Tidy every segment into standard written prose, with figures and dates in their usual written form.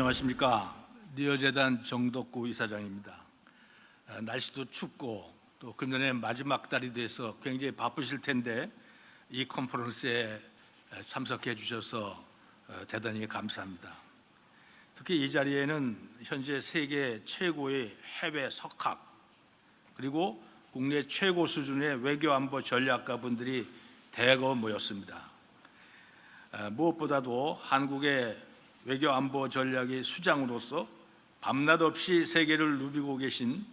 안녕하십니까. 니어재단 정덕구 이사장입니다. 날씨도 춥고 또 금년에 마지막 달이 돼서 굉장히 바쁘실 텐데 이 컨퍼런스에 참석해 주셔서 대단히 감사합니다. 특히 이 자리에는 현재 세계 최고의 해외 석학 그리고 국내 최고 수준의 외교안보 전략가분들이 대거 모였습니다. 무엇보다도 한국의 외교안보 전략의 수장으로서 밤낮 없이 세계를 누비고 계신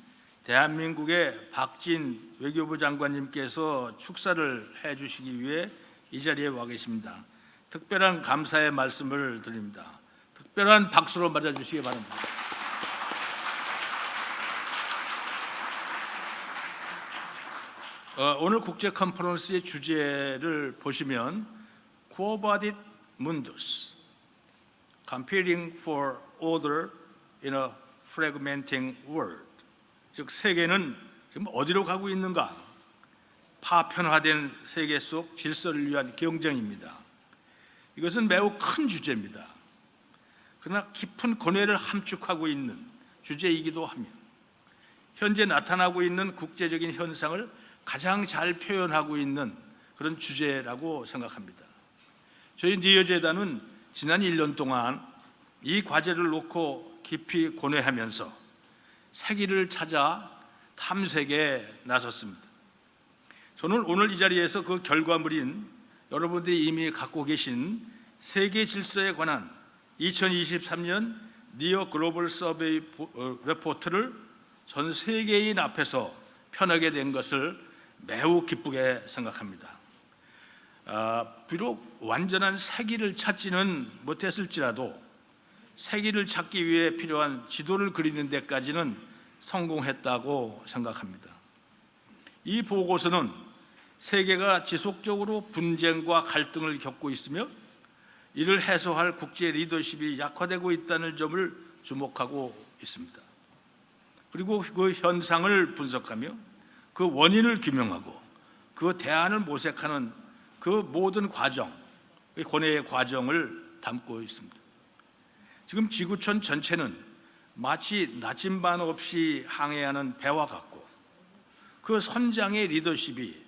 대한민국의 박진 외교부 장관님께서 축사를 해주시기 위해 이 자리에 와 계십니다. 특별한 감사의 말씀을 드립니다. 특별한 박수로 맞아주시기 바랍니다. 오늘 국제 컨퍼런스의 주제를 보시면 QUO VADIT MUNDUS Competing for Order in a Fragmenting World, 즉 세계는 지금 어디로 가고 있는가? 파편화된 세계 속 질서를 위한 경쟁입니다. 이것은 매우 큰 주제입니다. 그러나 깊은 고뇌를 함축하고 있는 주제이기도 하며 현재 나타나고 있는 국제적인 현상을 가장 잘 표현하고 있는 그런 주제라고 생각합니다. 저희 니어재단은 지난 1년 동안 이 과제를 놓고 깊이 고뇌하면서 새길을 찾아 탐색에 나섰습니다. 저는 오늘 이 자리에서 그 결과물인 여러분들이 이미 갖고 계신 세계 질서에 관한 2023년 니어 글로벌 서베이 레포트를 전 세계인 앞에서 펴내게 된 것을 매우 기쁘게 생각합니다. 비록 완전한 새길을 찾지는 못했을지라도 새길을 찾기 위해 필요한 지도를 그리는 데까지는 성공했다고 생각합니다. 이 보고서는 세계가 지속적으로 분쟁과 갈등을 겪고 있으며 이를 해소할 국제 리더십이 약화되고 있다는 점을 주목하고 있습니다. 그리고 그 현상을 분석하며 그 원인을 규명하고 그 대안을 모색하는 그 모든 과정, 고뇌의 과정을 담고 있습니다. 지금 지구촌 전체는 마치 나침반 없이 항해하는 배와 같고 그 선장의 리더십이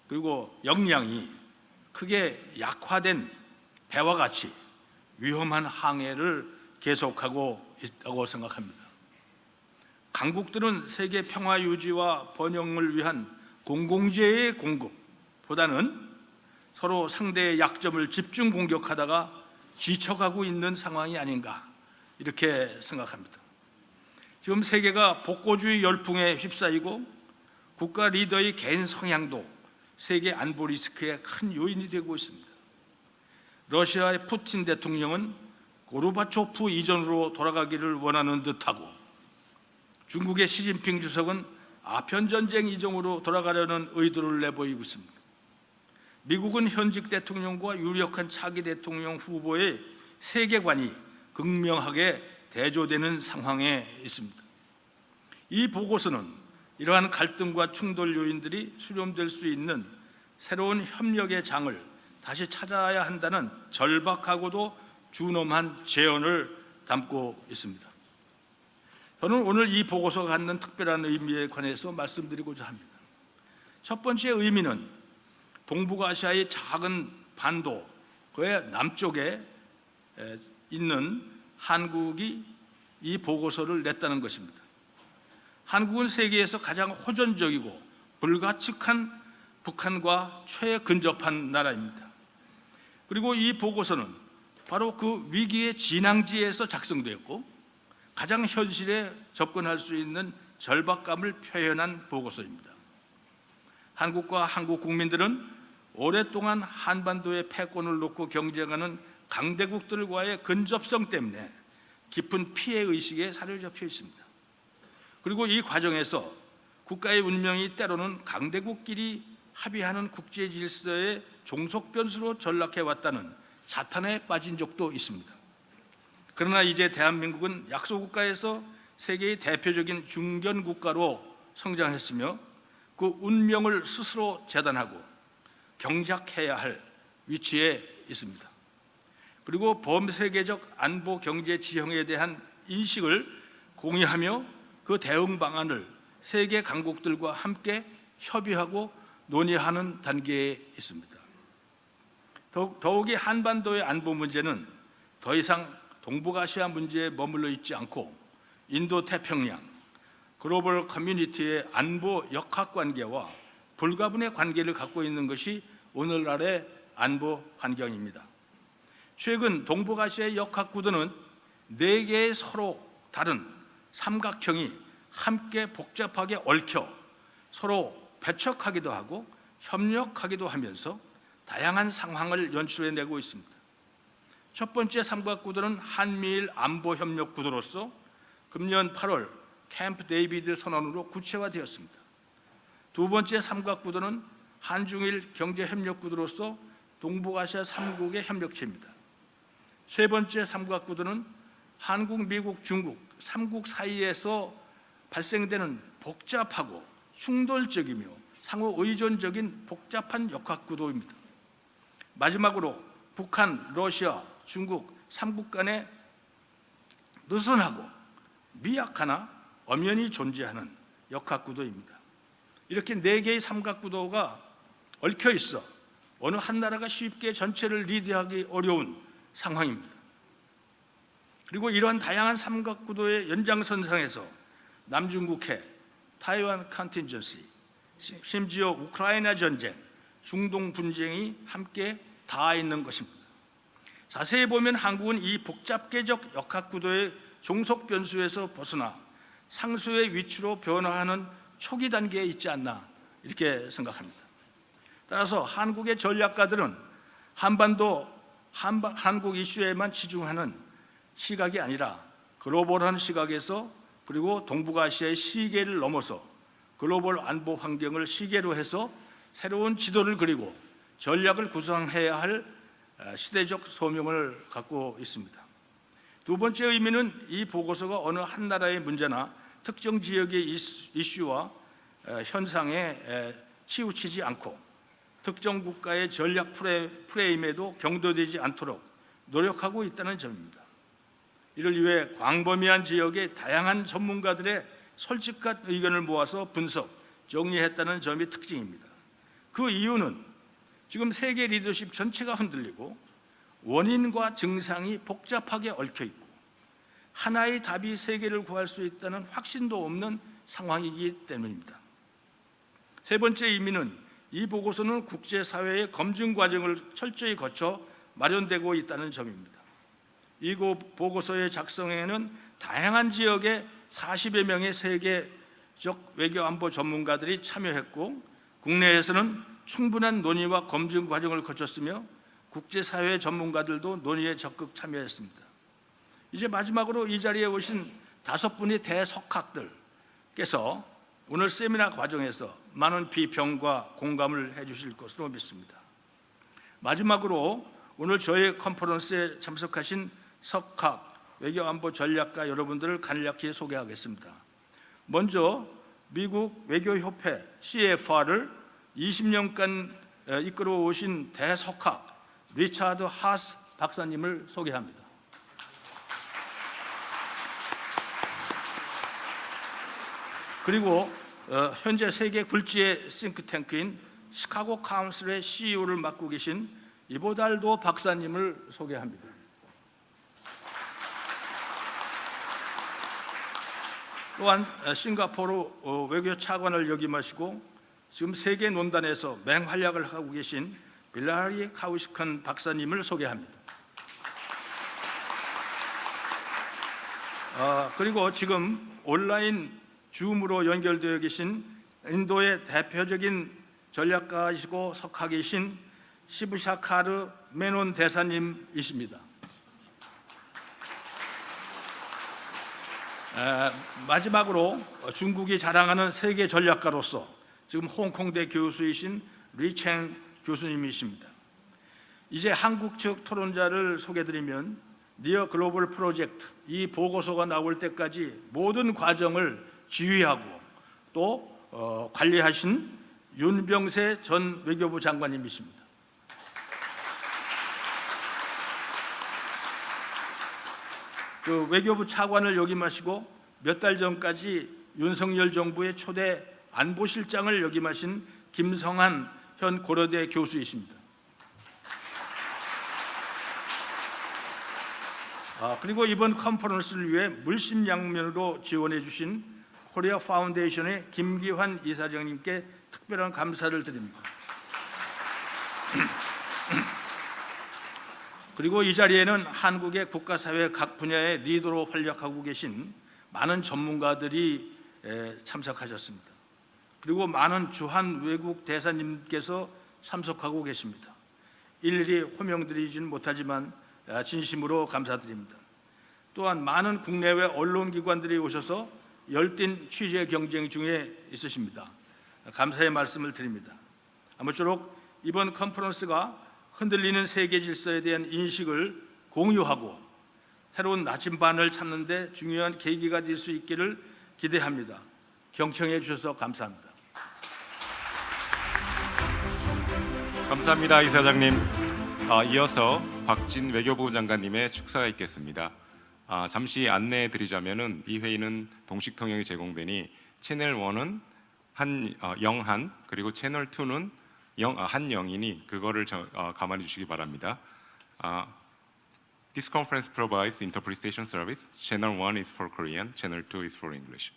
그리고 역량이 크게 약화된 배와 같이 위험한 항해를 계속하고 있다고 생각합니다. 강국들은 세계 평화 유지와 번영을 위한 공공재의 공급보다는 서로 상대의 약점을 집중 공격하다가 지쳐가고 있는 상황이 아닌가 이렇게 생각합니다. 지금 세계가 복고주의 열풍에 휩싸이고 국가 리더의 개인 성향도 세계 안보 리스크의 큰 요인이 되고 있습니다. 러시아의 푸틴 대통령은 고르바초프 이전으로 돌아가기를 원하는 듯하고 중국의 시진핑 주석은 아편전쟁 이전으로 돌아가려는 의도를 내보이고 있습니다. 미국은 현직 대통령과 유력한 차기 대통령 후보의 세계관이 극명하게 대조되는 상황에 있습니다. 이 보고서는 이러한 갈등과 충돌 요인들이 수렴될 수 있는 새로운 협력의 장을 다시 찾아야 한다는 절박하고도 준엄한 제언을 담고 있습니다. 저는 오늘 이 보고서가 갖는 특별한 의미에 관해서 말씀드리고자 합니다. 첫 번째 의미는 동북아시아의 작은 반도 그의 남쪽에 있는 한국이 이 보고서를 냈다는 것입니다. 한국은 세계에서 가장 호전적이고 불가측한 북한과 최근접한 나라입니다. 그리고 이 보고서는 바로 그 위기의 진앙지에서 작성되었고 가장 현실에 접근할 수 있는 절박감을 표현한 보고서입니다. 한국과 한국 국민들은 오랫동안 한반도의 패권을 놓고 경쟁하는 강대국들과의 근접성 때문에 깊은 피해의식에 사로잡혀 있습니다. 그리고 이 과정에서 국가의 운명이 때로는 강대국끼리 합의하는 국제 질서의 종속 변수로 전락해왔다는 자탄에 빠진 적도 있습니다. 그러나 이제 대한민국은 약소국가에서 세계의 대표적인 중견국가로 성장했으며 그 운명을 스스로 재단하고 경작해야 할 위치에 있습니다. 그리고 범세계적 안보 경제 지형에 대한 인식을 공유하며 그 대응 방안을 세계 강국들과 함께 협의하고 논의하는 단계에 있습니다. 더욱이 한반도의 안보 문제는 더 이상 동북아시아 문제에 머물러 있지 않고 인도 태평양, 글로벌 커뮤니티의 안보 역학관계와 불가분의 관계를 갖고 있는 것이 오늘날의 안보 환경입니다. 최근 동북아시아의 역학구도는 4개의 서로 다른 삼각형이 함께 복잡하게 얽혀 서로 배척하기도 하고 협력하기도 하면서 다양한 상황을 연출해내고 있습니다. 첫 번째 삼각구도는 한미일 안보 협력 구도로서 금년 8월 캠프 데이비드 선언으로 구체화되었습니다. 두 번째 삼각구도는 한중일 경제협력구도로서 동북아시아 3국의 협력체입니다. 세 번째 삼각구도는 한국, 미국, 중국 3국 사이에서 발생되는 복잡하고 충돌적이며 상호 의존적인 복잡한 역학구도입니다. 마지막으로 북한, 러시아, 중국 3국 간의 느슨하고 미약하나 엄연히 존재하는 역학구도입니다. 이렇게 4개의 삼각구도가 얽혀 있어 어느 한 나라가 쉽게 전체를 리드하기 어려운 상황입니다. 그리고 이러한 다양한 삼각구도의 연장선상에서 남중국해, 타이완 컨틴전시, 심지어 우크라이나 전쟁, 중동 분쟁이 함께 닿아 있는 것입니다. 자세히 보면 한국은 이 복잡계적 역학구도의 종속 변수에서 벗어나 상수의 위치로 변화하는 초기 단계에 있지 않나 이렇게 생각합니다. 따라서 한국의 전략가들은 한국 이슈에만 치중하는 시각이 아니라 글로벌한 시각에서 그리고 동북아시아의 시계를 넘어서 글로벌 안보 환경을 시계로 해서 새로운 지도를 그리고 전략을 구상해야 할 시대적 소명을 갖고 있습니다. 두 번째 의미는 이 보고서가 어느 한 나라의 문제나 특정 지역의 이슈와 현상에 치우치지 않고 특정 국가의 전략 프레임에도 경도되지 않도록 노력하고 있다는 점입니다. 이를 위해 광범위한 지역의 다양한 전문가들의 솔직한 의견을 모아서 분석, 정리했다는 점이 특징입니다. 그 이유는 지금 세계 리더십 전체가 흔들리고 원인과 증상이 복잡하게 얽혀 있고 하나의 답이 세계를 구할 수 있다는 확신도 없는 상황이기 때문입니다. 세 번째 의미는 이 보고서는 국제사회의 검증 과정을 철저히 거쳐 마련되고 있다는 점입니다. 이 보고서의 작성에는 다양한 지역의 40여 명의 세계적 외교안보 전문가들이 참여했고 국내에서는 충분한 논의와 검증 과정을 거쳤으며 국제사회 전문가들도 논의에 적극 참여했습니다. 이제 마지막으로 이 자리에 오신 5분의 대석학들께서 오늘 세미나 과정에서 많은 비평과 공감을 해주실 것으로 믿습니다. 마지막으로 오늘 저희 컨퍼런스에 참석하신 석학, 외교안보 전략가 여러분들을 간략히 소개하겠습니다. 먼저 미국 외교협회 CFR을 20년간 이끌어 오신 대석학 리차드 하스 박사님을 소개합니다. 그리고 현재 세계 굴지의 싱크탱크인 시카고 카운슬의 CEO를 맡고 계신 이보달도 박사님을 소개합니다. 또한 싱가포르 외교 차관을 역임하시고 지금 세계 논단에서 맹활약을 하고 계신 빌라하리 카우시칸 박사님을 소개합니다. 그리고 지금 온라인 줌으로 연결되어 계신 인도의 대표적인 전략가이시고 석학이신 시브샤카르 메논 대사님이십니다. 마지막으로 중국이 자랑하는 세계 전략가로서 지금 홍콩대 교수이신 리챙 교수님이십니다. 이제 한국 측 토론자를 소개드리면 니어 글로벌 프로젝트 이 보고서가 나올 때까지 모든 과정을 지휘하고 또 관리하신 윤병세 전 외교부 장관님이십니다. 그 외교부 차관을 역임하시고 몇 달 전까지 윤석열 정부의 초대 안보실장을 역임하신 김성한 현 고려대 교수이십니다. 그리고 이번 컨퍼런스를 위해 물심양면으로 지원해 주신 코리아 파운데이션의 김기환 이사장님께 특별한 감사를 드립니다. 그리고 이 자리에는 한국의 국가사회 각 분야의 리더로 활약하고 계신 많은 전문가들이 참석하셨습니다. 그리고 많은 주한 외국 대사님께서 참석하고 계십니다. 일일이 호명드리지는 못하지만 진심으로 감사드립니다. 또한 많은 국내외 언론기관들이 오셔서 열띤 취재 경쟁 중에 있으십니다. 감사의 말씀을 드립니다. 아무쪼록 이번 컨퍼런스가 흔들리는 세계 질서에 대한 인식을 공유하고 새로운 나침반을 찾는 데 중요한 계기가 될 수 있기를 기대합니다. 경청해 주셔서 감사합니다. 감사합니다, 이사장님. 이어서 박진 외교부 장관님의 축사가 있겠습니다. 잠시 안내해 드리자면은 이 회의는 동식 통역이 제공되니 채널 1은 영한, 그리고 채널 2는 한영이니 그거를 감안해 주시기 바랍니다. This conference provides interpretation service. Channel 1 is for Korean, Channel 2 is for English.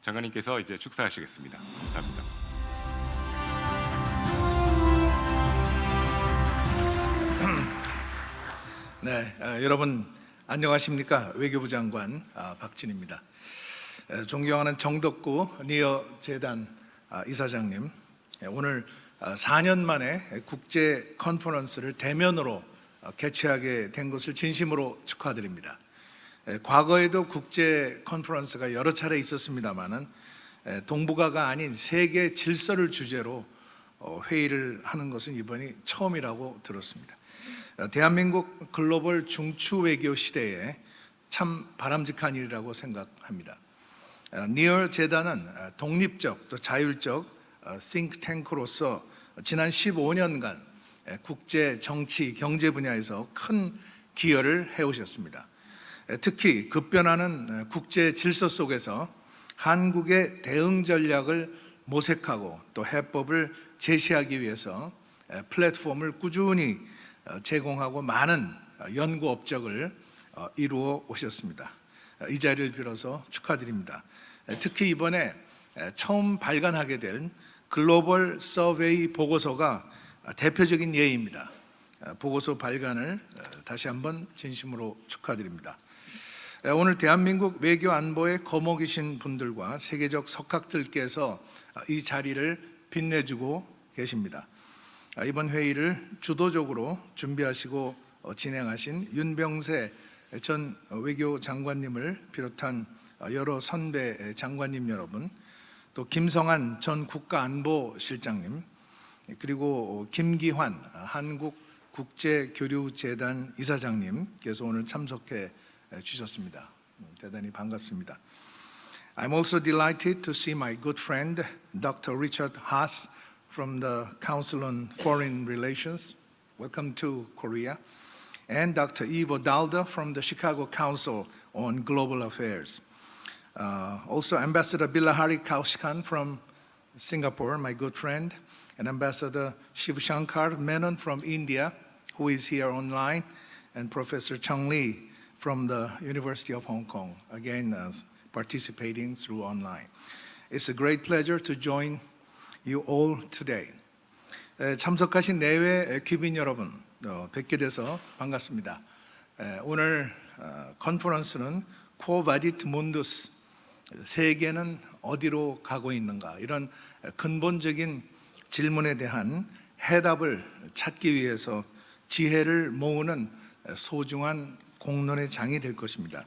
장관님께서 이제 축사하시겠습니다. 감사합니다. 네, 여러분 안녕하십니까? 외교부 장관 박진입니다. 존경하는 정덕구 니어 재단 이사장님, 오늘 4년 만에 국제 컨퍼런스를 대면으로 개최하게 된 것을 진심으로 축하드립니다. 과거에도 국제 컨퍼런스가 여러 차례 있었습니다만은 동북아가 아닌 세계 질서를 주제로 회의를 하는 것은 이번이 처음이라고 들었습니다. 대한민국 글로벌 중추 외교 시대에 참 바람직한 일이라고 생각합니다. 니어 재단은 독립적 또 자율적 싱크탱크로서 지난 15년간 국제 정치 경제 분야에서 큰 기여를 해오셨습니다. 특히 급변하는 국제 질서 속에서 한국의 대응 전략을 모색하고 또 해법을 제시하기 위해서 플랫폼을 꾸준히 제공하고 많은 연구 업적을 이루어 오셨습니다. 이 자리를 빌어서 축하드립니다. 특히 이번에 처음 발간하게 된 글로벌 서베이 보고서가 대표적인 예입니다. 보고서 발간을 다시 한번 진심으로 축하드립니다. 오늘 대한민국 외교 안보의 거목이신 분들과 세계적 석학들께서 이 자리를 빛내주고 계십니다. 이번 회의를 주도적으로 준비하시고 진행하신 윤병세 전 외교 장관님을 비롯한 여러 선배 장관님 여러분, 또 김성한 전 국가안보실장님, 그리고 김기환 한국국제교류재단 이사장님께서 오늘 참석해 주셨습니다. 대단히 반갑습니다. I'm also delighted to see my good friend Dr. Richard HAASS from the Council on Foreign Relations. Welcome to Korea. And Dr. Ivo DAALDER from the Chicago Council on Global Affairs. Also Ambassador Bilahari KAUSIKAN from Singapore, my good friend, and Ambassador Shivshankar MENON from India, who is here online, and Professor Cheng Lee from the University of Hong Kong, again participating through online. It's a great pleasure to join you all today. 참석하신 내외 귀빈 여러분, 뵙게 돼서 반갑습니다. 오늘 컨퍼런스는 QUO VADIT MUNDUS, 세계는 어디로 가고 있는가, 이런 근본적인 질문에 대한 해답을 찾기 위해서 지혜를 모으는 소중한 공론의 장이 될 것입니다.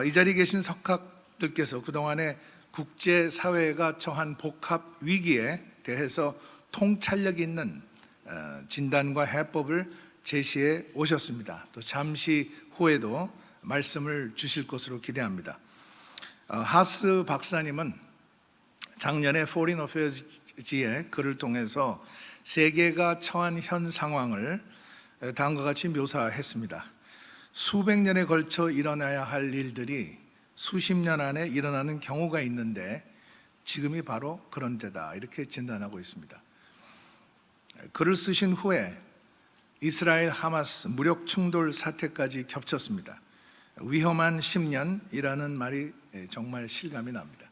이 자리에 계신 석학들께서 그동안에 국제사회가 처한 복합 위기에 대해서 통찰력 있는 진단과 해법을 제시해 오셨습니다. 또 잠시 후에도 말씀을 주실 것으로 기대합니다. 하스 박사님은 작년에 Foreign Affairs지의 글을 통해서 세계가 처한 현 상황을 다음과 같이 묘사했습니다. 수백 년에 걸쳐 일어나야 할 일들이 수십 년 안에 일어나는 경우가 있는데 지금이 바로 그런 때다, 이렇게 진단하고 있습니다. 글을 쓰신 후에 이스라엘 하마스 무력 충돌 사태까지 겹쳤습니다. 위험한 10년이라는 말이 정말 실감이 납니다.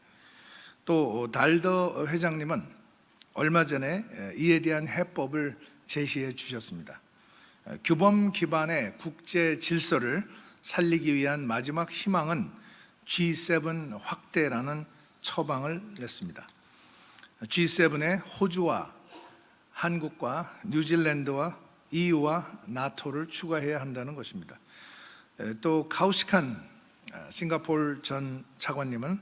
또 달더 회장님은 얼마 전에 이에 대한 해법을 제시해 주셨습니다. 규범 기반의 국제 질서를 살리기 위한 마지막 희망은 G7 확대라는 처방을 냈습니다. G7에 호주와 한국과 뉴질랜드와 EU와 나토를 추가해야 한다는 것입니다. 또 카우시칸 싱가포르 전 차관님은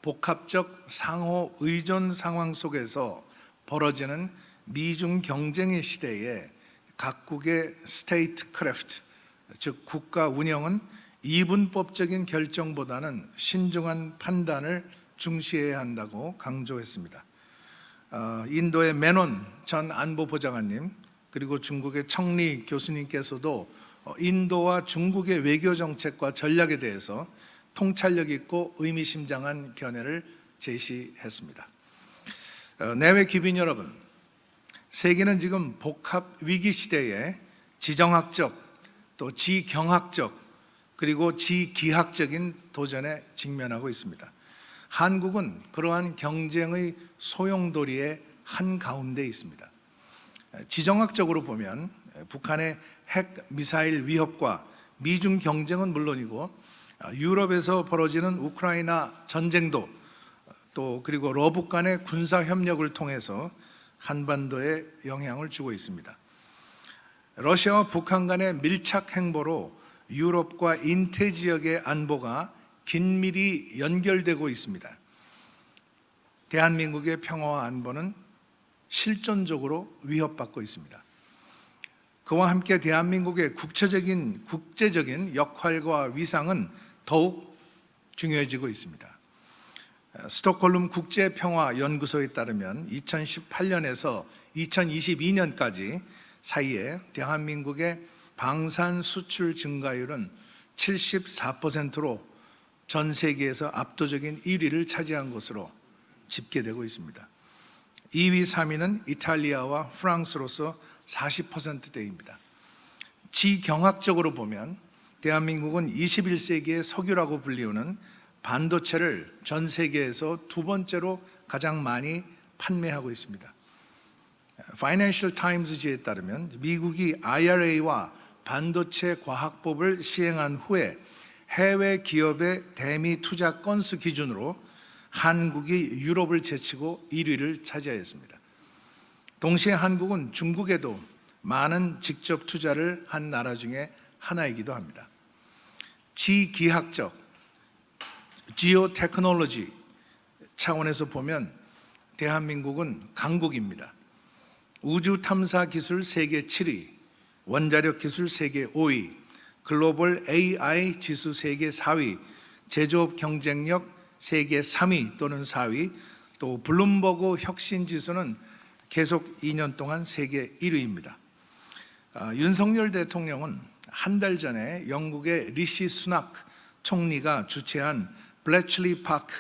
복합적 상호 의존 상황 속에서 벌어지는 미중 경쟁의 시대에 각국의 스테이트 크래프트, 즉 국가 운영은 이분법적인 결정보다는 신중한 판단을 중시해야 한다고 강조했습니다. 인도의 메논 전 안보보좌관님, 그리고 중국의 청리 교수님께서도 인도와 중국의 외교 정책과 전략에 대해서 통찰력 있고 의미심장한 견해를 제시했습니다. 내외 귀빈 여러분, 세계는 지금 복합 위기 시대에 지정학적, 또 지경학적, 그리고 지기학적인 도전에 직면하고 있습니다. 한국은 그러한 경쟁의 소용돌이의 한가운데 있습니다. 지정학적으로 보면 북한의 핵 미사일 위협과 미중 경쟁은 물론이고 유럽에서 벌어지는 우크라이나 전쟁도, 또 그리고 러북 간의 군사 협력을 통해서 한반도에 영향을 주고 있습니다. 러시아와 북한 간의 밀착 행보로 유럽과 인태 지역의 안보가 긴밀히 연결되고 있습니다. 대한민국의 평화와 안보는 실존적으로 위협받고 있습니다. 그와 함께 대한민국의 국제적인 역할과 위상은 더욱 중요해지고 있습니다. 스톡홀름 국제평화연구소에 따르면 2018년에서 2022년까지 사이에 대한민국의 방산 수출 증가율은 74%로 전 세계에서 압도적인 1위를 차지한 것으로 집계되고 있습니다. 2위, 3위는 이탈리아와 프랑스로서 40%대입니다. 지경학적으로 보면 대한민국은 21세기의 석유라고 불리우는 반도체를 전 세계에서 두 번째로 가장 많이 판매하고 있습니다. 파이낸셜 타임즈지에 따르면 미국이 IRA와 반도체 과학법을 시행한 후에 해외 기업의 대미 투자 건수 기준으로 한국이 유럽을 제치고 1위를 차지하였습니다. 동시에 한국은 중국에도 많은 직접 투자를 한 나라 중에 하나이기도 합니다. 지기학적, 지오테크놀로지 차원에서 보면 대한민국은 강국입니다. 우주 탐사 기술 세계 7위, 원자력 기술 세계 5위, 글로벌 AI 지수 세계 4위, 제조업 경쟁력 세계 3위 또는 4위, 또 블룸버그 혁신 지수는 계속 2년 동안 세계 1위입니다. 윤석열 대통령은 한 달 전에 영국의 리시 수낙 총리가 주최한 블래чл리 파크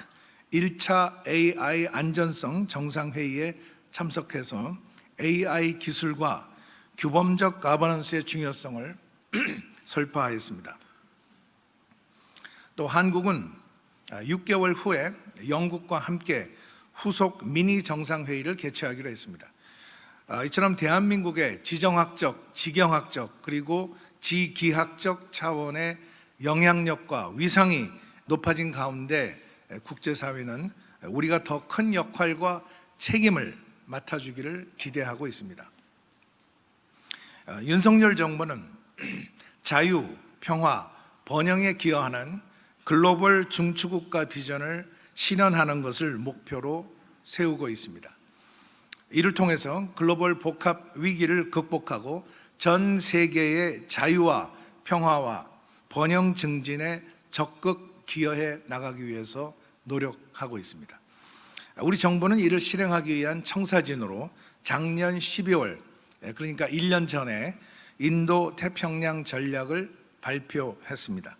1차 AI 안전성 정상회의에 참석해서 AI 기술과 규범적 가버넌스의 중요성을 설파하였습니다. 또 한국은 6개월 후에 영국과 함께 후속 미니 정상회의를 개최하기로 했습니다. 이처럼 대한민국의 지정학적, 지경학적, 그리고 지기학적 차원의 영향력과 위상이 높아진 가운데 국제사회는 우리가 더 큰 역할과 책임을 맡아주기를 기대하고 있습니다. 윤석열 정부는 자유, 평화, 번영에 기여하는 글로벌 중추국가 비전을 실현하는 것을 목표로 세우고 있습니다. 이를 통해서 글로벌 복합 위기를 극복하고 전 세계의 자유와 평화와 번영 증진에 적극 기여해 나가기 위해서 노력하고 있습니다. 우리 정부는 이를 실행하기 위한 청사진으로 작년 12월, 그러니까 1년 전에 인도 태평양 전략을 발표했습니다.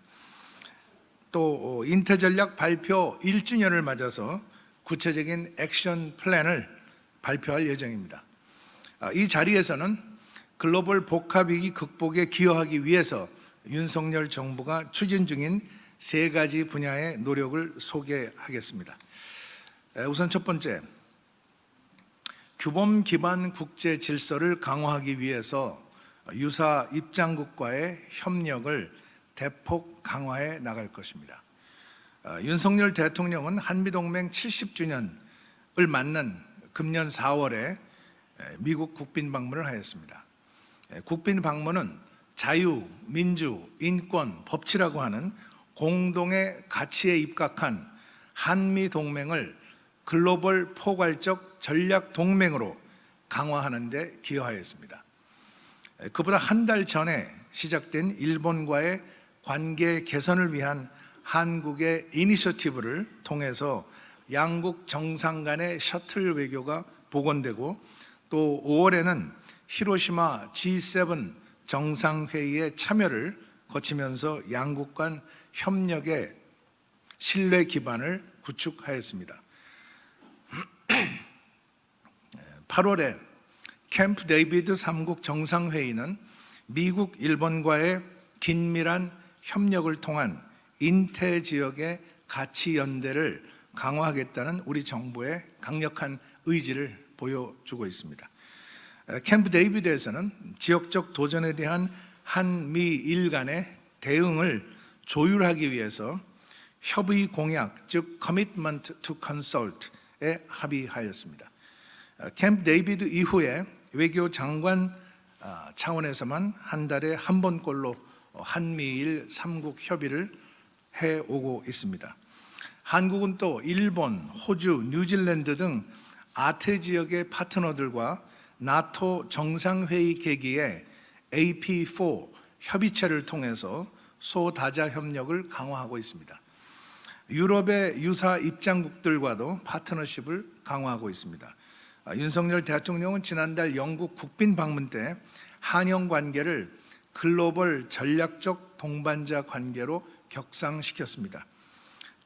또 인태 전략 발표 1주년을 맞아서 구체적인 액션 플랜을 발표할 예정입니다. 이 자리에서는 글로벌 복합위기 극복에 기여하기 위해서 윤석열 정부가 추진 중인 3가지 분야의 노력을 소개하겠습니다. 우선 첫 번째, 규범 기반 국제 질서를 강화하기 위해서 유사 입장국과의 협력을 대폭 강화해 나갈 것입니다. 윤석열 대통령은 한미동맹 70주년을 맞는 금년 4월에 미국 국빈 방문을 하였습니다. 국빈 방문은 자유, 민주, 인권, 법치라고 하는 공동의 가치에 입각한 한미 동맹을 글로벌 포괄적 전략 동맹으로 강화하는 데 기여하였습니다. 그보다 한 달 전에 시작된 일본과의 관계 개선을 위한 한국의 이니셔티브를 통해서 양국 정상 간의 셔틀 외교가 복원되고, 또 5월에는 히로시마 G7 정상회의에 참여를 거치면서 양국 간 협력의 신뢰 기반을 구축하였습니다. 8월에 캠프 데이비드 3국 정상회의는 미국, 일본과의 긴밀한 협력을 통한 인태 지역의 가치 연대를 강화하겠다는 우리 정부의 강력한 의지를 보여주고 있습니다. 캠프 데이비드에서는 지역적 도전에 대한 한미일 간의 대응을 조율하기 위해서 협의 공약, 즉 Commitment to Consult에 합의하였습니다. 캠프 데이비드 이후에 외교 장관 차원에서만 한 달에 한 번꼴로 한미일 3국 협의를 해오고 있습니다. 한국은 또 일본, 호주, 뉴질랜드 등 아태 지역의 파트너들과 나토 정상회의 계기에 AP4 협의체를 통해서 소다자 협력을 강화하고 있습니다. 유럽의 유사 입장국들과도 파트너십을 강화하고 있습니다. 윤석열 대통령은 지난달 영국 국빈 방문 때 한영 관계를 글로벌 전략적 동반자 관계로 격상시켰습니다.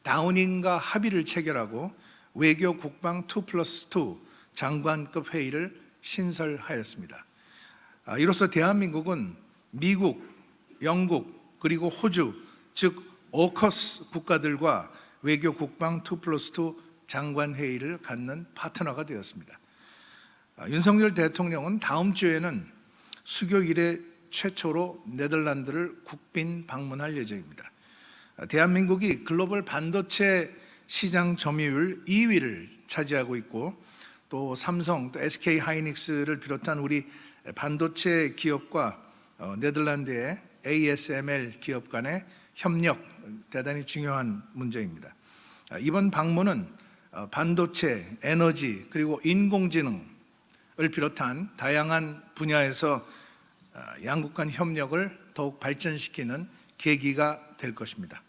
다우닝과 합의를 체결하고 외교 국방 2+2 장관급 회의를 신설하였습니다. 이로써 대한민국은 미국, 영국, 그리고 호주, 즉 오커스 국가들과 외교 국방 2+2 장관 회의를 갖는 파트너가 되었습니다. 윤석열 대통령은 다음 주에는 수교 이래 최초로 네덜란드를 국빈 방문할 예정입니다. 대한민국이 글로벌 반도체 시장 점유율 2위를 차지하고 있고, 또 삼성, 또 SK 하이닉스를 비롯한 우리 반도체 기업과 네덜란드의 ASML 기업 간의 협력, 대단히 중요한 문제입니다. 이번 방문은 반도체, 에너지, 그리고 인공지능을 비롯한 다양한 분야에서 양국 간 협력을 더욱 발전시키는 계기가 될 것입니다.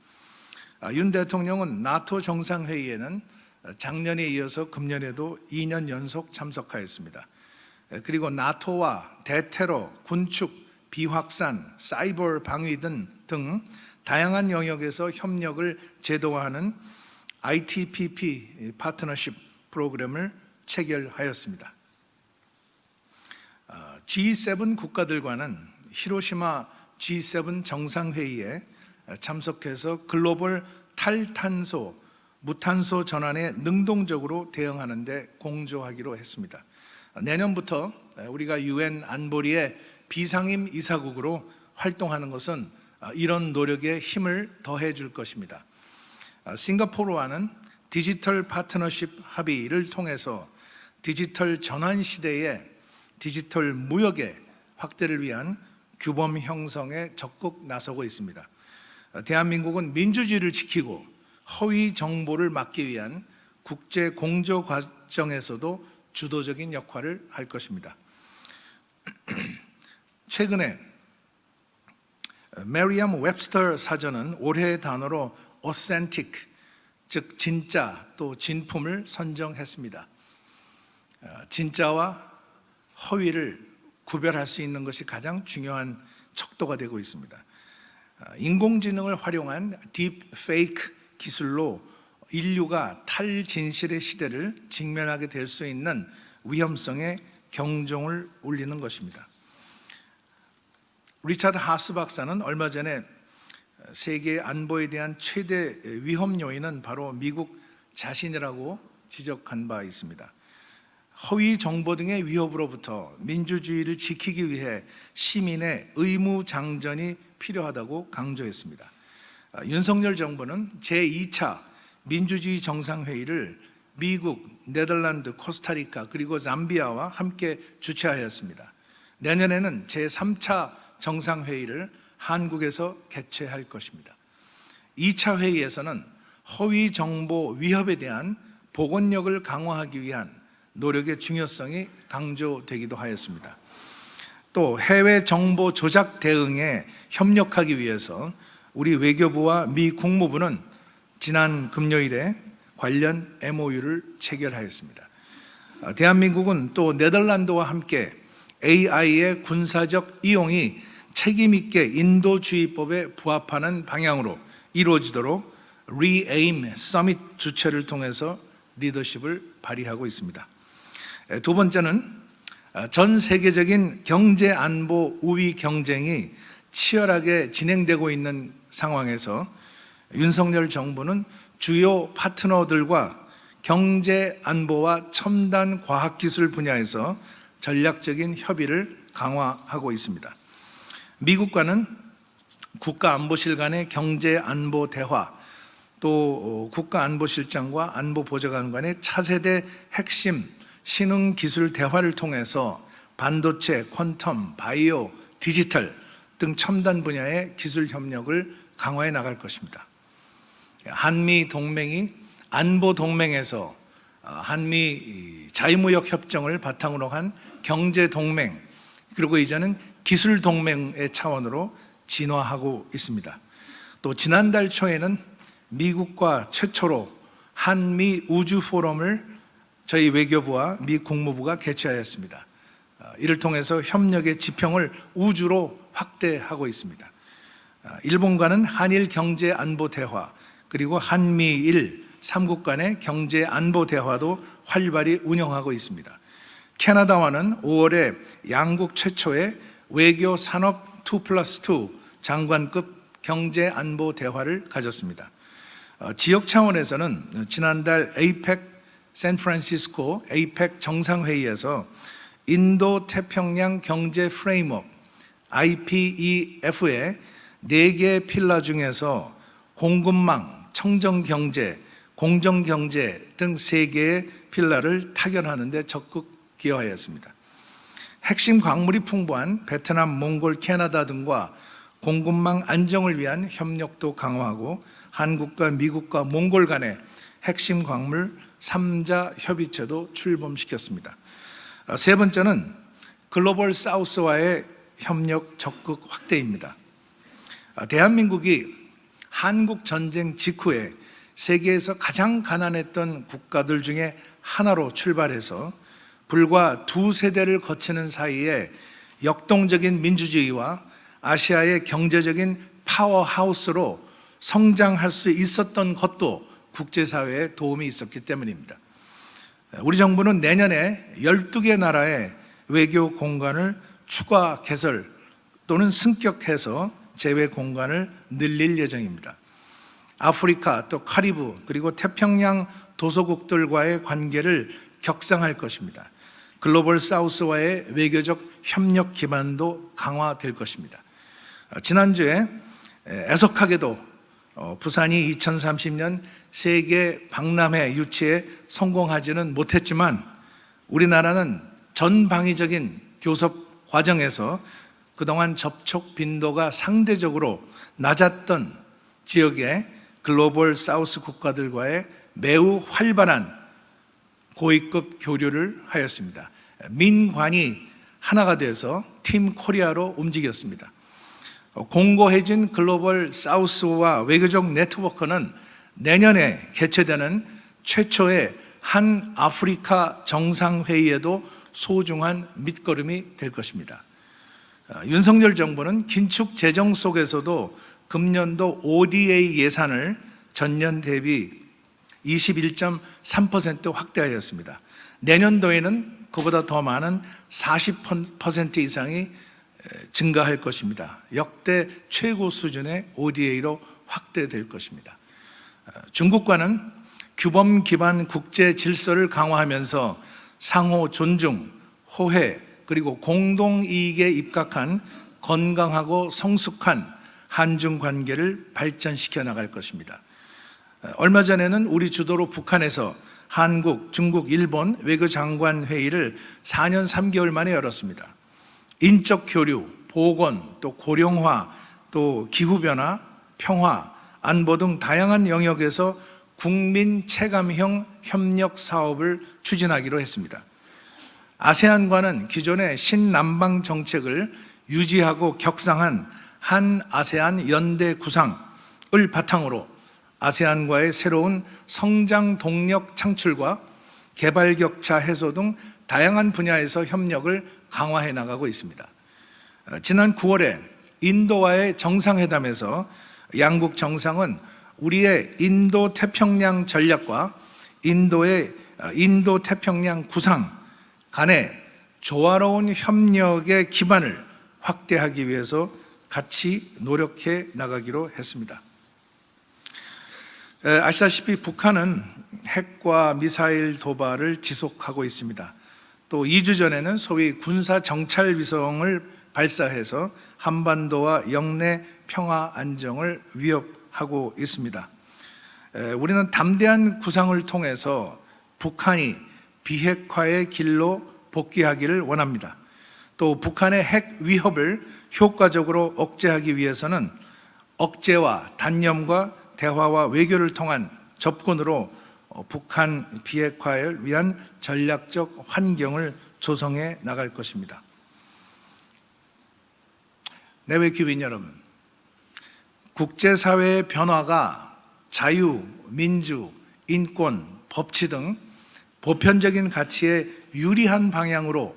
윤 대통령은 나토 정상회의에는 작년에 이어서 금년에도 2년 연속 참석하였습니다. 그리고 나토와 대테러, 군축, 비확산, 사이버 방위 등 다양한 영역에서 협력을 제도화하는 ITPP 파트너십 프로그램을 체결하였습니다. G7 국가들과는 히로시마 G7 정상회의에 참석해서 글로벌 탈탄소, 무탄소 전환에 능동적으로 대응하는 데 공조하기로 했습니다. 내년부터 우리가 UN 안보리의 비상임 이사국으로 활동하는 것은 이런 노력에 힘을 더해 줄 것입니다. 싱가포르와는 디지털 파트너십 합의를 통해서 디지털 전환 시대에 디지털 무역의 확대를 위한 규범 형성에 적극 나서고 있습니다. 대한민국은 민주주의를 지키고 허위 정보를 막기 위한 국제 공조 과정에서도 주도적인 역할을 할 것입니다. 최근에 메리엄 웹스터 사전은 올해의 단어로 authentic, 즉 진짜 또 진품을 선정했습니다. 진짜와 허위를 구별할 수 있는 것이 가장 중요한 척도가 되고 있습니다. 인공지능을 활용한 딥페이크 기술로 인류가 탈진실의 시대를 직면하게 될 수 있는 위험성에 경종을 울리는 것입니다. 리차드 하스 박사는 얼마 전에 세계 안보에 대한 최대 위험 요인은 바로 미국 자신이라고 지적한 바 있습니다. 허위 정보 등의 위협으로부터 민주주의를 지키기 위해 시민의 의무장전이 필요하다고 강조했습니다. 윤석열 정부는 제2차 민주주의 정상회의를 미국, 네덜란드, 코스타리카 그리고 잠비아와 함께 주최하였습니다. 내년에는 제3차 정상회의를 한국에서 개최할 것입니다. 2차 회의에서는 허위 정보 위협에 대한 보건력을 강화하기 위한 노력의 중요성이 강조되기도 하였습니다. 또 해외 정보 조작 대응에 협력하기 위해서 우리 외교부와 미 국무부는 지난 금요일에 관련 MOU를 체결하였습니다. 대한민국은 또 네덜란드와 함께 AI의 군사적 이용이 책임있게 인도주의법에 부합하는 방향으로 이루어지도록 Re-aim 서밋 주최를 통해서 리더십을 발휘하고 있습니다. 두 번째는 전 세계적인 경제 안보 우위 경쟁이 치열하게 진행되고 있는 상황에서 윤석열 정부는 주요 파트너들과 경제 안보와 첨단 과학기술 분야에서 전략적인 협의를 강화하고 있습니다. 미국과는 국가안보실 간의 경제 안보 대화, 또 국가안보실장과 안보보좌관 간의 차세대 핵심 신흥기술 대화를 통해서 반도체, 퀀텀, 바이오, 디지털 등 첨단 분야의 기술 협력을 강화해 나갈 것입니다. 한미 동맹이 안보 동맹에서 한미 자유무역 협정을 바탕으로 한 경제 동맹, 그리고 이제는 기술 동맹의 차원으로 진화하고 있습니다. 또 지난달 초에는 미국과 최초로 한미 우주 포럼을 저희 외교부와 미 국무부가 개최하였습니다. 이를 통해서 협력의 지평을 우주로 확대하고 있습니다. 일본과는 한일 경제 안보 대화, 그리고 한미일 3국 간의 경제 안보 대화도 활발히 운영하고 있습니다. 캐나다와는 5월에 양국 최초의 외교 산업 2+2 장관급 경제 안보 대화를 가졌습니다. 지역 차원에서는 지난달 APEC 샌프란시스코 APEC 정상회의에서 인도 태평양 경제 프레임워크 IPEF의 4개 필라 중에서 공급망, 청정경제, 공정경제 등 3개의 필라를 타결하는 데 적극 기여하였습니다. 핵심 광물이 풍부한 베트남, 몽골, 캐나다 등과 공급망 안정을 위한 협력도 강화하고 한국과 미국과 몽골 간의 핵심 광물 3자 협의체도 출범시켰습니다. 세 번째는 글로벌 사우스와의 협력 적극 확대입니다. 대한민국이 한국 전쟁 직후에 세계에서 가장 가난했던 국가들 중에 하나로 출발해서 불과 2세대를 거치는 사이에 역동적인 민주주의와 아시아의 경제적인 파워하우스로 성장할 수 있었던 것도 국제사회에 도움이 있었기 때문입니다. 우리 정부는 내년에 12개 나라의 외교 공간을 추가 개설 또는 승격해서 제외 공간을 늘릴 예정입니다. 아프리카 또 카리브 그리고 태평양 도서국들과의 관계를 격상할 것입니다. 글로벌 사우스와의 외교적 협력 기반도 강화될 것입니다. 지난주에 애석하게도 부산이 2030년 세계 박람회 유치에 성공하지는 못했지만 우리나라는 전방위적인 교섭 과정에서 그동안 접촉 빈도가 상대적으로 낮았던 지역의 글로벌 사우스 국가들과의 매우 활발한 고위급 교류를 하였습니다. 민관이 하나가 돼서 팀 코리아로 움직였습니다. 공고해진 글로벌 사우스와 외교적 네트워크는 내년에 개최되는 최초의 한 아프리카 정상회의에도 소중한 밑거름이 될 것입니다. 윤석열 정부는 긴축 재정 속에서도 금년도 ODA 예산을 전년 대비 21.3% 확대하였습니다. 내년도에는 그보다 더 많은 40% 이상이 증가할 것입니다. 역대 최고 수준의 ODA로 확대될 것입니다. 중국과는 규범 기반 국제 질서를 강화하면서 상호 존중, 호혜, 그리고 공동 이익에 입각한 건강하고 성숙한 한중 관계를 발전시켜 나갈 것입니다. 얼마 전에는 우리 주도로 북한에서 한국, 중국, 일본 외교장관 회의를 4년 3개월 만에 열었습니다. 인적 교류, 보건, 또 고령화, 또 기후변화, 평화, 안보 등 다양한 영역에서 국민 체감형 협력 사업을 추진하기로 했습니다. 아세안과는 기존의 신남방 정책을 유지하고 격상한 한 아세안 연대 구상을 바탕으로 아세안과의 새로운 성장 동력 창출과 개발 격차 해소 등 다양한 분야에서 협력을 강화해 나가고 있습니다. 지난 9월에 인도와의 정상회담에서 양국 정상은 우리의 인도 태평양 전략과 인도의 인도 태평양 구상 간의 조화로운 협력의 기반을 확대하기 위해서 같이 노력해 나가기로 했습니다. 아시다시피 북한은 핵과 미사일 도발을 지속하고 있습니다. 또 2주 전에는 소위 군사 정찰 위성을 발사해서 한반도와 영내 평화 안정을 위협하고 있습니다. 우리는 담대한 구상을 통해서 북한이 비핵화의 길로 복귀하기를 원합니다. 또 북한의 핵 위협을 효과적으로 억제하기 위해서는 억제와 단념과 대화와 외교를 통한 접근으로 북한 비핵화를 위한 전략적 환경을 조성해 나갈 것입니다. 내외 귀빈 여러분, 국제사회의 변화가 자유, 민주, 인권, 법치 등 보편적인 가치에 유리한 방향으로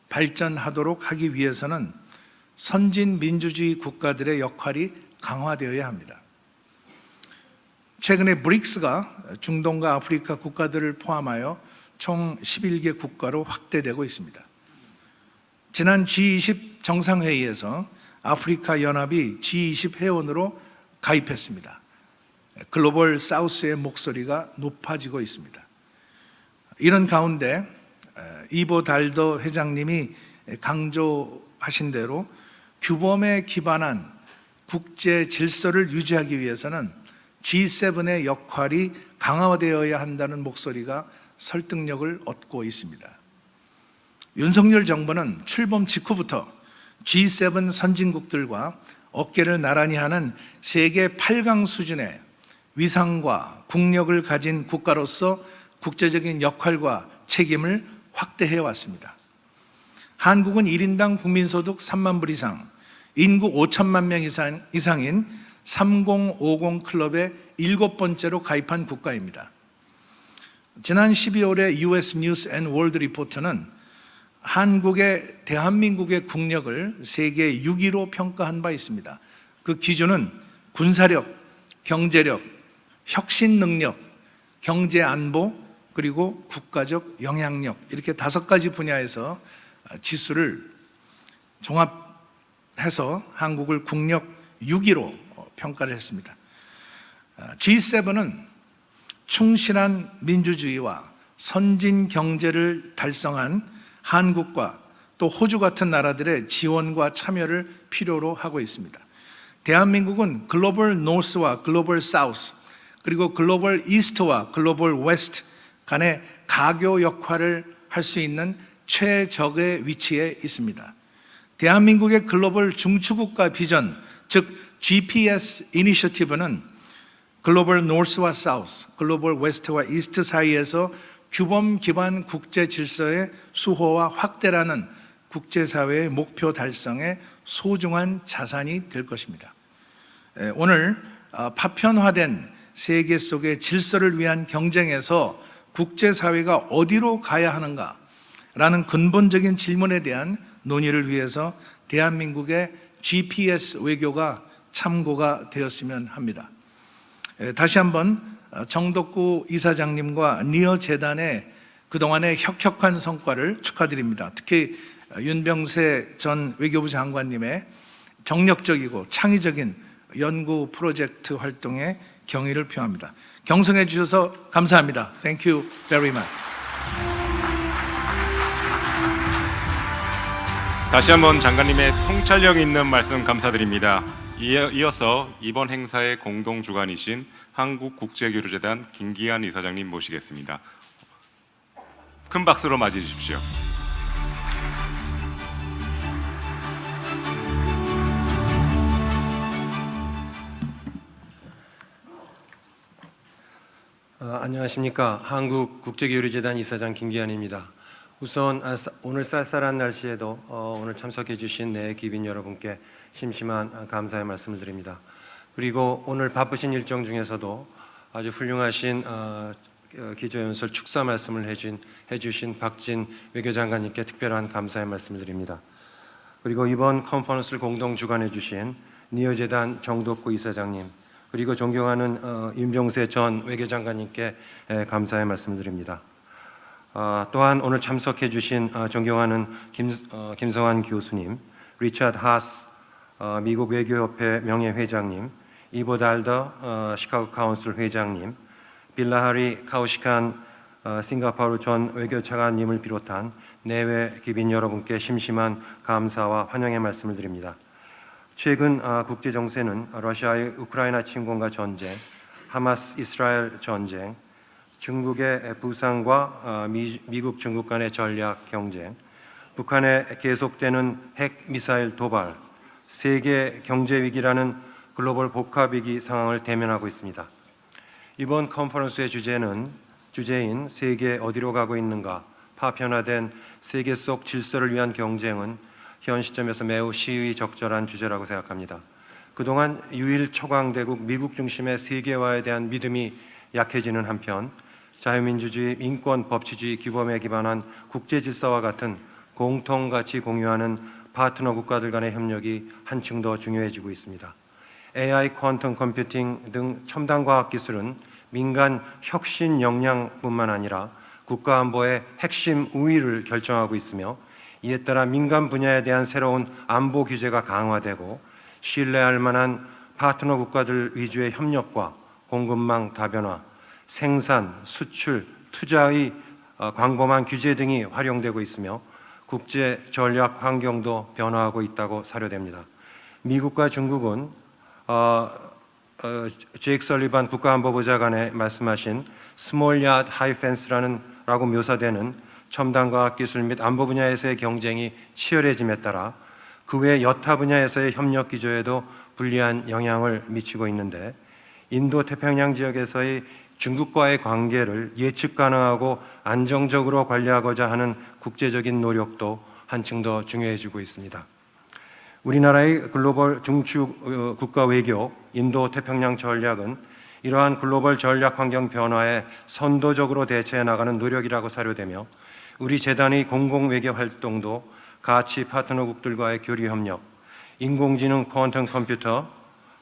발전하도록 하기 위해서는 선진 민주주의 국가들의 역할이 강화되어야 합니다. 최근에 브릭스가 중동과 아프리카 국가들을 포함하여 총 11개 국가로 확대되고 있습니다. 지난 G20 정상회의에서 아프리카 연합이 G20 회원으로 가입했습니다. 글로벌 사우스의 목소리가 높아지고 있습니다. 이런 가운데 이보 달더 회장님이 강조하신 대로 규범에 기반한 국제 질서를 유지하기 위해서는 G7의 역할이 강화되어야 한다는 목소리가 설득력을 얻고 있습니다. 윤석열 정부는 출범 직후부터 G7 선진국들과 어깨를 나란히 하는 세계 8강 수준의 위상과 국력을 가진 국가로서 국제적인 역할과 책임을 확대해 왔습니다. 한국은 1인당 국민소득 3만 불 이상, 인구 5천만 명 이상인 3050 클럽의 7번째로 가입한 국가입니다. 지난 12월에 US News and World Report는 대한민국의 국력을 세계 6위로 평가한 바 있습니다. 그 기준은 군사력, 경제력, 혁신 능력, 경제 안보, 그리고 국가적 영향력, 이렇게 5가지 분야에서 지수를 종합해서 한국을 국력 6위로 평가를 했습니다. G7은 충실한 민주주의와 선진 경제를 달성한 한국과 또 호주 같은 나라들의 지원과 참여를 필요로 하고 있습니다. 대한민국은 글로벌 노스와 글로벌 사우스, 그리고 글로벌 이스트와 글로벌 웨스트 간의 가교 역할을 할 수 있는 최적의 위치에 있습니다. 대한민국의 글로벌 중추국가 비전, 즉 GPS 이니셔티브는 글로벌 노스와 사우스, 글로벌 웨스트와 이스트 사이에서 규범 기반 국제 질서의 수호와 확대라는 국제사회의 목표 달성에 소중한 자산이 될 것입니다. 오늘 파편화된 세계 속의 질서를 위한 경쟁에서 국제사회가 어디로 가야 하는가, 라는 근본적인 질문에 대한 논의를 위해서 대한민국의 GPS 외교가 참고가 되었으면 합니다. 다시 한번 정덕구 이사장님과 니어 재단의 그동안의 혁혁한 성과를 축하드립니다. 특히 윤병세 전 외교부 장관님의 정력적이고 창의적인 연구 프로젝트 활동에 경의를 표합니다. 경성해 주셔서 감사합니다. Thank you very much. 다시 한번 장관님의 통찰력 있는 말씀 감사드립니다. 이어서 이번 행사의 공동 주관이신 한국국제교류재단 김기한 이사장님 모시겠습니다. 큰 박수로 맞이해 주십시오. 안녕하십니까. 한국국제교류재단 이사장 김기한입니다. 우선 오늘 쌀쌀한 날씨에도 오늘 참석해 주신 내 귀빈 여러분께 심심한 감사의 말씀을 드립니다. 그리고 오늘 바쁘신 일정 중에서도 아주 훌륭하신 기조연설 축사 말씀을 해주신 박진 외교장관님께 특별한 감사의 말씀을 드립니다. 그리고 이번 컨퍼런스를 공동 주관해 주신 니어재단 정덕구 이사장님, 그리고 존경하는 윤병세 전 외교장관님께 감사의 말씀을 드립니다. 또한 오늘 참석해 주신 존경하는 김성환 교수님, 리처드 하스 미국 외교협회 명예회장님, 이보 달더 시카고 카운슬 회장님, 빌라하리 카우시칸 싱가포르 전 외교차관님을 비롯한 내외 귀빈 여러분께 심심한 감사와 환영의 말씀을 드립니다. 최근 국제 정세는 러시아의 우크라이나 침공과 전쟁, 하마스 이스라엘 전쟁, 중국의 부상과 미국 중국 간의 전략 경쟁, 북한의 계속되는 핵 미사일 도발, 세계 경제 위기라는 글로벌 복합 위기 상황을 대면하고 있습니다. 이번 컨퍼런스의 주제인 세계 어디로 가고 있는가, 파편화된 세계 속 질서를 위한 경쟁은 현 시점에서 매우 시의적절한 주제라고 생각합니다. 그동안 유일 초강대국 미국 중심의 세계화에 대한 믿음이 약해지는 한편 자유민주주의, 인권, 법치주의 규범에 기반한 국제 질서와 같은 공통가치 공유하는 파트너 국가들 간의 협력이 한층 더 중요해지고 있습니다. AI, 퀀텀 컴퓨팅 등 첨단 과학 기술은 민간 혁신 역량뿐만 아니라 국가 안보의 핵심 우위를 결정하고 있으며, 이에 따라 민간 분야에 대한 새로운 안보 규제가 강화되고 신뢰할 만한 파트너 국가들 위주의 협력과 공급망 다변화, 생산, 수출, 투자의 광범한 규제 등이 활용되고 있으며 국제 전략 환경도 변화하고 있다고 사료됩니다. 미국과 중국은 제이크 설리반 국가안보보좌관의 말씀하신 스몰 야드 하이 펜스라고 묘사되는 첨단 과학기술 및 안보 분야에서의 경쟁이 치열해짐에 따라 그 외 여타 분야에서의 협력 기조에도 불리한 영향을 미치고 있는데, 인도 태평양 지역에서의 중국과의 관계를 예측 가능하고 안정적으로 관리하고자 하는 국제적인 노력도 한층 더 중요해지고 있습니다. 우리나라의 글로벌 중추 국가 외교 인도 태평양 전략은 이러한 글로벌 전략 환경 변화에 선도적으로 대처해 나가는 노력이라고 사료되며, 우리 재단의 공공 외교 활동도 가치 파트너국들과의 교류 협력, 인공지능, 퀀텀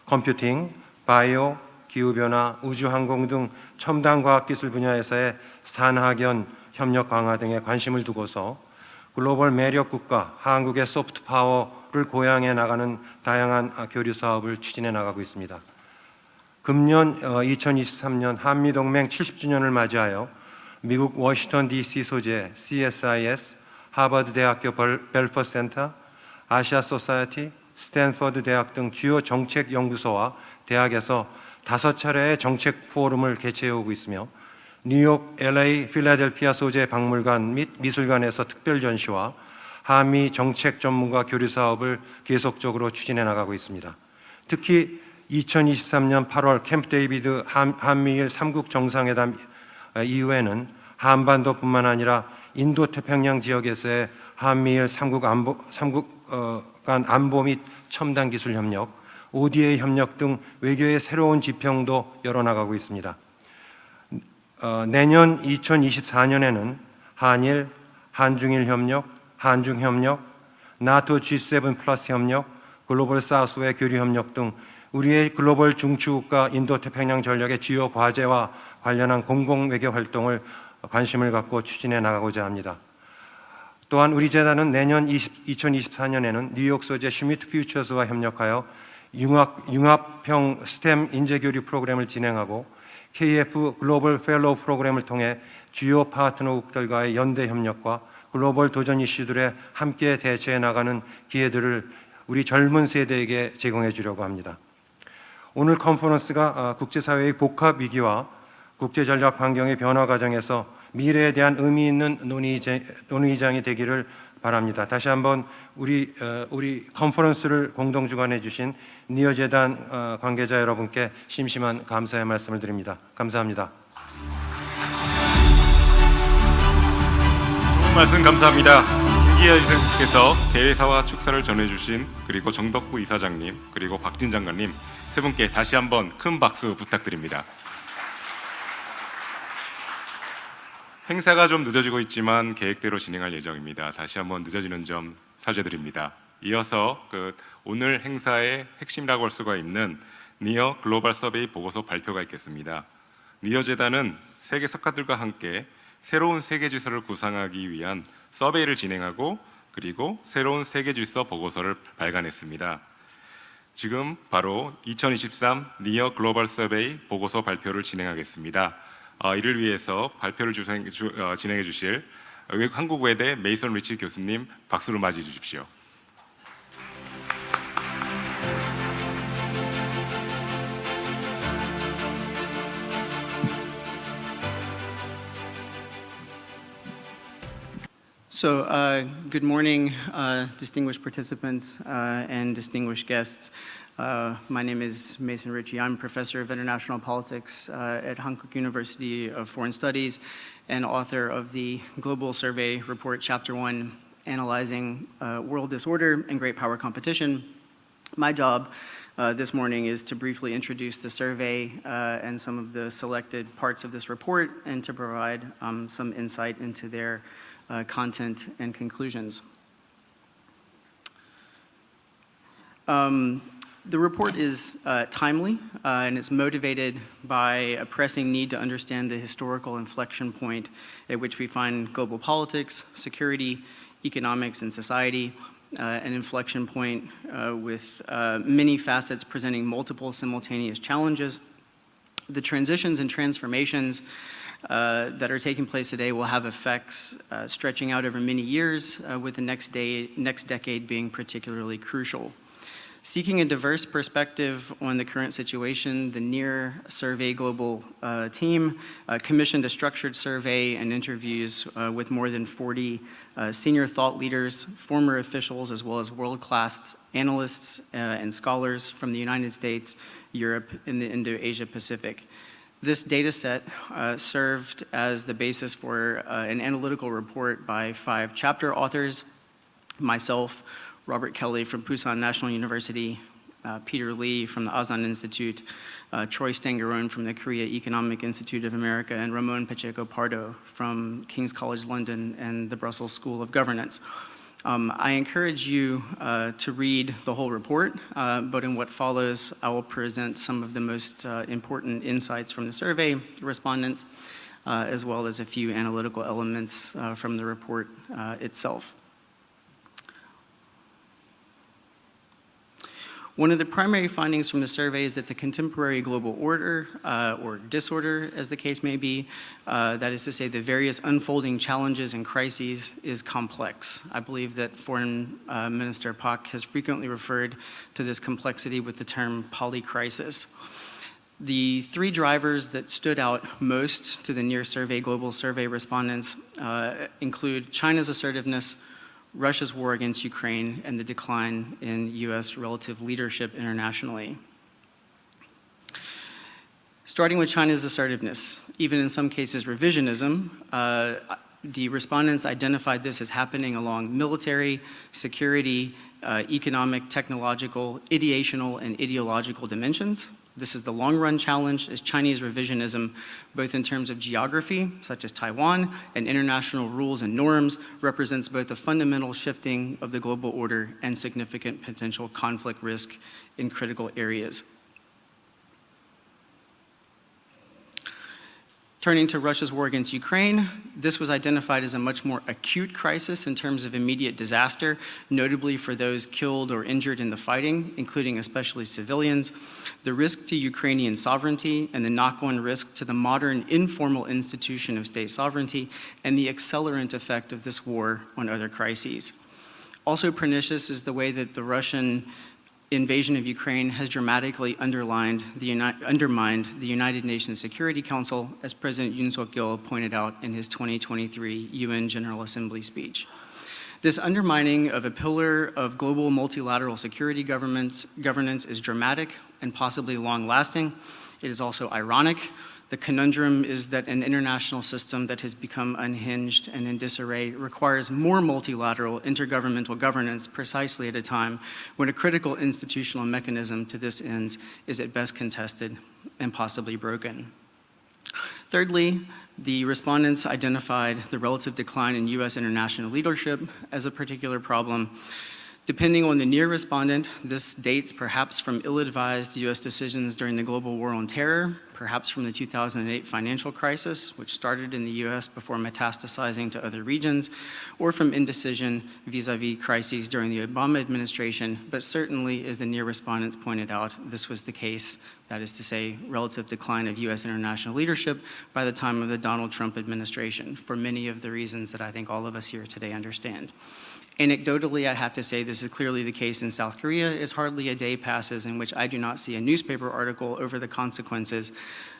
컴퓨팅, 바이오, 기후변화, 우주항공 등 첨단 과학기술 분야에서의 산학연 협력 강화 등에 관심을 두고서 글로벌 매력 국가, 한국의 소프트 파워를 고양해 나가는 다양한 교류 사업을 추진해 나가고 있습니다. 금년 2023년 한미동맹 70주년을 맞이하여 미국 워싱턴 DC 소재 CSIS, 하버드 대학교 벨퍼 센터, 아시아 소사이티, 스탠퍼드 대학 등 주요 정책 연구소와 대학에서 5차례의 정책 포럼을 개최해 오고 있으며, 뉴욕, LA, 필라델피아 소재 박물관 및 미술관에서 특별 전시와 한미 정책 전문가 교류 사업을 계속적으로 추진해 나가고 있습니다. 특히 2023년 8월 캠프 데이비드 한미일 3국 정상회담 이후에는 한반도뿐만 아니라 인도 태평양 지역에서의 한미일 3국 간 안보 및 첨단 기술 협력, ODA 협력 등 외교의 새로운 지평도 열어나가고 있습니다. 내년 2024년에는 한일, 한중일 협력, 한중 협력, 나토 G7 플러스 협력, 글로벌 사우스웨이 교류 협력 등 우리의 글로벌 중추국가 인도태평양 전략의 주요 과제와 관련한 공공 외교 활동을 관심을 갖고 추진해 나가고자 합니다. 또한 우리 재단은 내년 2024년에는 뉴욕 소재 슈미트 퓨처스와 협력하여 융합형 스템 인재교류 프로그램을 진행하고 KF 글로벌 펠로우 프로그램을 통해 주요 파트너국들과의 연대 협력과 글로벌 도전 이슈들에 함께 대처해 나가는 기회들을 우리 젊은 세대에게 제공해 주려고 합니다. 오늘 컨퍼런스가 국제사회의 복합 위기와 국제전략 환경의 변화 과정에서 미래에 대한 의미 있는 논의장이 되기를 바랍니다. 다시 한번 우리 컨퍼런스를 공동 주관해 주신 니어재단 관계자 여러분께 심심한 감사의 말씀을 드립니다. 감사합니다. 말씀 감사합니다. 김기현 이사님께서 대회사와 축사를 전해주신 그리고 정덕구 이사장님 그리고 박진 장관님 세 분께 다시 한번 큰 박수 부탁드립니다. 행사가 좀 늦어지고 있지만 계획대로 진행할 예정입니다. 다시 한번 늦어지는 점 사죄드립니다. 이어서 오늘 행사의 핵심이라고 할 수가 있는 니어 글로벌 서베이 보고서 발표가 있겠습니다. 니어 재단은 세계 석가들과 함께 새로운 세계 질서를 구상하기 위한 서베이를 진행하고 그리고 새로운 세계 질서 보고서를 발간했습니다. 지금 바로 2023 니어 글로벌 서베이 보고서 발표를 진행하겠습니다. 이를 위해서 발표를 진행해 주실 한국외대 메이선 리치 교수님 박수로 맞이해 주십시오. So, good morning, distinguished participants and distinguished guests. My name is Mason Ritchie. I'm professor of international politics at Hankook University of Foreign Studies and author of the Global Survey Report, Chapter 1, Analyzing World Disorder and Great Power Competition. My job this morning is to briefly introduce the survey and some of the selected parts of this report and to provide some insight into their content and conclusions. The report is timely and it's motivated by a pressing need to understand the historical inflection point at which we find global politics, security, economics, and society, an inflection point with many facets presenting multiple simultaneous challenges. The transitions and transformations that are taking place today will have effects stretching out over many years, with the next decade being particularly crucial. Seeking a diverse perspective on the current situation, the NEAR Survey Global team commissioned a structured survey and interviews with more than 40 senior thought leaders, former officials, as well as world-class analysts and scholars from the United States, Europe, and the Indo-Asia Pacific. This data set served as the basis for an analytical report by 5 chapter authors, myself, Robert Kelly from Pusan National University, Peter Lee from the Azan Institute, Troy Stangerone from the Korea Economic Institute of America, and Ramon Pacheco Pardo from King's College London and the Brussels School of Governance. I encourage you to read the whole report, but in what follows, I will present some of the most important insights from the survey respondents, as well as a few analytical elements from the report itself. One of the primary findings from the survey is that the contemporary global order, or disorder as the case may be, that is to say the various unfolding challenges and crises, is complex. I believe that Foreign Minister Pak has frequently referred to this complexity with the term polycrisis. The 3 drivers that stood out most to the NEAR Survey Global Survey respondents include China's assertiveness, Russia's war against Ukraine, and the decline in US relative leadership internationally. Starting with China's assertiveness, even in some cases revisionism, the respondents identified this as happening along military, security, economic, technological, ideational, and ideological dimensions. This is the long-run challenge, as Chinese revisionism, both in terms of geography, such as Taiwan, and international rules and norms, represents both a fundamental shifting of the global order and significant potential conflict risk in critical areas. Turning to Russia's war against Ukraine, this was identified as a much more acute crisis in terms of immediate disaster, notably for those killed or injured in the fighting, including especially civilians, the risk to Ukrainian sovereignty, and the knock-on risk to the modern informal institution of state sovereignty, and the accelerant effect of this war on other crises. Also pernicious is the way that the Russian invasion of Ukraine has dramatically undermined the United Nations Security Council, as President Yoon Suk-yeol pointed out in his 2023 UN General Assembly speech. This undermining of a pillar of global multilateral security governance is dramatic and possibly long-lasting. It is also ironic. The conundrum is that an international system that has become unhinged and in disarray requires more multilateral intergovernmental governance precisely at a time when a critical institutional mechanism to this end is at best contested and possibly broken. Thirdly, the respondents identified the relative decline in US international leadership as a particular problem. Depending on the near respondent, this dates perhaps from ill-advised US decisions during the global war on terror, perhaps from the 2008 financial crisis, which started in the US before metastasizing to other regions, or from indecision vis-a-vis crises during the Obama administration, but certainly, as the near respondents pointed out, this was the case, that is to say, relative decline of US international leadership by the time of the Donald Trump administration, for many of the reasons that I think all of us here today understand. Anecdotally, I have to say this is clearly the case in South Korea, as hardly a day passes in which I do not see a newspaper article over the consequences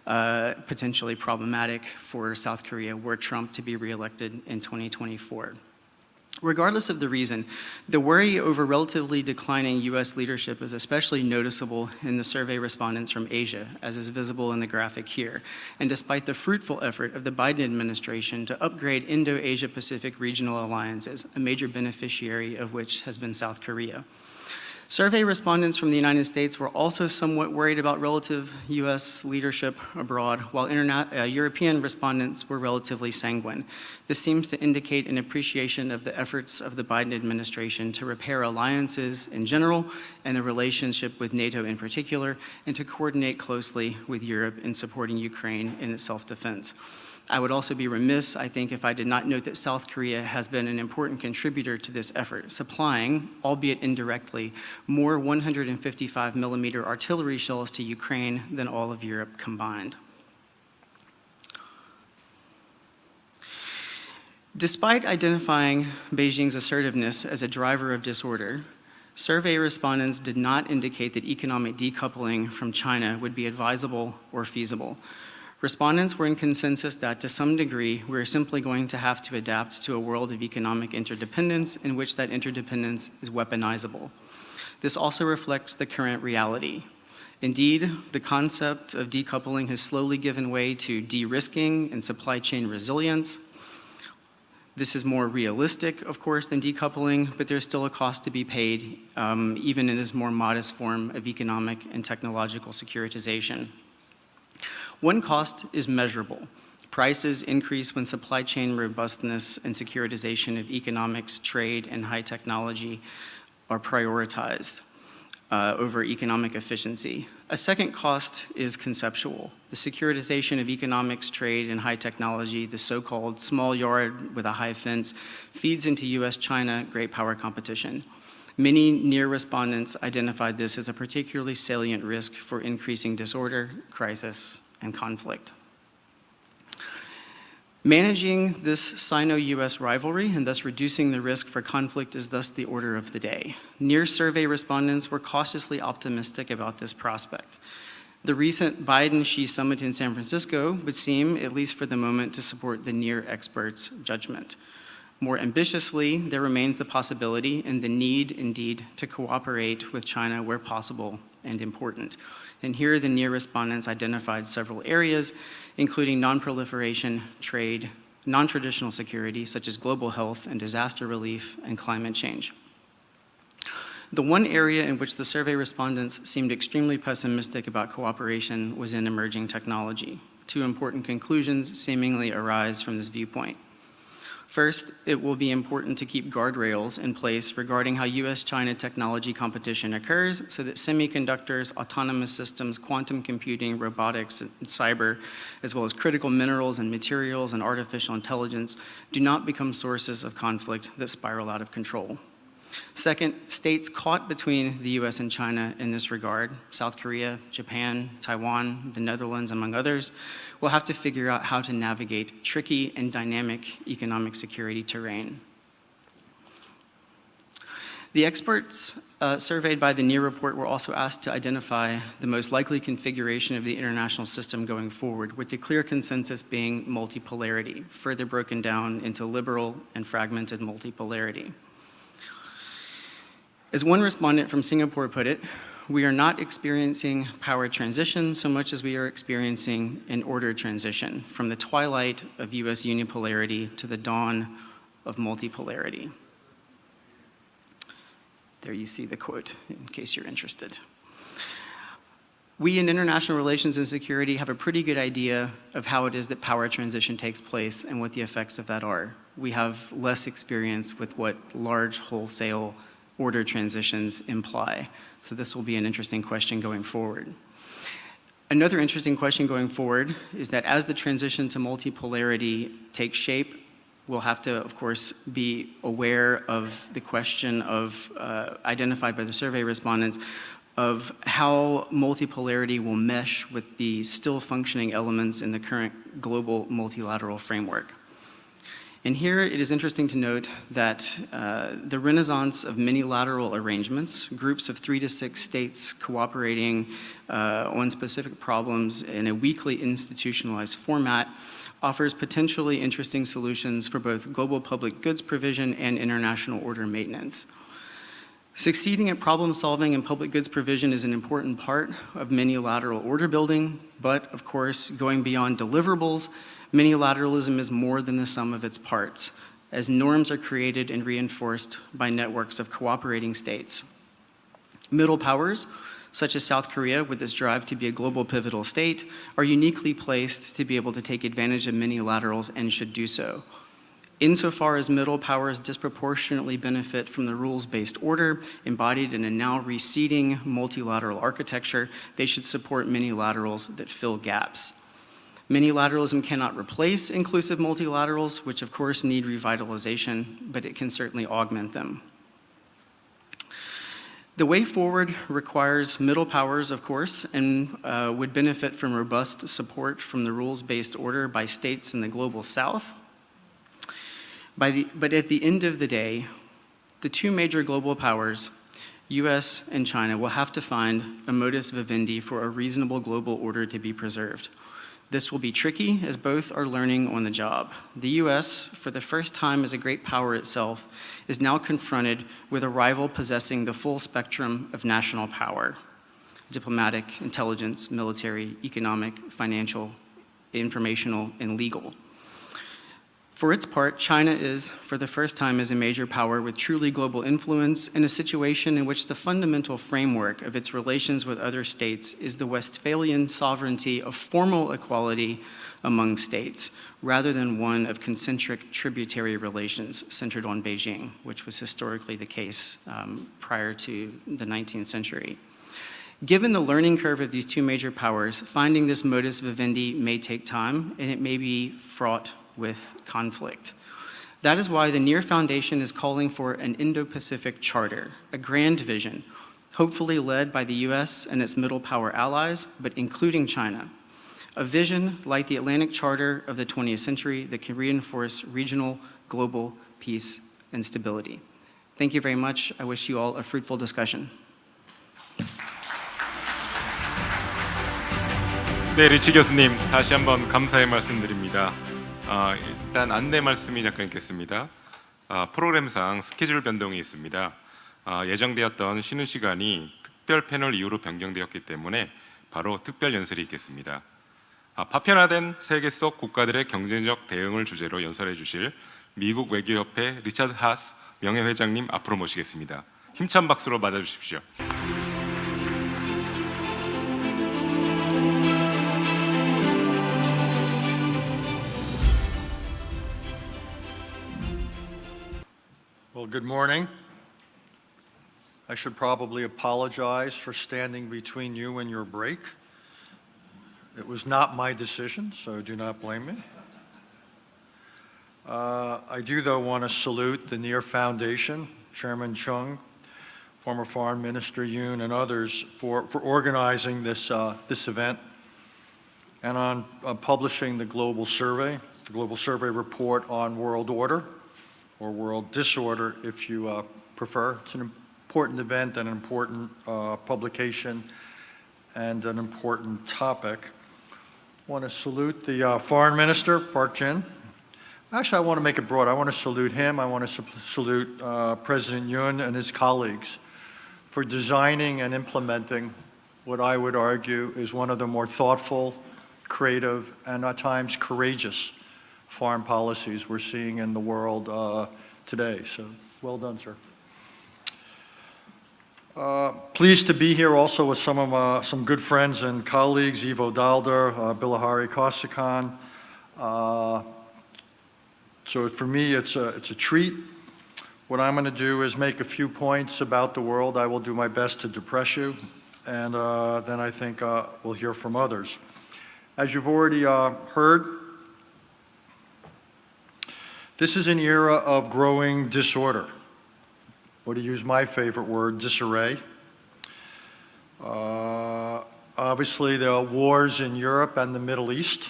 potentially problematic for South Korea were Trump to be reelected in 2024. Regardless of the reason, the worry over relatively declining US leadership is especially noticeable in the survey respondents from Asia, as is visible in the graphic here. And despite the fruitful effort of the Biden administration to upgrade Indo-Asia Pacific regional alliances, a major beneficiary of which has been South Korea. Survey respondents from the United States were also somewhat worried about relative US leadership abroad, while European respondents were relatively sanguine. This seems to indicate an appreciation of the efforts of the Biden administration to repair alliances in general and the relationship with NATO in particular, and to coordinate closely with Europe in supporting Ukraine in its self-defense. I would also be remiss, I think, if I did not note that South Korea has been an important contributor to this effort, supplying, albeit indirectly, more 155mm artillery shells to Ukraine than all of Europe combined. Despite identifying Beijing's assertiveness as a driver of disorder, survey respondents did not indicate that economic decoupling from China would be advisable or feasible. Respondents were in consensus that, to some degree, we're simply going to have to adapt to a world of economic interdependence in which that interdependence is weaponizable. This also reflects the current reality. Indeed, the concept of decoupling has slowly given way to de-risking and supply chain resilience. This is more realistic, of course, than decoupling, but there's still a cost to be paid, even in this more modest form of economic and technological securitization. One cost is measurable. Prices increase when supply chain robustness and securitization of economics, trade, and high technology are prioritized over economic efficiency. A second cost is conceptual. The securitization of economics, trade, and high technology, the so-called small yard with a high fence, feeds into US-China great power competition. Many near respondents identified this as a particularly salient risk for increasing disorder, crisis, and conflict. Managing this Sino-US rivalry and thus reducing the risk for conflict is thus the order of the day. Near survey respondents were cautiously optimistic about this prospect. The recent Biden-Xi summit in San Francisco would seem, at least for the moment, to support the near experts' judgment. More ambitiously, there remains the possibility and the need, indeed, to cooperate with China where possible and important. And here the near respondents identified several areas, including non-proliferation, trade, non-traditional security, such as global health and disaster relief, and climate change. The one area in which the survey respondents seemed extremely pessimistic about cooperation was in emerging technology. Two important conclusions seemingly arise from this viewpoint. First, it will be important to keep guardrails in place regarding how US-China technology competition occurs so that semiconductors, autonomous systems, quantum computing, robotics, and cyber, as well as critical minerals and materials and artificial intelligence, do not become sources of conflict that spiral out of control. Second, states caught between the US and China in this regard, South Korea, Japan, Taiwan, the Netherlands, among others, will have to figure out how to navigate tricky and dynamic economic security terrain. The experts surveyed by the NEAR report were also asked to identify the most likely configuration of the international system going forward, with the clear consensus being multipolarity, further broken down into liberal and fragmented multipolarity. As one respondent from Singapore put it, we are not experiencing power transition so much as we are experiencing an order transition from the twilight of US unipolarity to the dawn of multipolarity. There you see the quote, in case you're interested. We in international relations and security have a pretty good idea of how it is that power transition takes place and what the effects of that are. We have less experience with what large wholesale order transitions imply. So this will be an interesting question going forward. Another interesting question going forward is that as the transition to multipolarity takes shape, we'll have to, of course, be aware of the question of, identified by the survey respondents, of how multipolarity will mesh with the still functioning elements in the current global multilateral framework. And here it is interesting to note that the renaissance of many-lateral arrangements, groups of 3 to 6 states cooperating on specific problems in a weakly institutionalized format, offers potentially interesting solutions for both global public goods provision and international order maintenance. Succeeding at problem solving and public goods provision is an important part of many-lateral order building, but of course, going beyond deliverables, many-lateralism is more than the sum of its parts, as norms are created and reinforced by networks of cooperating states. Middle powers, such as South Korea with its drive to be a global pivotal state, are uniquely placed to be able to take advantage of many-laterals and should do so. Insofar as middle powers disproportionately benefit from the rules-based order embodied in a now receding multilateral architecture, they should support many-laterals that fill gaps. Many-lateralism cannot replace inclusive multilaterals, which of course need revitalization, but it can certainly augment them. The way forward requires middle powers, of course, and would benefit from robust support from the rules-based order by states in the global south. But at the end of the day, the two major global powers, US and China, will have to find a modus vivendi for a reasonable global order to be preserved. This will be tricky, as both are learning on the job. The US, for the first time as a great power itself, is now confronted with a rival possessing the full spectrum of national power: diplomatic, intelligence, military, economic, financial, informational, and legal. For its part, China is, for the first time as a major power with truly global influence, in a situation in which the fundamental framework of its relations with other states is the Westphalian sovereignty of formal equality among states, rather than one of concentric tributary relations centered on Beijing, which was historically the case prior to the 19th century. Given the learning curve of these two major powers, finding this modus vivendi may take time, and it may be fraught with conflict. That is why the NEAR Foundation is calling for an Indo-Pacific charter, a grand vision, hopefully led by the US and its middle power allies, but including China. A vision like the Atlantic Charter of the 20th century that can reinforce regional, global peace and stability. Thank you very much. I wish you all a fruitful discussion. 네, 리치 교수님 다시 한번 감사의 말씀드립니다. 일단 안내 말씀이 잠깐 있겠습니다. 프로그램상 스케줄 변동이 있습니다. 예정되었던 쉬는 시간이 특별 패널 이후로 변경되었기 때문에 바로 특별 연설이 있겠습니다. 파편화된 세계 속 국가들의 경제적 대응을 주제로 연설해 주실 미국 외교협회 리차드 하스 명예회장님 앞으로 모시겠습니다. 힘찬 박수로 맞아주십시오. Well, good morning. I should probably apologize for standing between you and your break. It was not my decision, so do not blame me. I do, though, want to salute the NEAR Foundation, Chairman Chung, former Foreign Minister Yoon, and others for organizing this event and on publishing the global survey report on world order, or world disorder, if you prefer. It's an important event, an important publication, and an important topic. I want to salute the Foreign Minister, Park Jin. Actually, I want to make it broad. I want to salute him. I want to salute President Yoon and his colleagues for designing and implementing what I would argue is one of the more thoughtful, creative, and at times courageous foreign policies we're seeing in the world today. So, well done, sir. Pleased to be here also with some good friends and colleagues, Ivo DAALDER, Bilahari, KAUSIKAN. So for me, it's a treat. What I'm going to do is make a few points about the world. I will do my best to depress you, and then I think we'll hear from others. As you've already heard, this is an era of growing disorder, or to use my favorite word, disarray. Obviously, there are wars in Europe and the Middle East,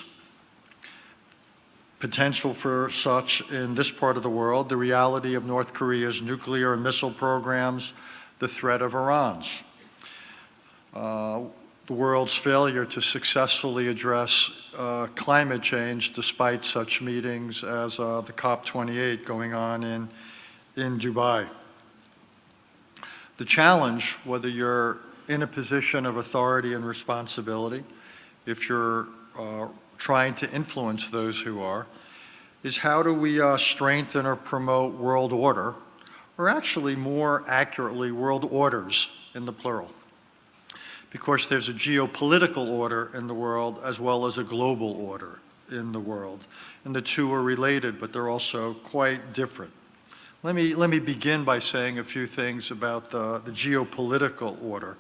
potential for such in this part of the world, the reality of North Korea's nuclear and missile programs, the threat of Iran's, the world's failure to successfully address climate change despite such meetings as the COP28 going on in Dubai. The challenge, whether you're in a position of authority and responsibility, if you're trying to influence those who are, is how do we strengthen or promote world order, or actually more accurately, world orders in the plural. Because there's a geopolitical order in the world as well as a global order in the world. And the two are related, but they're also quite different. Let me begin by saying a few things about the geopolitical order.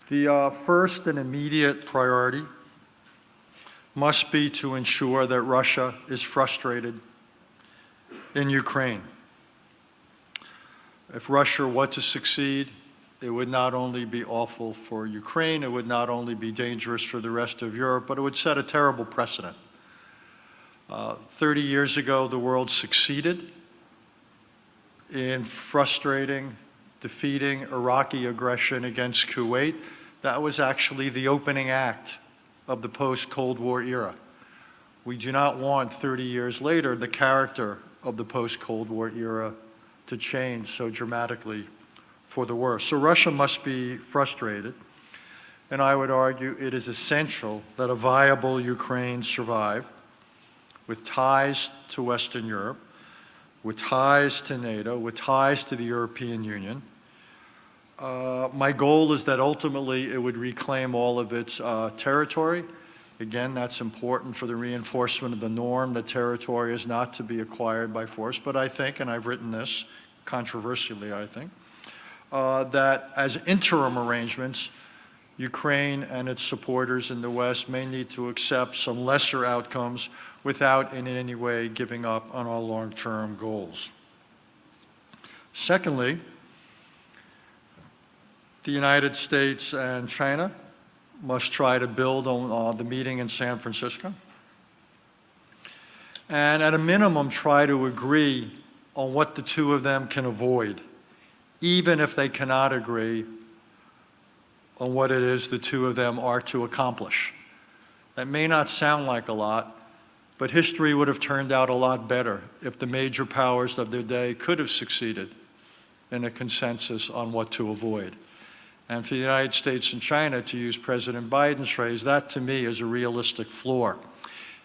The first and immediate priority must be to ensure that Russia is frustrated in Ukraine. If Russia were to succeed, it would not only be awful for Ukraine, it would not only be dangerous for the rest of Europe, but it would set a terrible precedent. 30 years ago, the world succeeded in frustrating, defeating Iraqi aggression against Kuwait. That was actually the opening act of the post-Cold War era. We do not want 30 years later the character of the post-Cold War era to change so dramatically for the worse. So Russia must be frustrated, and I would argue it is essential that a viable Ukraine survive with ties to Western Europe, with ties to NATO, with ties to the European Union. My goal is that ultimately it would reclaim all of its territory. Again, that's important for the reinforcement of the norm that territory is not to be acquired by force. But I think, and I've written this controversially, I think, that as interim arrangements, Ukraine and its supporters in the West may need to accept some lesser outcomes without in any way giving up on our long-term goals. Secondly, the United States and China must try to build on the meeting in San Francisco, and at a minimum try to agree on what the two of them can avoid, even if they cannot agree on what it is the two of them are to accomplish. That may not sound like a lot, but history would have turned out a lot better if the major powers of their day could have succeeded in a consensus on what to avoid. And for the United States and China, to use President Biden's phrase, that to me is a realistic floor.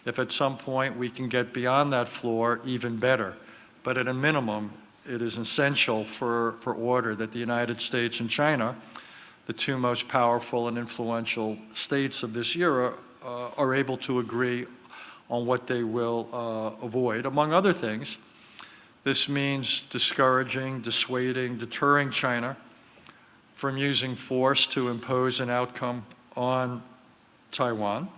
If at some point we can get beyond that floor, even better. But at a minimum, it is essential for order that the United States and China, the two most powerful and influential states of this era, are able to agree on what they will avoid. Among other things, this means discouraging, dissuading, deterring China from using force to impose an outcome on Taiwan.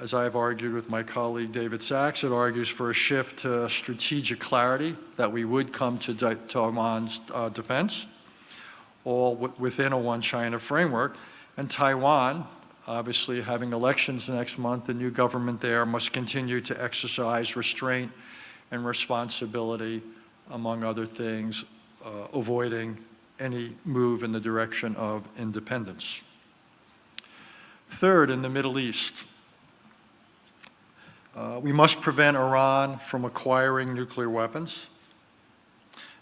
As I have argued with my colleague Dec6, it argues for a shift to strategic clarity, that we would come to Taiwan's defense, all within a one China framework. And Taiwan, obviously having elections next month, the new government there must continue to exercise restraint and responsibility, among other things, avoiding any move in the direction of independence. Third, in the Middle East, we must prevent Iran from acquiring nuclear weapons.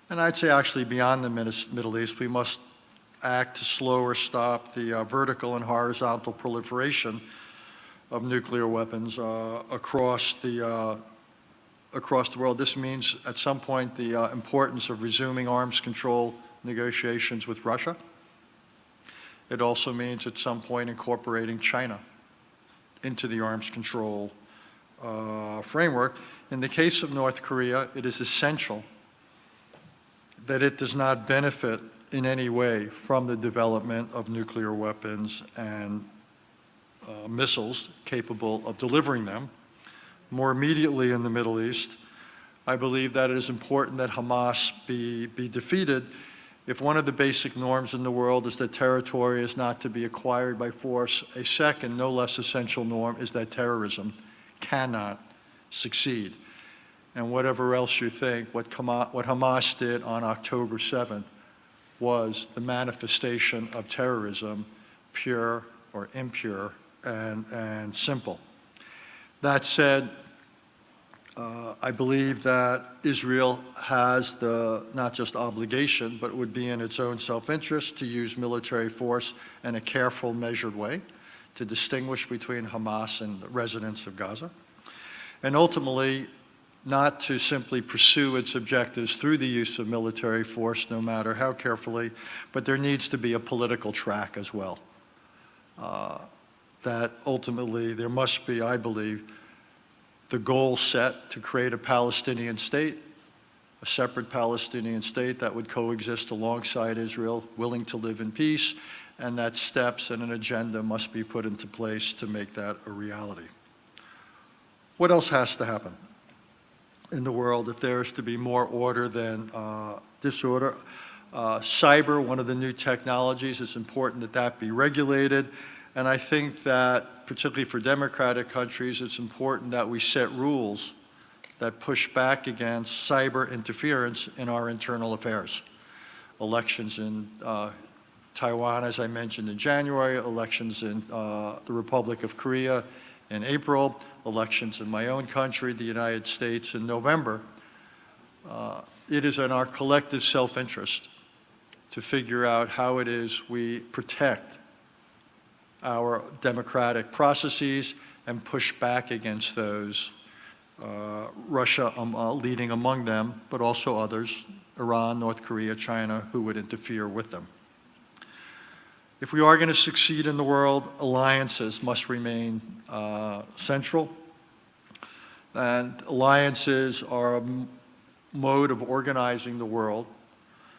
And I'd say actually beyond the Middle East, we must act to slow or stop the vertical and horizontal proliferation of nuclear weapons across the world. This means at some point the importance of resuming arms control negotiations with Russia. It also means at some point incorporating China into the arms control framework. In the case of North Korea, it is essential that it does not benefit in any way from the development of nuclear weapons and missiles capable of delivering them. More immediately in the Middle East, I believe that it is important that Hamas be defeated if one of the basic norms in the world is that territory is not to be acquired by force. A second, no less essential norm is that terrorism cannot succeed. And whatever else you think, what Hamas did on October 7th was the manifestation of terrorism, pure or impure and simple. That said, I believe that Israel has the not just obligation, but it would be in its own self-interest to use military force in a careful, measured way to distinguish between Hamas and the residents of Gaza, and ultimately not to simply pursue its objectives through the use of military force, no matter how carefully, but there needs to be a political track as well. That ultimately there must be, I believe, the goal set to create a Palestinian state, a separate Palestinian state that would coexist alongside Israel, willing to live in peace, and that steps and an agenda must be put into place to make that a reality. What else has to happen in the world if there is to be more order than disorder? Cyber, one of the new technologies, it's important that that be regulated. And I think that, particularly for democratic countries, it's important that we set rules that push back against cyber interference in our internal affairs. Elections in Taiwan, as I mentioned, in January, elections in the Republic of Korea in April, elections in my own country, the United States, in November. It is in our collective self-interest to figure out how it is we protect our democratic processes and push back against those, Russia leading among them, but also others, Iran, North Korea, China, who would interfere with them. If we are going to succeed in the world, alliances must remain central. And alliances are a mode of organizing the world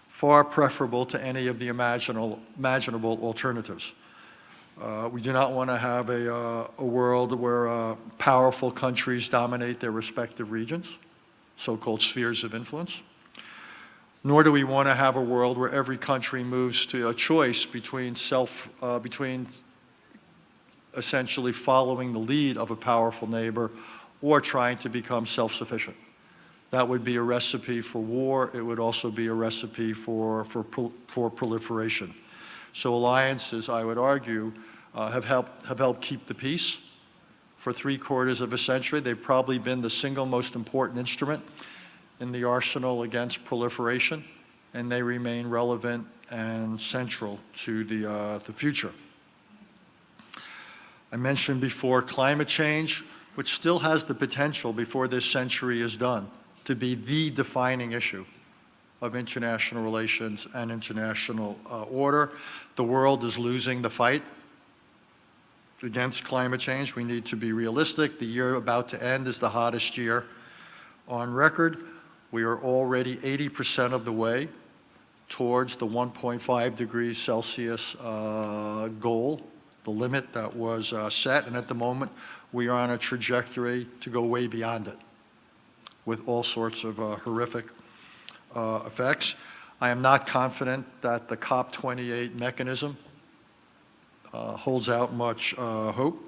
far preferable to any of the imaginable alternatives. We do not want to have a world where powerful countries dominate their respective regions, so-called spheres of influence. Nor do we want to have a world where every country moves to a choice between essentially following the lead of a powerful neighbor or trying to become self-sufficient. That would be a recipe for war. It would also be a recipe for proliferation. So alliances, I would argue, have helped keep the peace for 3/4 of a century. They've probably been the single most important instrument in the arsenal against proliferation, and they remain relevant and central to the future. I mentioned before climate change, which still has the potential before this century is done to be the defining issue of international relations and international order. The world is losing the fight against climate change. We need to be realistic. The year about to end is the hottest year on record. We are already 80% of the way towards the 1.5 degrees Celsius goal, the limit that was set, and at the moment we are on a trajectory to go way beyond it with all sorts of horrific effects. I am not confident that the COP28 mechanism holds out much hope.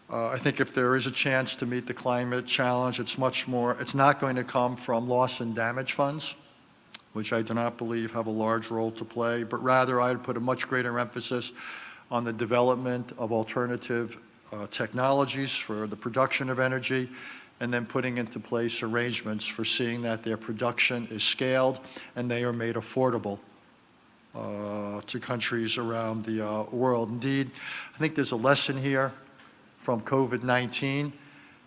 I think if there is a chance to meet the climate challenge, it's not going to come from loss and damage funds, which I do not believe have a large role to play, but rather I'd put a much greater emphasis on the development of alternative technologies for the production of energy, and then putting into place arrangements for seeing that their production is scaled and they are made affordable to countries around the world. Indeed, I think there's a lesson here from COVID-19.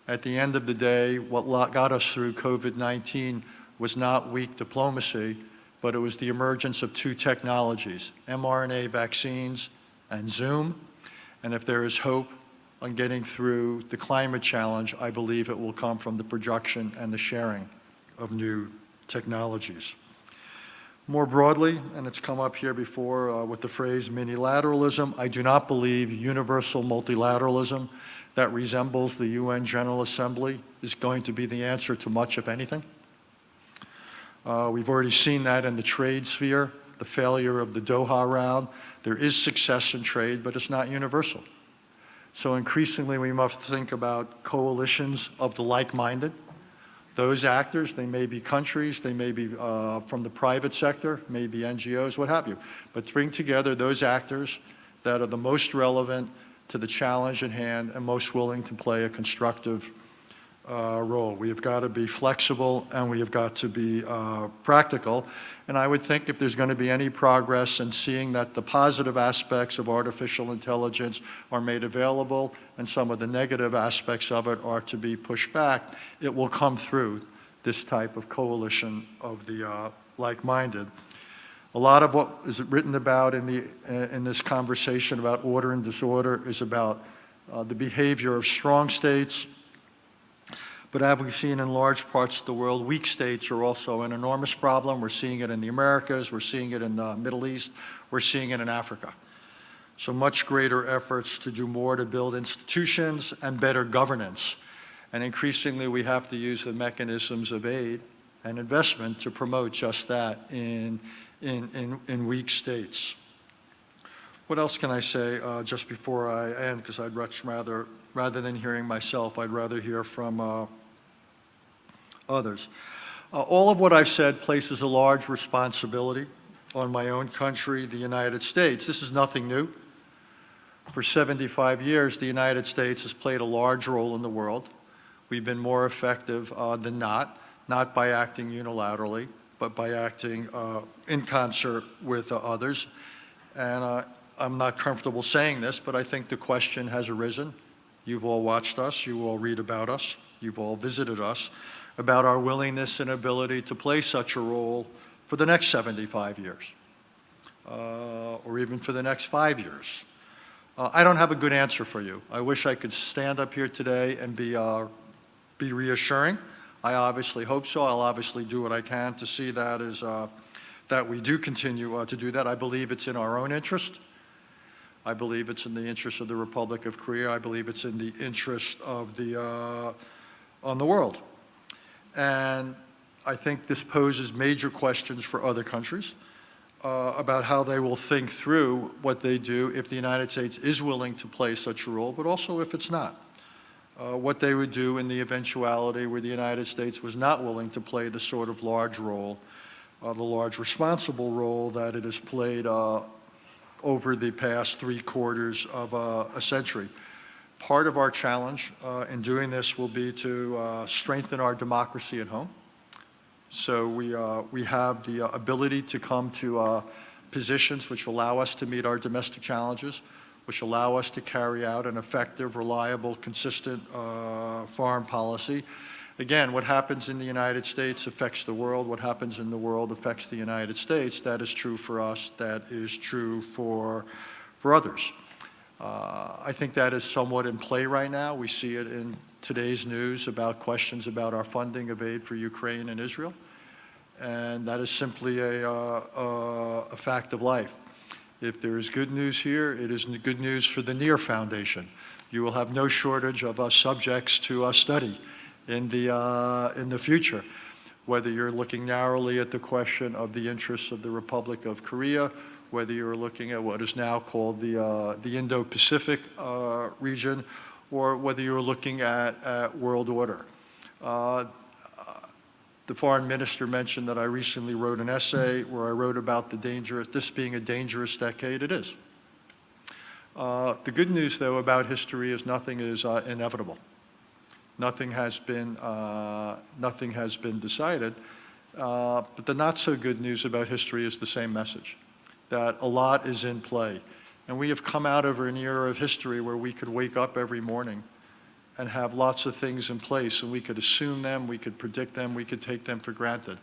At the end of the day, what got us through COVID-19 was not weak diplomacy, but it was the emergence of two technologies, mRNA vaccines and Zoom. And if there is hope on getting through the climate challenge, I believe it will come from the production and the sharing of new technologies. More broadly, and it's come up here before with the phrase minilateralism, I do not believe universal multilateralism that resembles the UN General Assembly is going to be the answer to much, if anything. We've already seen that in the trade sphere, the failure of the Doha round. There is success in trade, but it's not universal. So increasingly, we must think about coalitions of the like-minded. Those actors, they may be countries, they may be from the private sector, maybe NGOs, what have you. But bring together those actors that are the most relevant to the challenge at hand and most willing to play a constructive role. We have got to be flexible and we have got to be practical. And I would think if there's going to be any progress in seeing that the positive aspects of artificial intelligence are made available and some of the negative aspects of it are to be pushed back, it will come through this type of coalition of the like-minded. A lot of what is written about in this conversation about order and disorder is about the behavior of strong states. But as we've seen in large parts of the world, weak states are also an enormous problem. We're seeing it in the Americas, we're seeing it in the Middle East, we're seeing it in Africa. So much greater efforts to do more to build institutions and better governance. And increasingly, we have to use the mechanisms of aid and investment to promote just that in weak states. What else can I say just before I end? Because I'd much rather than hearing myself, I'd rather hear from others. All of what I've said places a large responsibility on my own country, the United States. This is nothing new. For 75 years, the United States has played a large role in the world. We've been more effective than not by acting unilaterally, but by acting in concert with others. And I'm not comfortable saying this, but I think the question has arisen. You've all watched us, you all read about us, you've all visited us, about our willingness and ability to play such a role for the next 75 years, or even for the next 5 years. I don't have a good answer for you. I wish I could stand up here today and be reassuring. I obviously hope so. I'll obviously do what I can to see that that we do continue to do that. I believe it's in our own interest. I believe it's in the interest of the Republic of Korea. I believe it's in the interest of the world. And I think this poses major questions for other countries about how they will think through what they do if the United States is willing to play such a role, but also if it's not. What they would do in the eventuality where the United States was not willing to play the sort of large role, the large responsible role that it has played over the past 3/4 of a century. Part of our challenge in doing this will be to strengthen our democracy at home. So we have the ability to come to positions which allow us to meet our domestic challenges, which allow us to carry out an effective, reliable, consistent foreign policy. Again, what happens in the United States affects the world. What happens in the world affects the United States. That is true for us. That is true for others. I think that is somewhat in play right now. We see it in today's news about questions about our funding of aid for Ukraine and Israel. And that is simply a fact of life. If there is good news here, it is good news for the NEAR Foundation. You will have no shortage of subjects to study in the future, whether you're looking narrowly at the question of the interests of the Republic of Korea, whether you're looking at what is now called the Indo-Pacific region, or whether you're looking at world order. The foreign minister mentioned that I recently wrote an essay where I wrote about this being a dangerous decade. It is. The good news, though, about history is nothing is inevitable. Nothing has been decided. But the not so good news about history is the same message, that a lot is in play. And we have come out of an era of history where we could wake up every morning and have lots of things in place, and we could assume them, we could predict them, we could take them for granted.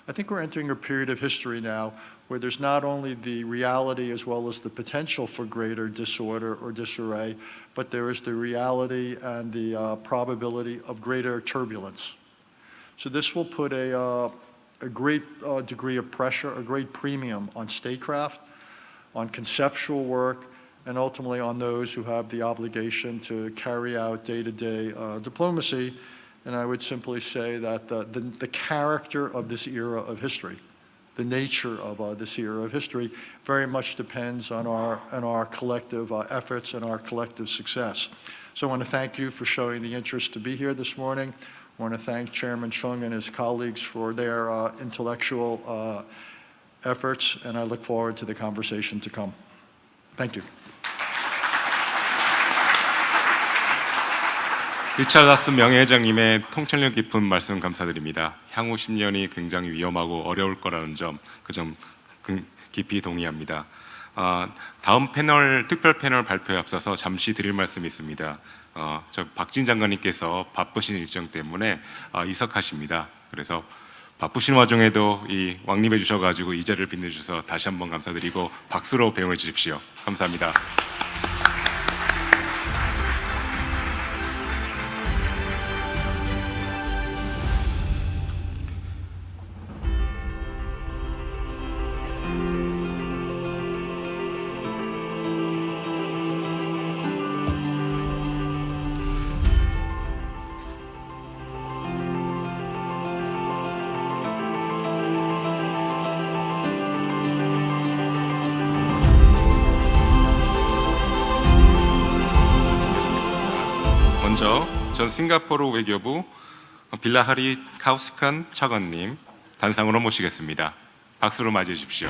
I think we're entering a period of history now where there's not only the reality as well as the potential for greater disorder or disarray, but there is the reality and the probability of greater turbulence. So this will put a great degree of pressure, a great premium on statecraft, on conceptual work, and ultimately on those who have the obligation to carry out day-to-day diplomacy. And I would simply say that the character of this era of history, the nature of this era of history, very much depends on our collective efforts and our collective success. So I want to thank you for showing the interest to be here this morning. I want to thank Chairman Chung and his colleagues for their intellectual efforts, and I look forward to the conversation to come. Thank you. 리차드 하스 명예회장님의 통찰력 깊은 말씀 감사드립니다. 향후 10년이 굉장히 위험하고 어려울 거라는 점, 그 점 깊이 동의합니다. 다음 패널, 특별 패널 발표에 앞서서 잠시 드릴 말씀이 있습니다. 저 박진 장관님께서 바쁘신 일정 때문에 이석하십니다. 그래서 바쁘신 와중에도 이 왕림해 주셔가지고 이 자리를 빛내주셔서 다시 한번 감사드리고 박수로 배웅해 주십시오. 감사합니다. 먼저 전 싱가포르 외교부 빌라하리 카우시칸 차관님 단상으로 모시겠습니다. 박수로 맞이해 주십시오.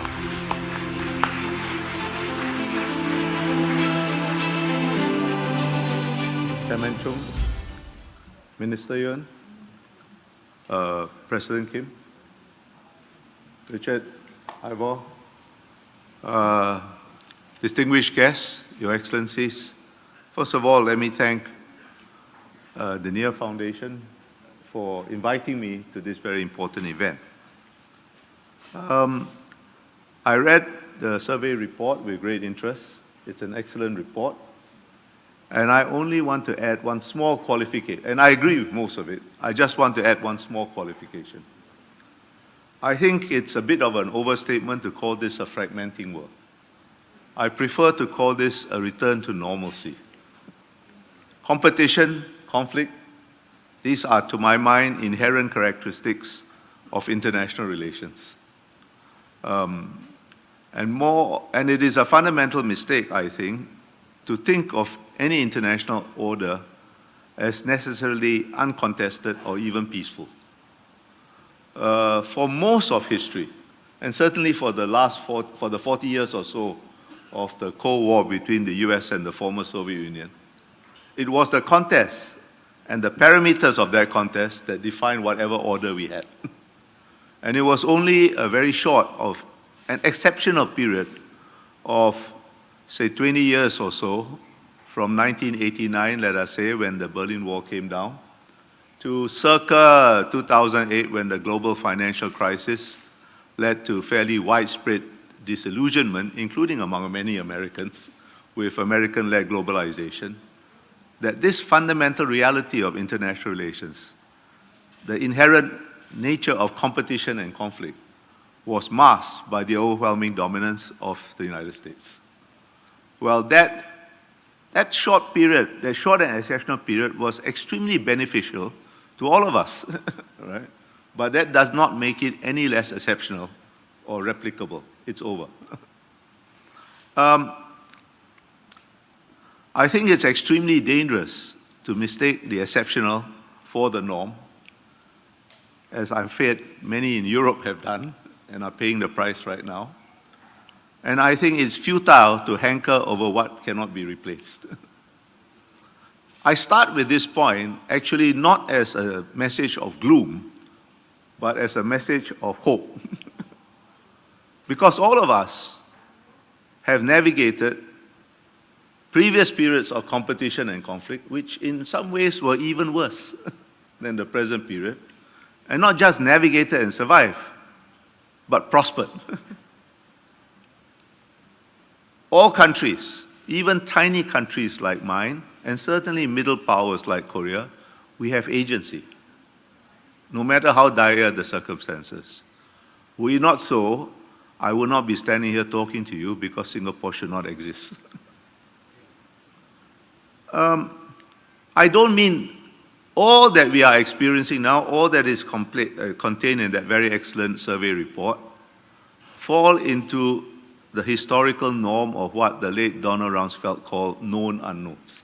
Chairman Chung, Minister Yuen, President Kim, Richard Ivor, distinguished guests, Your Excellencies. First of all, let me thank the NEAR Foundation for inviting me to this very important event. I read the survey report with great interest. It's an excellent report. And I only want to add one small qualification, and I agree with most of it. I just want to add one small qualification. I think it's a bit of an overstatement to call this a fragmenting world. I prefer to call this a return to normalcy. Competition, conflict, these are, to my mind, inherent characteristics of international relations. And it is a fundamental mistake, I think, to think of any international order as necessarily uncontested or even peaceful. For most of history, and certainly for the 40 years or so of the Cold War between the US and the former Soviet Union, it was the contest and the parameters of that contest that defined whatever order we had. And it was only a very short of an exceptional period of, say, 20 years or so, from 1989, let us say, when the Berlin Wall came down, to circa 2008, when the global financial crisis led to fairly widespread disillusionment, including among many Americans, with American-led globalization, that this fundamental reality of international relations, the inherent nature of competition and conflict, was masked by the overwhelming dominance of the United States. Well, that short period, that short and exceptional period, was extremely beneficial to all of us, right? But that does not make it any less exceptional or replicable. It's over. I think it's extremely dangerous to mistake the exceptional for the norm, as I'm afraid many in Europe have done and are paying the price right now. And I think it's futile to hanker over what cannot be replaced. I start with this point actually not as a message of gloom, but as a message of hope. Because all of us have navigated previous periods of competition and conflict, which in some ways were even worse than the present period, and not just navigated and survived, but prospered. All countries, even tiny countries like mine, and certainly middle powers like Korea, we have agency, no matter how dire the circumstances. Were it not so, I would not be standing here talking to you, because Singapore should not exist. I don't mean all that we are experiencing now, all that is contained in that very excellent survey report, fall into the historical norm of what the late Donald Rumsfeld called known unknowns.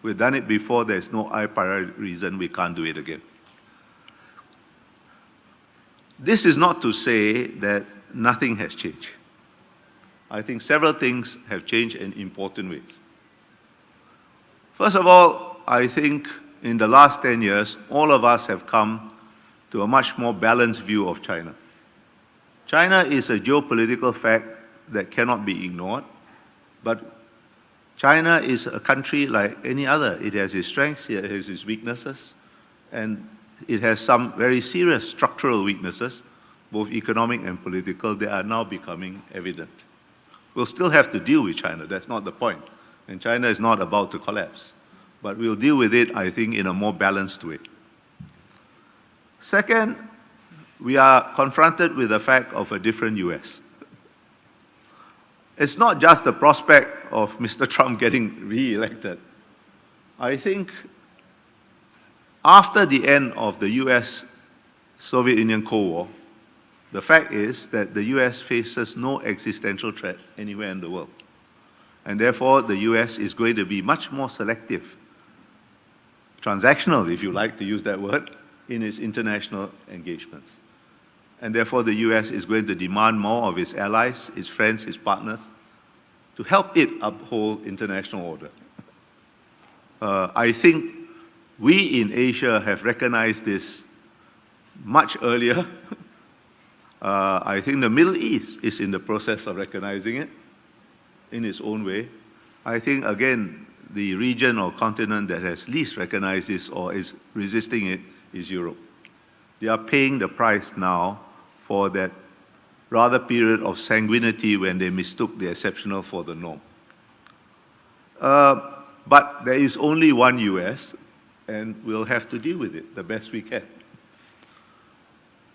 We've done it before, there's no a priori reason we can't do it again. This is not to say that nothing has changed. I think several things have changed in important ways. First of all, I think in the last 10 years, all of us have come to a much more balanced view of China. China is a geopolitical fact that cannot be ignored, but China is a country like any other. It has its strengths, it has its weaknesses, and it has some very serious structural weaknesses, both economic and political, that are now becoming evident. We'll still have to deal with China, that's not the point. And China is not about to collapse. But we'll deal with it, I think, in a more balanced way. Second, we are confronted with the fact of a different US. It's not just the prospect of Mr. Trump getting re-elected. I think after the end of the US-Soviet Union Cold War, the fact is that the US faces no existential threat anywhere in the world. And therefore, the US is going to be much more selective, transactional, if you like to use that word, in its international engagements. And therefore, the US is going to demand more of its allies, its friends, its partners, to help it uphold international order. I think we in Asia have recognized this much earlier. I think the Middle East is in the process of recognizing it in its own way. I think, again, the region or continent that has least recognized this or is resisting it is Europe. They are paying the price now for that rather period of sanguinity when they mistook the exceptional for the norm. But there is only one US, and we'll have to deal with it the best we can.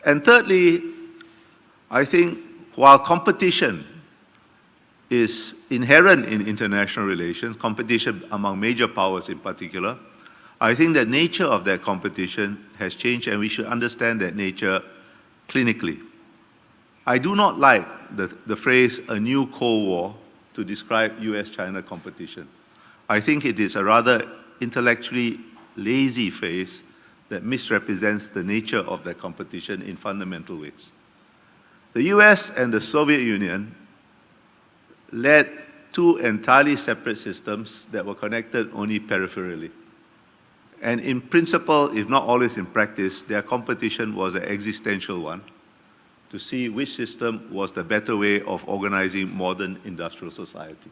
And thirdly, I think while competition is inherent in international relations, competition among major powers in particular, I think the nature of that competition has changed, and we should understand that nature clinically. I do not like the phrase a new Cold War to describe US-China competition. I think it is a rather intellectually lazy phrase that misrepresents the nature of that competition in fundamental ways. The US and the Soviet Union led two entirely separate systems that were connected only peripherally. And in principle, if not always in practice, their competition was an existential one to see which system was the better way of organizing modern industrial society.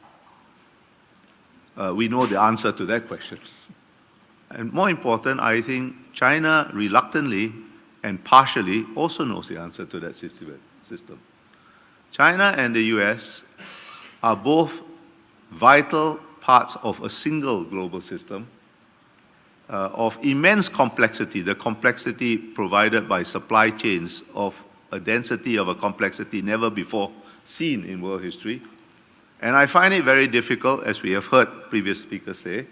We know the answer to that question. And more important, I think China reluctantly and partially also knows the answer to that system. China and the US are both vital parts of a single global system of immense complexity, the complexity provided by supply chains of a density of a complexity never before seen in world history. And I find it very difficult, as we have heard previous speakers say,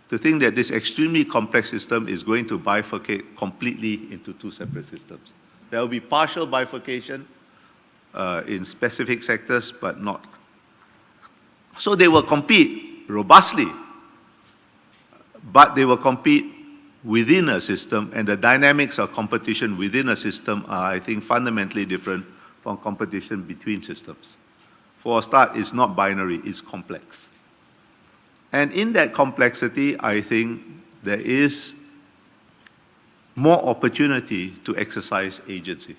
to think that this extremely complex system is going to bifurcate completely into two separate systems. There will be partial bifurcation in specific sectors, but not. So they will compete robustly, but they will compete within a system, and the dynamics of competition within a system are, I think, fundamentally different from competition between systems. For a start, it's not binary, it's complex. And in that complexity, I think there is more opportunity to exercise agency.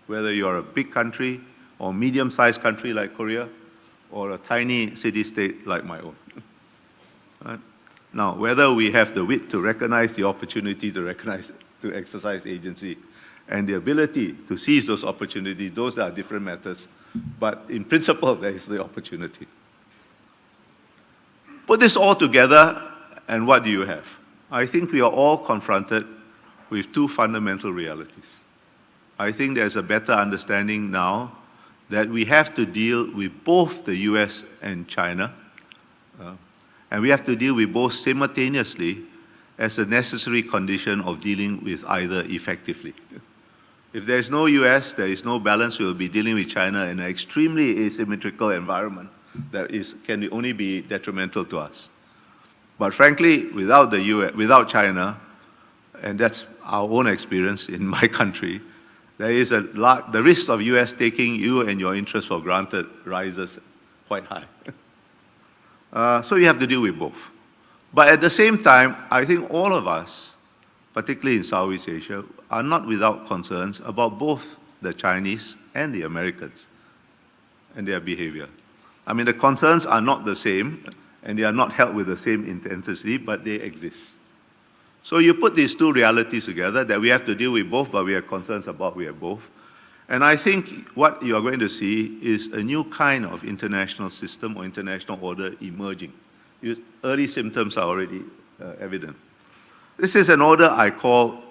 Whether you're a big country or medium-sized country like Korea or a tiny city-state like my own. Right? Now, whether we have the wit to recognize the opportunity to exercise agency and the ability to seize those opportunities, those are different matters. But in principle, there is the opportunity. Put this all together, and what do you have? I think we are all confronted with two fundamental realities. I think there's a better understanding now that we have to deal with both the US and China, and we have to deal with both simultaneously as a necessary condition of dealing with either effectively. If there's no US, there is no balance, we will be dealing with China in an extremely asymmetrical environment that can only be detrimental to us. But frankly, without the US, without China, and that's our own experience in my country, there is the risk of US taking you and your interests for granted rises quite high. So you have to deal with both. But at the same time, I think all of us, particularly in Southeast Asia, are not without concerns about both the Chinese and the Americans and their behavior. I mean, the concerns are not the same, and they are not held with the same intensity, but they exist. So you put these two realities together, that we have to deal with both, but we have concerns about we have both. And I think what you are going to see is a new kind of international system or international order emerging. Early symptoms are already evident. This is an order I call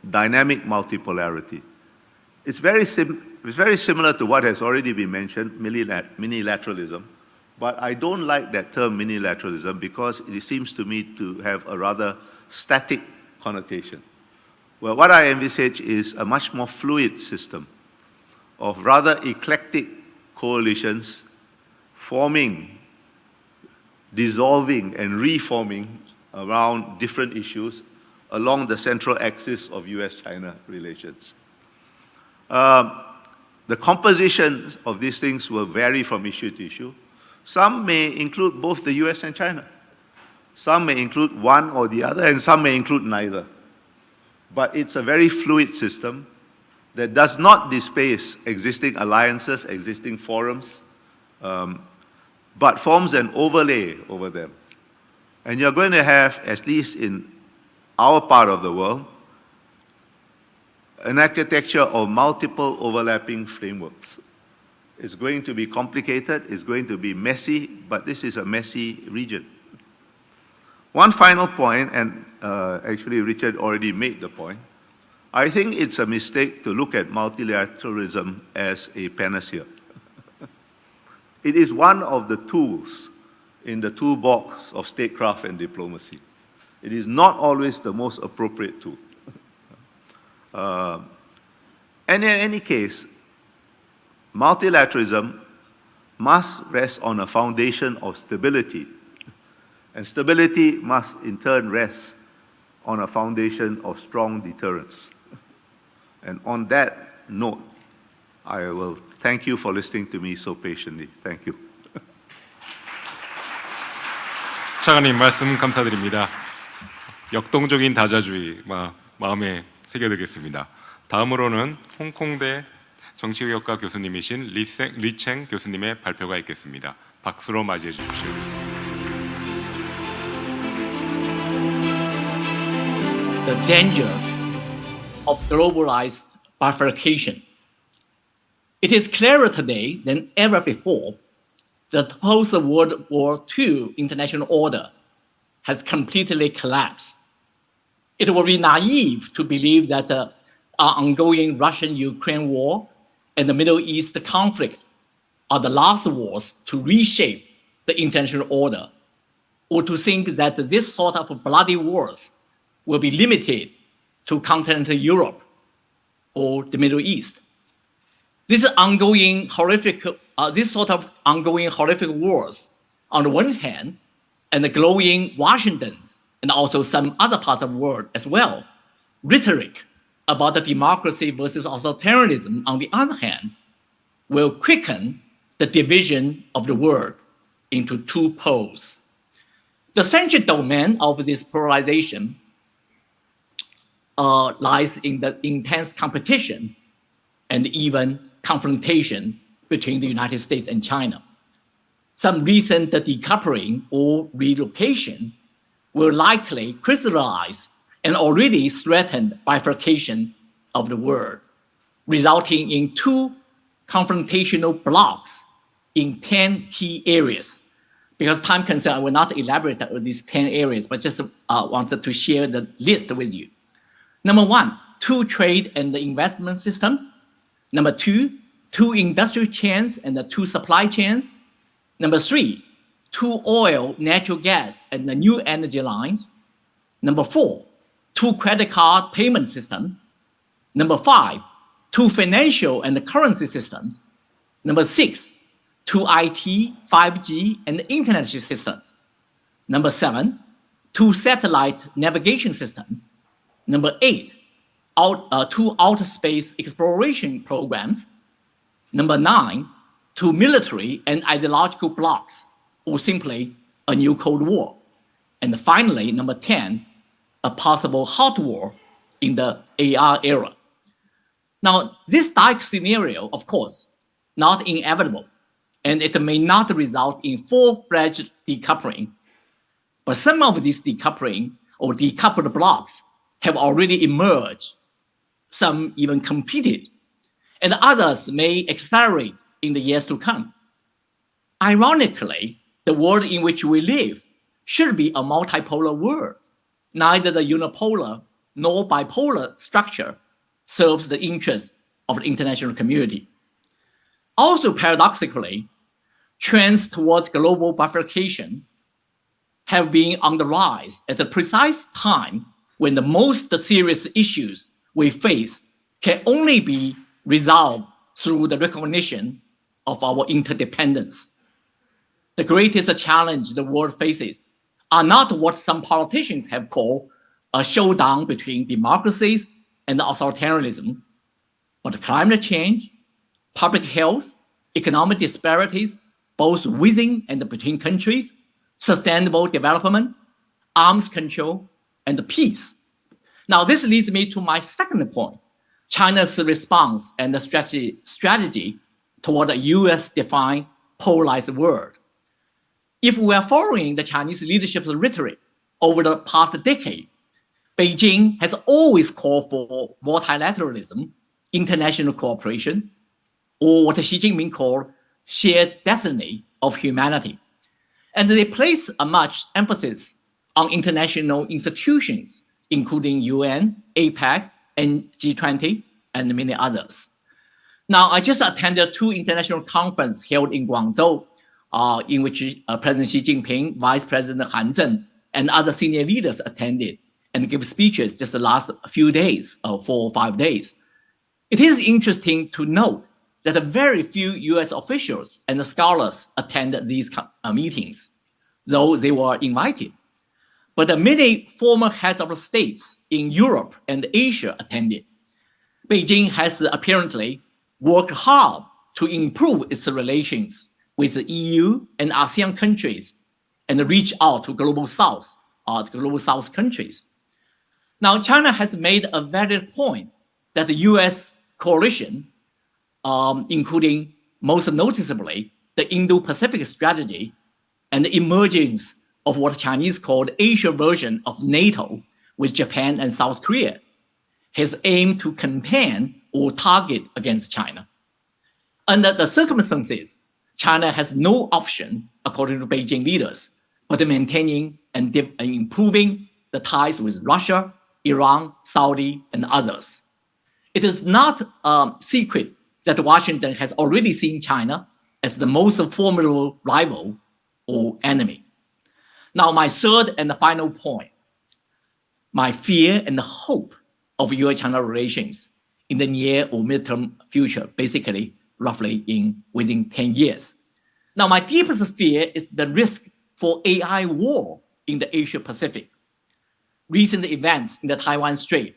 dynamic multipolarity. It's very similar to what has already been mentioned, minilateralism. But I don't like that term minilateralism because it seems to me to have a rather static connotation. Well, what I envisage is a much more fluid system of rather eclectic coalitions forming, dissolving, and reforming around different issues along the central axis of US-China relations. The composition of these things will vary from issue to issue. Some may include both the US and China. Some may include one or the other, and some may include neither. But it's a very fluid system that does not displace existing alliances, existing forums, but forms an overlay over them. And you're going to have, at least in our part of the world, an architecture of multiple overlapping frameworks. It's going to be complicated, it's going to be messy, but this is a messy region. One final point, and actually Richard already made the point, I think it's a mistake to look at multilateralism as a panacea. It is one of the tools in the toolbox of statecraft and diplomacy. It is not always the most appropriate tool. And in any case, multilateralism must rest on a foundation of stability. And stability must in turn rest on a foundation of strong deterrence. And on that note, I will thank you for listening to me so patiently. Thank you. 차관님 말씀 감사드립니다. 역동적인 다자주의 마음에 새겨두겠습니다. 다음으로는 홍콩대 정치개혁과 교수님이신 리챙 교수님의 발표가 있겠습니다. 박수로 맞이해 주십시오. the danger of globalized bifurcation. It is clearer today than ever before that the post-World War II international order has completely collapsed. It would be naive to believe that the ongoing Russian-Ukraine war and the Middle East conflict are the last wars to reshape the international order, or to think that this sort of bloody wars will be limited to continental Europe or the Middle East. This sort of ongoing horrific wars, on the one hand, and the glowing Washington's and also some other part of the world as well, rhetoric about the democracy versus authoritarianism on the other hand, will quicken the division of the world into two poles. The central domain of this polarization lies in the intense competition and even confrontation between the United States and China. Some recent decoupling or relocation will likely crystallize an already threatened bifurcation of the world, resulting in two confrontational blocks in 10 key areas. Because time constraint, I will not elaborate on these 10 areas, but just wanted to share the list with you. Number one, two trade and investment systems. Number two, two industrial chains and the two supply chains. Number three, two oil, natural gas, and the new energy lines. Number four, two credit card payment systems. Number five, two financial and currency systems. Number six, two IT, 5G, and internet systems. Number seven, two satellite navigation systems. Number eight, two outer space exploration programs. Number nine, two military and ideological blocs, or simply a new Cold War. And finally, number 10, a possible hot war in the AR era. Now, this dark scenario, of course, not inevitable, and it may not result in full-fledged decoupling, but some of these decoupling or decoupled blocks have already emerged, some even competed, and others may accelerate in the years to come. Ironically, the world in which we live should be a multipolar world. Neither the unipolar nor bipolar structure serves the interests of the international community. Also, paradoxically, trends towards global bifurcation have been on the rise at the precise time when the most serious issues we face can only be resolved through the recognition of our interdependence. The greatest challenge the world faces are not what some politicians have called a showdown between democracies and authoritarianism, but climate change, public health, economic disparities, both within and between countries, sustainable development, arms control, and peace. Now, this leads me to my second point, China's response and the strategy toward a US-defined polarized world. If we are following the Chinese leadership's rhetoric over the past decade, Beijing has always called for multilateralism, international cooperation, or what Xi Jinping called shared destiny of humanity. And they place a much emphasis on international institutions, including UN, APEC, and G20, and many others. Now, I just attended two international conferences held in Guangzhou, in which President Xi Jinping, Vice President Han Zheng, and other senior leaders attended and gave speeches just the last few days, 4 or 5 days. It is interesting to note that very few US officials and scholars attended these meetings, though they were invited. But many former heads of states in Europe and Asia attended. Beijing has apparently worked hard to improve its relations with the EU and ASEAN countries and reach out to global South countries. Now, China has made a valid point that the US coalition, including most noticeably the Indo-Pacific strategy and the emergence of what Chinese called Asia version of NATO, with Japan and South Korea has aimed to contain or target against China. Under the circumstances, China has no option, according to Beijing leaders, but maintaining and improving the ties with Russia, Iran, Saudi, and others. It is not a secret that Washington has already seen China as the most formidable rival or enemy. Now, my third and final point, my fear and hope of US-China relations in the near or midterm future, basically roughly within 10 years. Now, my deepest fear is the risk for AI war in the Asia Pacific. Recent events in the Taiwan Strait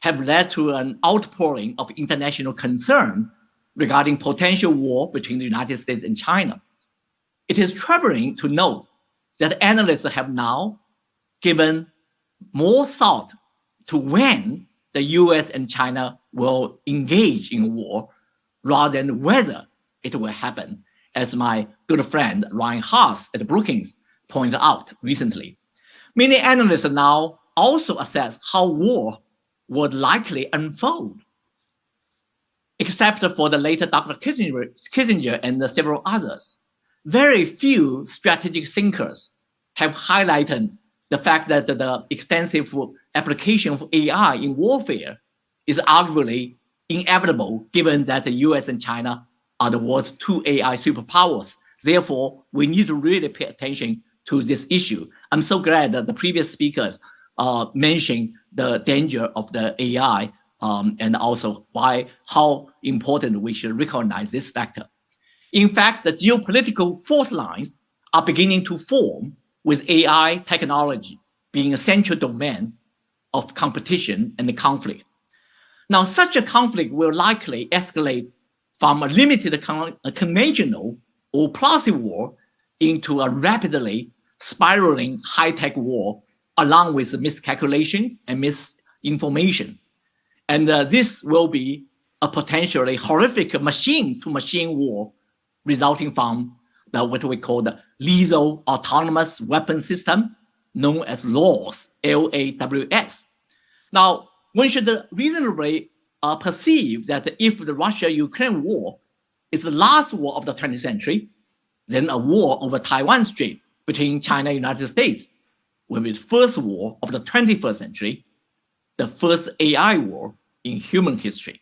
have led to an outpouring of international concern regarding potential war between the United States and China. It is troubling to note that analysts have now given more thought to when the US and China will engage in war rather than whether it will happen, as my good friend Ryan HAASS at Brookings pointed out recently. Many analysts now also assess how war would likely unfold. Except for the later Dr. Kissinger and several others, very few strategic thinkers have highlighted the fact that the extensive application of AI in warfare is arguably inevitable, given that the US and China are the world's two AI superpowers. Therefore, we need to really pay attention to this issue. I'm so glad that the previous speakers mentioned the danger of the AI and also how important we should recognize this factor. In fact, the geopolitical fault lines are beginning to form, with AI technology being a central domain of competition and conflict. Now, such a conflict will likely escalate from a limited conventional or plausible war into a rapidly spiraling high-tech war, along with miscalculations and misinformation. And this will be a potentially horrific machine-to-machine war resulting from what we call the lethal autonomous weapon system, known as LAWS, LAWS. Now, one should reasonably perceive that if the Russia-Ukraine war is the last war of the 20th century, then a war over Taiwan Strait between China and the United States will be the first war of the 21st century, the first AI war in human history.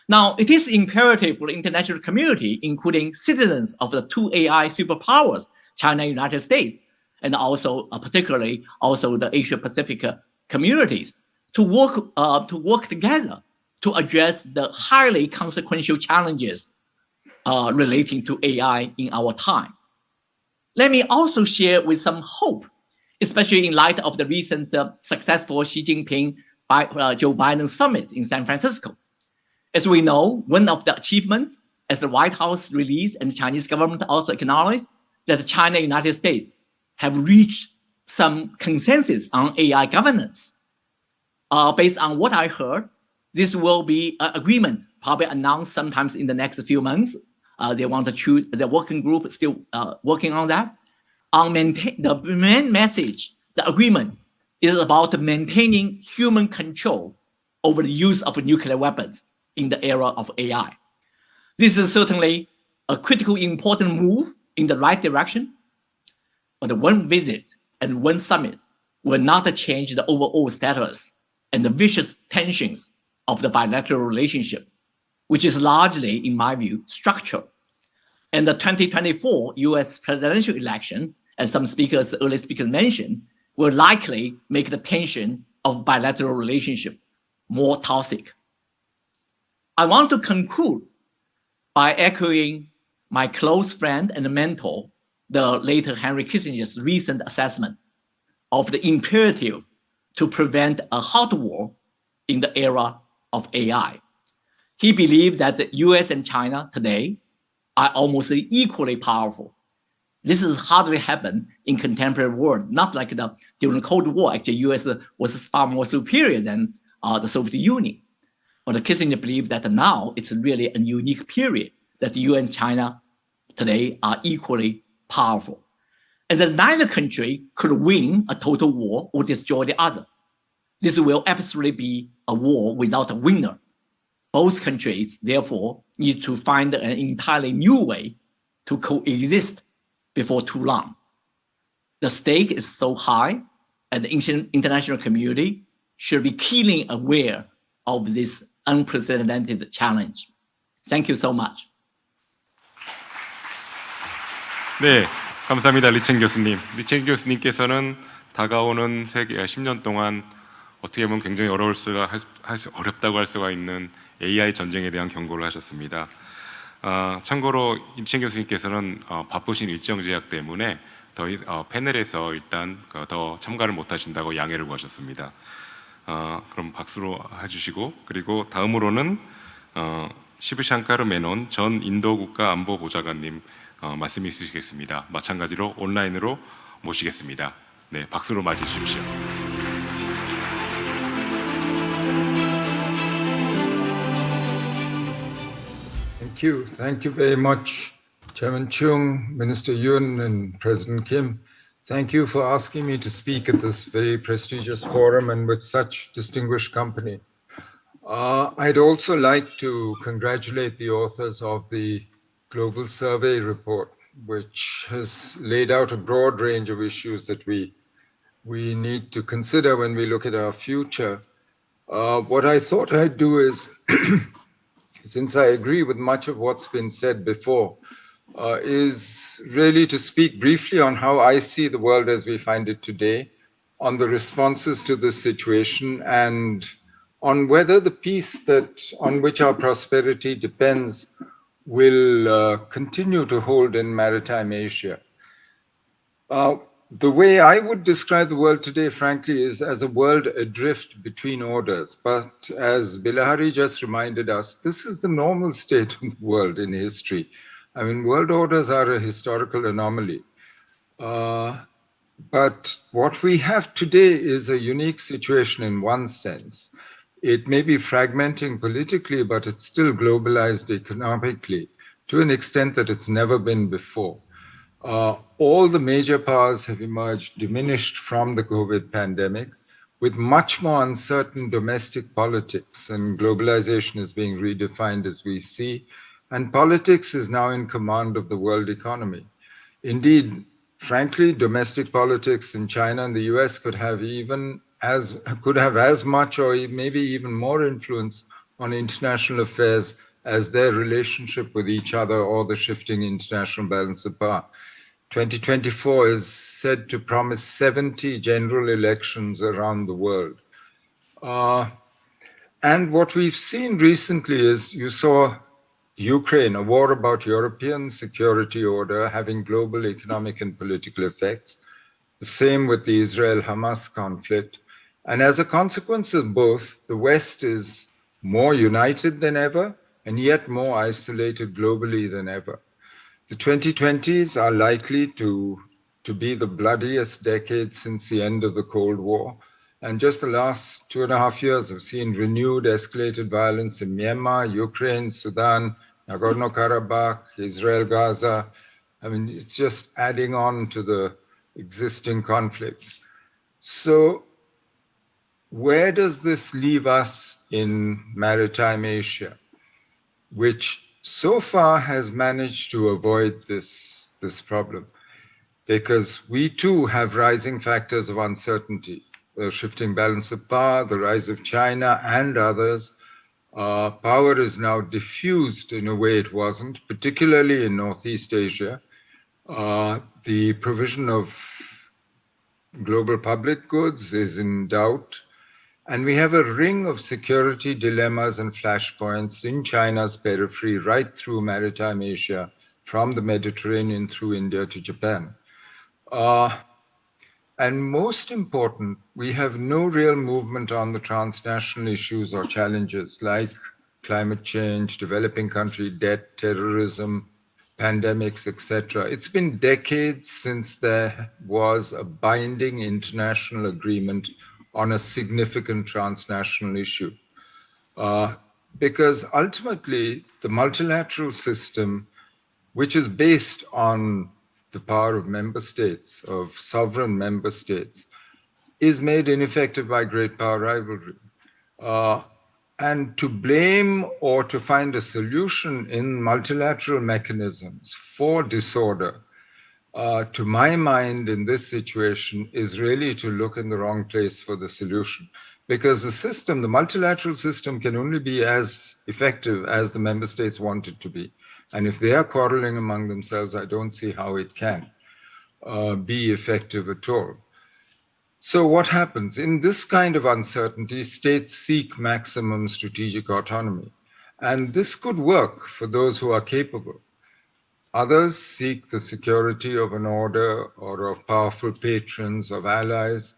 Now, it is imperative for the international community, including citizens of the two AI superpowers, China and the United States, and also particularly also the Asia Pacific communities, to work together to address the highly consequential challenges relating to AI in our time. Let me also share with some hope, especially in light of the recent successful Xi Jinping Joe Biden summit in San Francisco. As we know, one of the achievements, as the White House released and the Chinese government also acknowledged, that China and the United States have reached some consensus on AI governance. Based on what I heard, this will be an agreement probably announced sometimes in the next few months. They want to choose, the working group is still working on that. The main message, the agreement, is about maintaining human control over the use of nuclear weapons in the era of AI. This is certainly a critical, important move in the right direction, but one visit and one summit will not change the overall status and the vicious tensions of the bilateral relationship, which is largely, in my view, structural. And the 2024 US presidential election, as some early speakers mentioned, will likely make the tension of bilateral relationship more toxic. I want to conclude by echoing my close friend and mentor, the late Henry Kissinger's recent assessment of the imperative to prevent a hot war in the era of AI. He believed that the US and China today are almost equally powerful. This has hardly happened in contemporary world, not like during the Cold War. Actually, US was far more superior than the Soviet Union. But Kissinger believed that now it's really a unique period that the US and China today are equally powerful. And that neither country could win a total war or destroy the other. this will absolutely be a war without a winner. Both countries, therefore, need to find an entirely new way to coexist before too long. The stake is so high, and the international community should be keenly aware of this unprecedented challenge. Thank you so much. 네, 감사합니다. 리첸 교수님. 리첸 교수님께서는 다가오는 세계 10년 동안 어떻게 보면 굉장히 어렵다고 할 수가 있는 AI 전쟁에 대한 경고를 하셨습니다. 참고로 리첸 교수님께서는 바쁘신 일정 제약 때문에 패널에서 일단 더 참가를 못하신다고 양해를 구하셨습니다. 그럼 박수로 해주시고, 그리고 다음으로는 시브샹카르 메논 전 인도 국가 안보 보좌관님 말씀 있으시겠습니다. 마찬가지로 온라인으로 모시겠습니다. 네, 박수로 맞이해 주십시오. Thank you very much, Chairman Chung, Minister Yun, and President Kim. Thank you for asking me to speak at this very prestigious forum and with such distinguished company. I'd also like to congratulate the authors of the Global Survey report, which has laid out a broad range of issues that we need to consider when we look at our future. What I thought I'd do is, since I agree with much of what's been said before, is really to speak briefly on how I see the world as we find it today, on the responses to this situation, and on whether the peace on which our prosperity depends will continue to hold in maritime Asia. The way I would describe the world today, frankly, is as a world adrift between orders. But as Bilahari just reminded us, this is the normal state of the world in history. I mean, world orders are a historical anomaly. But what we have today is a unique situation in one sense. It may be fragmenting politically, but it's still globalized economically to an extent that it's never been before. All the major powers have emerged diminished from the COVID pandemic with much more uncertain domestic politics, and globalization is being redefined as we see, and politics is now in command of the world economy. Indeed, frankly, domestic politics in China and the US could have as much or maybe even more influence on international affairs as their relationship with each other or the shifting international balance of power. 2024 is said to promise 70 general elections around the world. And what we've seen recently is, you saw Ukraine, a war about European security order having global economic and political effects. The same with the Israel-Hamas conflict. And as a consequence of both, the West is more united than ever and yet more isolated globally than ever. The 2020s are likely to be the bloodiest decade since the end of the Cold War. And just the last 2.5 years have seen renewed escalated violence in Myanmar, Ukraine, Sudan, Nagorno-Karabakh, Israel, Gaza. I mean, it's just adding on to the existing conflicts. So where does this leave us in maritime Asia, which so far has managed to avoid this problem? Because we too have rising factors of uncertainty, the shifting balance of power, the rise of China and others. Power is now diffused in a way it wasn't, particularly in Northeast Asia. The provision of global public goods is in doubt. And we have a ring of security dilemmas and flashpoints in China's periphery, right through maritime Asia, from the Mediterranean through India to Japan. And most important, we have no real movement on the transnational issues or challenges like climate change, developing country debt, terrorism, pandemics, etc. It's been decades since there was a binding international agreement on a significant transnational issue. Because ultimately, the multilateral system, which is based on the power of member states, of sovereign member states, is made ineffective by great power rivalry. And to blame or to find a solution in multilateral mechanisms for disorder, to my mind, in this situation, is really to look in the wrong place for the solution. Because the system, the multilateral system, can only be as effective as the member states want it to be. And if they are quarreling among themselves, I don't see how it can be effective at all. So what happens? In this kind of uncertainty, states seek maximum strategic autonomy. And this could work for those who are capable. Others seek the security of an order or of powerful patrons, of allies.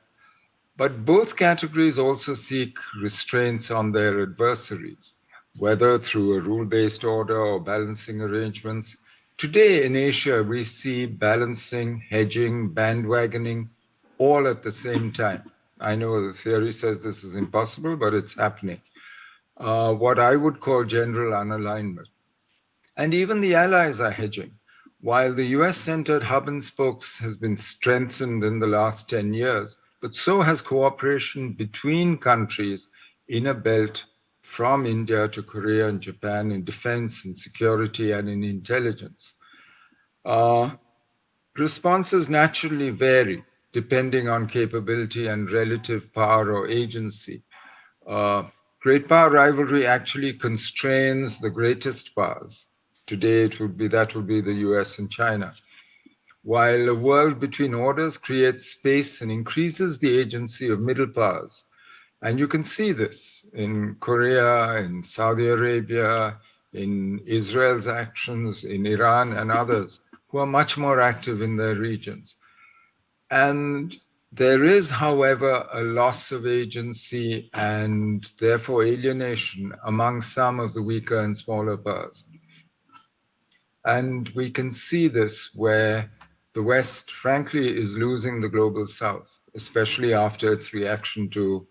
But both categories also seek restraints on their adversaries, whether through a rule-based order or balancing arrangements. Today in Asia, we see balancing, hedging, bandwagoning, all at the same time. I know the theory says this is impossible, but it's happening. What I would call general unalignment. And even the allies are hedging. While the US-centered hub and spokes has been strengthened in the last 10 years, but so has cooperation between countries in a belt from India to Korea and Japan in defense and security and in intelligence. Responses naturally vary depending on capability and relative power or agency. Great power rivalry actually constrains the greatest powers. Today, that would be the US and China. While a world between orders creates space and increases the agency of middle powers. And you can see this in Korea, in Saudi Arabia, in Israel's actions, in Iran and others, who are much more active in their regions. And there is, however, a loss of agency and therefore alienation among some of the weaker and smaller powers. And we can see this where the West, frankly, is losing the global South, especially after its reaction to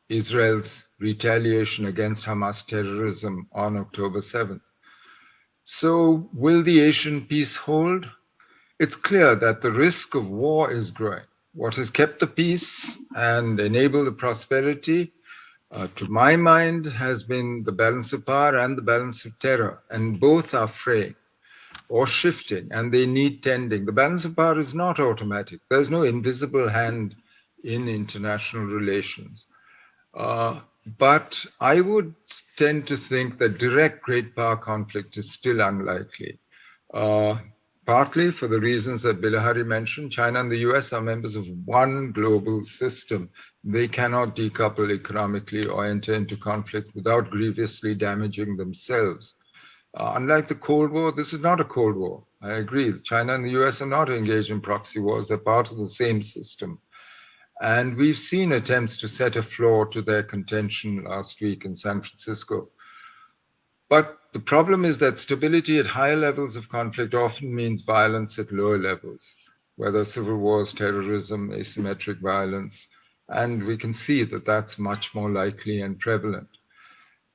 Israel's retaliation against Hamas terrorism on October 7th. So will the Asian peace hold? It's clear that the risk of war is growing. What has kept the peace and enabled the prosperity, to my mind, has been the balance of power and the balance of terror, and both are fraying or shifting, and they need tending. The balance of power is not automatic. There's no invisible hand in international relations. But I would tend to think that direct great power conflict is still unlikely. Partly for the reasons that Bilahari mentioned. China and the US are members of one global system. They cannot decouple economically or enter into conflict without grievously damaging themselves. Unlike the Cold War, this is not a Cold War. I agree. China and the US are not engaged in proxy wars. They're part of the same system. And we've seen attempts to set a floor to their contention last week in San Francisco. But the problem is that stability at higher levels of conflict often means violence at lower levels, whether civil wars, terrorism, asymmetric violence, and we can see that that's much more likely and prevalent.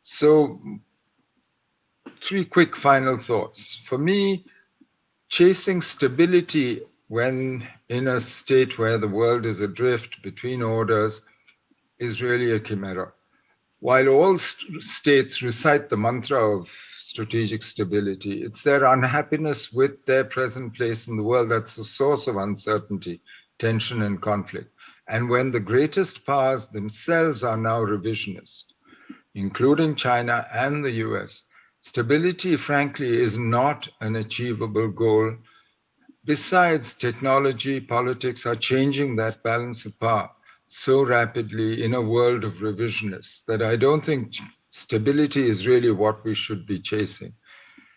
So, 3 quick final thoughts. For me, chasing stability when in a state where the world is adrift between orders is really a chimera. While all states recite the mantra of strategic stability, it's their unhappiness with their present place in the world that's the source of uncertainty, tension, and conflict. And when the greatest powers themselves are now revisionist, including China and the US, stability, frankly, is not an achievable goal. Besides, technology, politics are changing that balance of power so rapidly in a world of revisionists that I don't think stability is really what we should be chasing.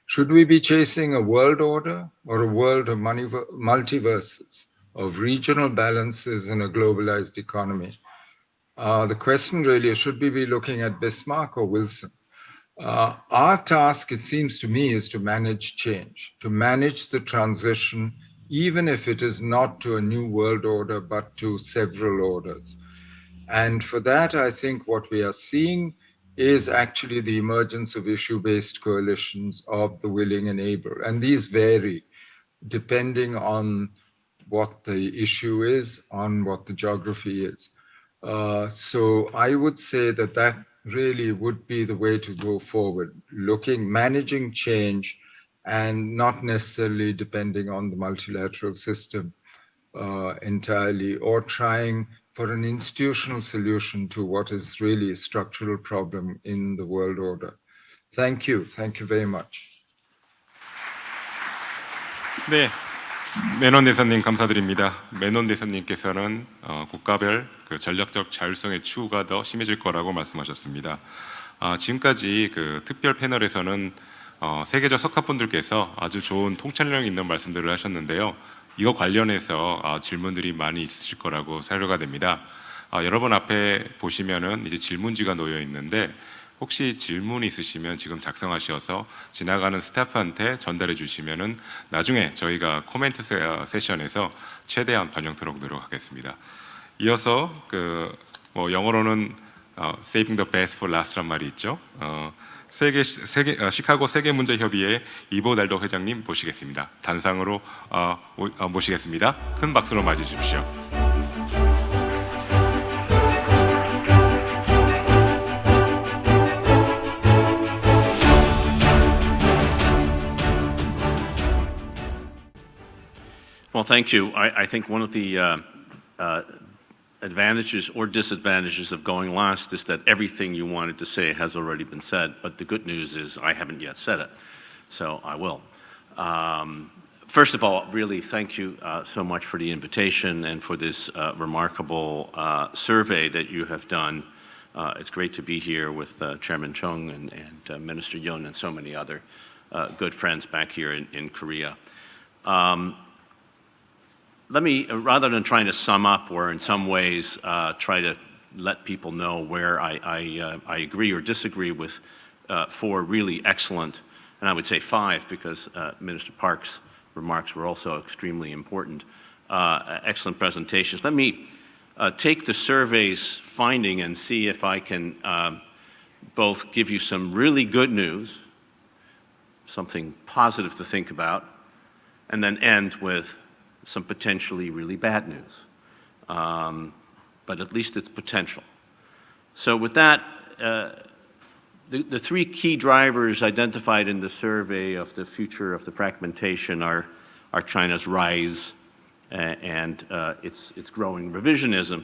Should we be chasing a world order or a world of multiverses, of regional balances in a globalized economy? The question really is, should we be looking at Bismarck or Wilson? Our task, it seems to me, is to manage change, to manage the transition, even if it is not to a new world order, but to several orders. And for that, I think what we are seeing is actually the emergence of issue-based coalitions of the willing and able. And these vary depending on what the issue is, on what the geography is. So I would say that that really would be the way to go forward, managing change and not necessarily depending on the multilateral system entirely, or trying for an institutional solution to what is really a structural problem in the world order. Thank you very much. 네, 메논 대사님 감사드립니다. 메논 대사님께서는 국가별 그 전략적 자율성의 추구가 더 심해질 거라고 말씀하셨습니다. 지금까지 그 특별 패널에서는 세계적 석학분들께서 아주 좋은 통찰력 있는 말씀들을 하셨는데요. 이거 관련해서 질문들이 많이 있으실 거라고 사료가 됩니다. 여러분 앞에 보시면은 이제 질문지가 놓여 있는데 혹시 질문이 있으시면 지금 작성하셔서 지나가는 스태프한테 전달해 주시면은 나중에 저희가 코멘트 세션에서 최대한 반영토록 노력하겠습니다. 이어서 그 영어로는 saving the best for last란 말이 있죠. 시카고 세계문제협의회 이보달도 회장님 모시겠습니다. 단상으로 모시겠습니다. 큰 박수로 맞이해 주십시오. Well, thank you. I think one of the advantages or disadvantages of going last is that everything you wanted to say has already been said, but the good news is I haven't yet said it, so I will. First of all, really thank you so much for the invitation and for this remarkable survey that you have done. It's great to be here with Chairman Chung and Minister Yoon and so many other good friends back here in Korea. Let me, rather than trying to sum up or in some ways try to let people know where I agree or disagree with four really excellent, and I would say five because Minister Park's remarks were also extremely important, excellent presentations. Let me take the survey's finding and see if I can both give you some really good news, something positive to think about, and then end with some potentially really bad news, but at least it's potential. So with that, the three key drivers identified in the survey of the future of the fragmentation are China's rise and its growing revisionism,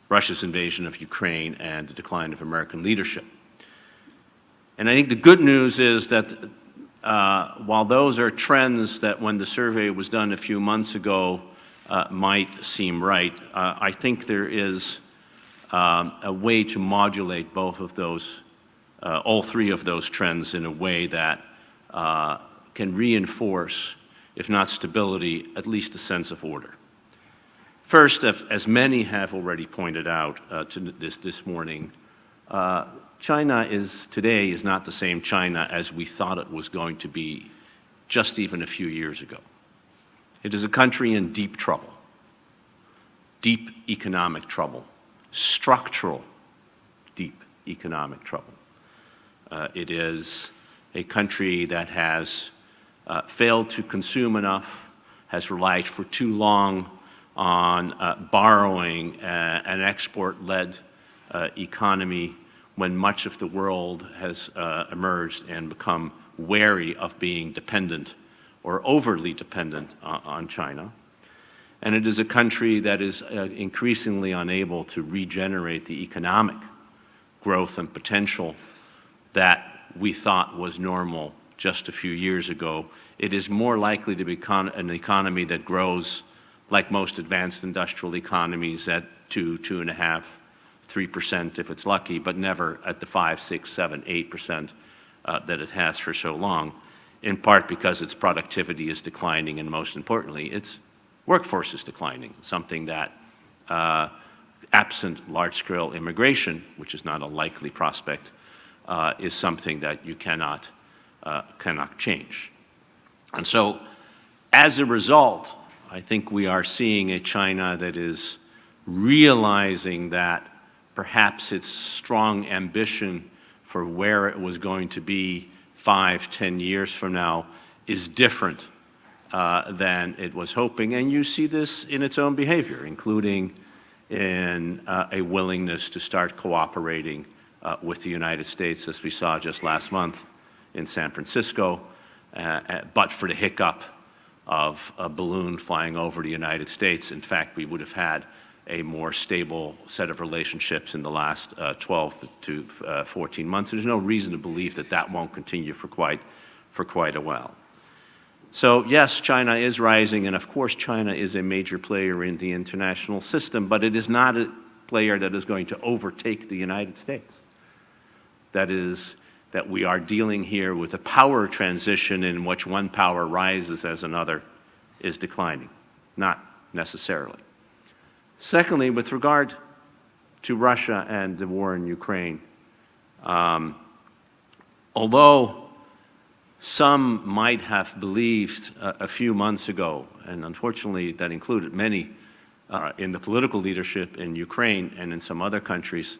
Russia's invasion of Ukraine, and the decline of American leadership. And I think the good news is that while those are trends that when the survey was done a few months ago might seem right, I think there is a way to modulate both of those, all three of those trends in a way that can reinforce, if not stability, at least a sense of order. First, as many have already pointed out this morning, China today is not the same China as we thought it was going to be just even a few years ago. It is a country in deep trouble, deep economic trouble, structural deep economic trouble. It is a country that has failed to consume enough, has relied for too long on borrowing an export-led economy when much of the world has emerged and become wary of being dependent or overly dependent on China. And it is a country that is increasingly unable to regenerate the economic growth and potential that we thought was normal just a few years ago. It is more likely to become an economy that grows like most advanced industrial economies at 2.5%, 3% if it's lucky, but never at the 5%, 6%, 7%, 8% that it has for so long, in part because its productivity is declining and most importantly, its workforce is declining, something that absent large-scale immigration, which is not a likely prospect, is something that you cannot change. And so as a result, I think we are seeing a China that is realizing that perhaps its strong ambition for where it was going to be 5, 10 years from now is different than it was hoping. And you see this in its own behavior, including in a willingness to start cooperating with the United States, as we saw just last month in San Francisco, but for the hiccup of a balloon flying over the United States. In fact, we would have had a more stable set of relationships in the last 12 to 14 months. There's no reason to believe that that won't continue for quite a while. So yes, China is rising, and of course China is a major player in the international system, but it is not a player that is going to overtake the United States. That is, that we are dealing here with a power transition in which one power rises as another is declining. Not necessarily. Secondly, with regard to Russia and the war in Ukraine, although some might have believed a few months ago, and unfortunately that included many in the political leadership in Ukraine and in some other countries,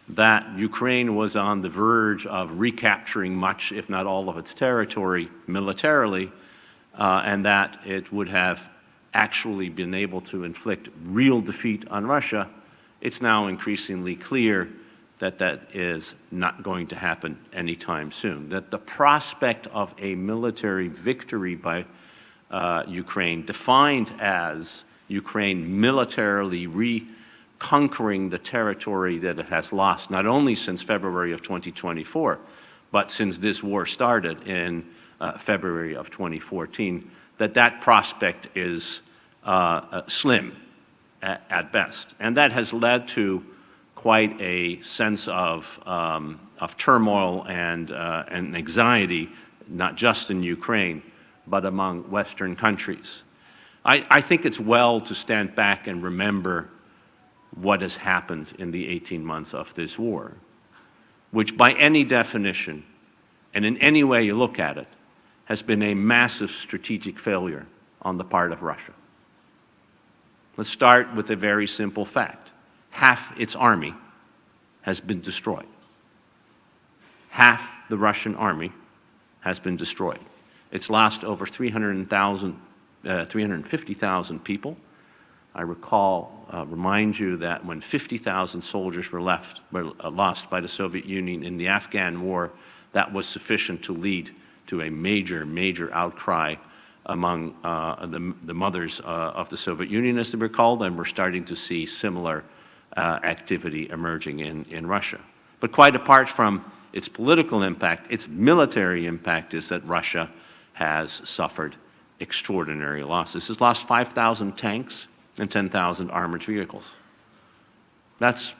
that Ukraine was on the verge of recapturing much, if not all, of its territory militarily, and that it would have actually been able to inflict real defeat on Russia, it's now increasingly clear that that is not going to happen anytime soon. That the prospect of a military victory by Ukraine, defined as Ukraine militarily reconquering the territory that it has lost, not only since February of 2024, but since this war started in February of 2014, that prospect is slim at best. And that has led to quite a sense of turmoil and anxiety, not just in Ukraine, but among Western countries. I think it's well to stand back and remember what has happened in the 18 months of this war, which by any definition, and in any way you look at it, has been a massive strategic failure on the part of Russia. Let's start with a very simple fact. Half its army has been destroyed. Half the Russian army has been destroyed. It's lost over 350,000 people. I remind you that when 50,000 soldiers were lost by the Soviet Union in the Afghan war, that was sufficient to lead to a major outcry among the mothers of the Soviet Union, as they were called, and we're starting to see similar activity emerging in Russia. But quite apart from its political impact, its military impact is that Russia has suffered extraordinary losses. It's lost 5,000 tanks and 10,000 armored vehicles. That's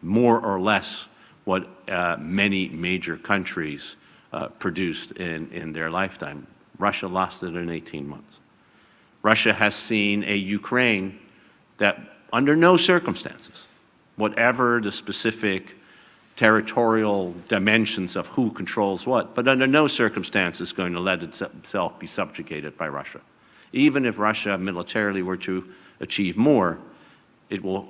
more or less what many major countries produced in their lifetime. Russia lost it in 18 months. Russia has seen a Ukraine that under no circumstances, whatever the specific territorial dimensions of who controls what, but under no circumstances going to let itself be subjugated by Russia. Even if Russia militarily were to achieve more, it will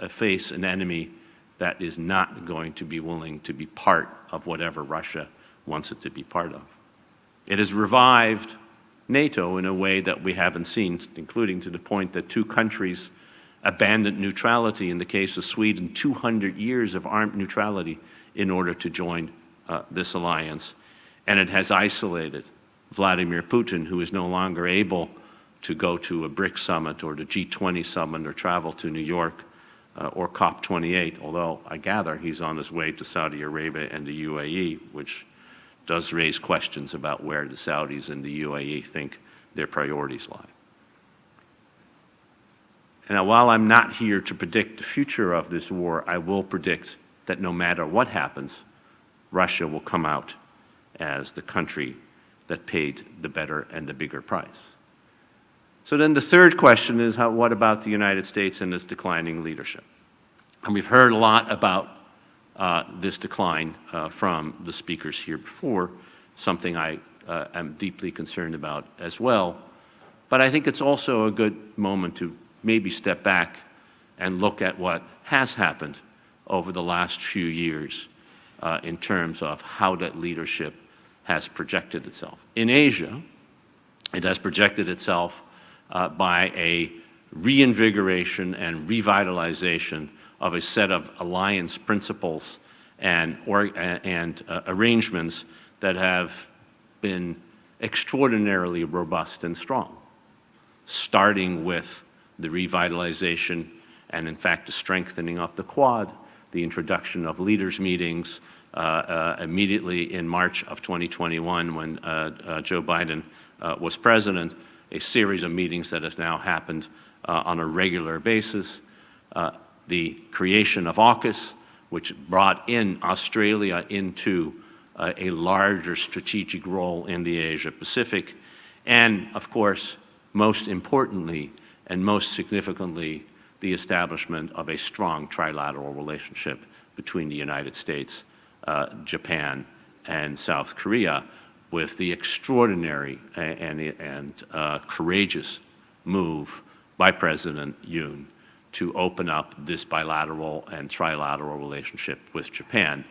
face an enemy that is not going to be willing to be part of whatever Russia wants it to be part of. It has revived NATO in a way that we haven't seen, including to the point that two countries abandoned neutrality, in the case of Sweden, 200 years of armed neutrality in order to join this alliance. And it has isolated Vladimir Putin, who is no longer able to go to a BRICS summit or the G20 summit or travel to New York or COP28, although I gather he's on his way to Saudi Arabia and the UAE, which does raise questions about where the Saudis and the UAE think their priorities lie. And while I'm not here to predict the future of this war, I will predict that no matter what happens, Russia will come out as the country that paid the better and the bigger price. So then the third question is, what about the United States and its declining leadership? And we've heard a lot about this decline from the speakers here before, something I am deeply concerned about as well. But I think it's also a good moment to maybe step back and look at what has happened over the last few years in terms of how that leadership has projected itself. In Asia, It has projected itself by a reinvigoration and revitalization of a set of alliance principles and arrangements that have been extraordinarily robust and strong, starting with the revitalization and, in fact, the strengthening of the Quad, the introduction of leaders' meetings immediately in March of 2021 when Joe Biden was president, a series of meetings that has now happened on a regular basis, the creation of AUKUS, which brought in Australia into a larger strategic role in the Asia-Pacific, and, of course, most importantly and most significantly, the establishment of a strong trilateral relationship between the United States, Japan, and South Korea, with the extraordinary and courageous move by President Yoon to open up this bilateral and trilateral relationship with Japan,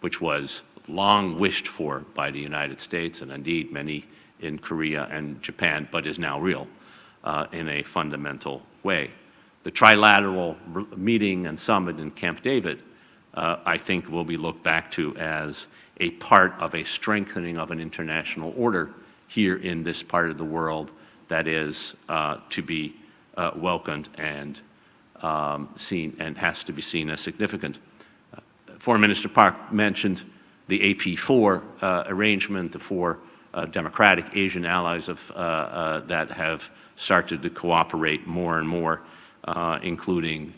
which was long wished for by the United States and indeed many in Korea and Japan, but is now real in a fundamental way. The trilateral meeting and summit in Camp David, I think, will be looked back to as a part of a strengthening of an international order here in this part of the world that is to be welcomed and seen and has to be seen as significant. Foreign Minister Park mentioned the AP4 arrangement, the four democratic Asian allies that have started to cooperate more and more, including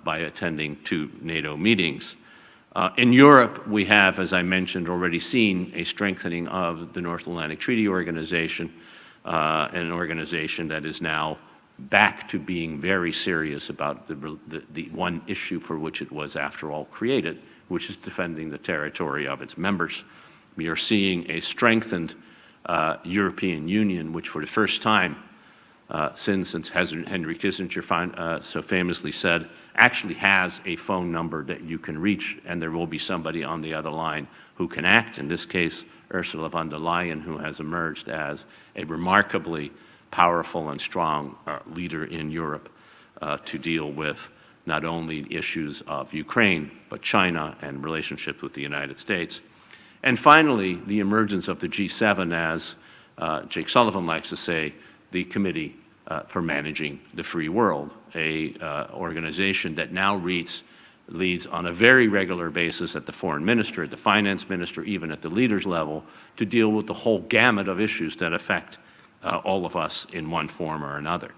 by attending 2 NATO meetings. In Europe, we have, as I mentioned, already seen a strengthening of the North Atlantic Treaty Organization, an organization that is now back to being very serious about the one issue for which it was, after all, created, which is defending the territory of its members. We are seeing a strengthened European Union, which for the first time since Henry Kissinger so famously said, actually has a phone number that you can reach, and there will be somebody on the other line who can act. In this case, Ursula von der Leyen, who has emerged as a remarkably powerful and strong leader in Europe to deal with not only issues of Ukraine, but China and relationships with the United States. And finally, the emergence of the G7 as, Jake Sullivan likes to say, the Committee for Managing the Free World, a organization that now leads on a very regular basis at the foreign minister, at the finance minister, even at the leaders level, to deal with the whole gamut of issues that affect all of us in one form or another.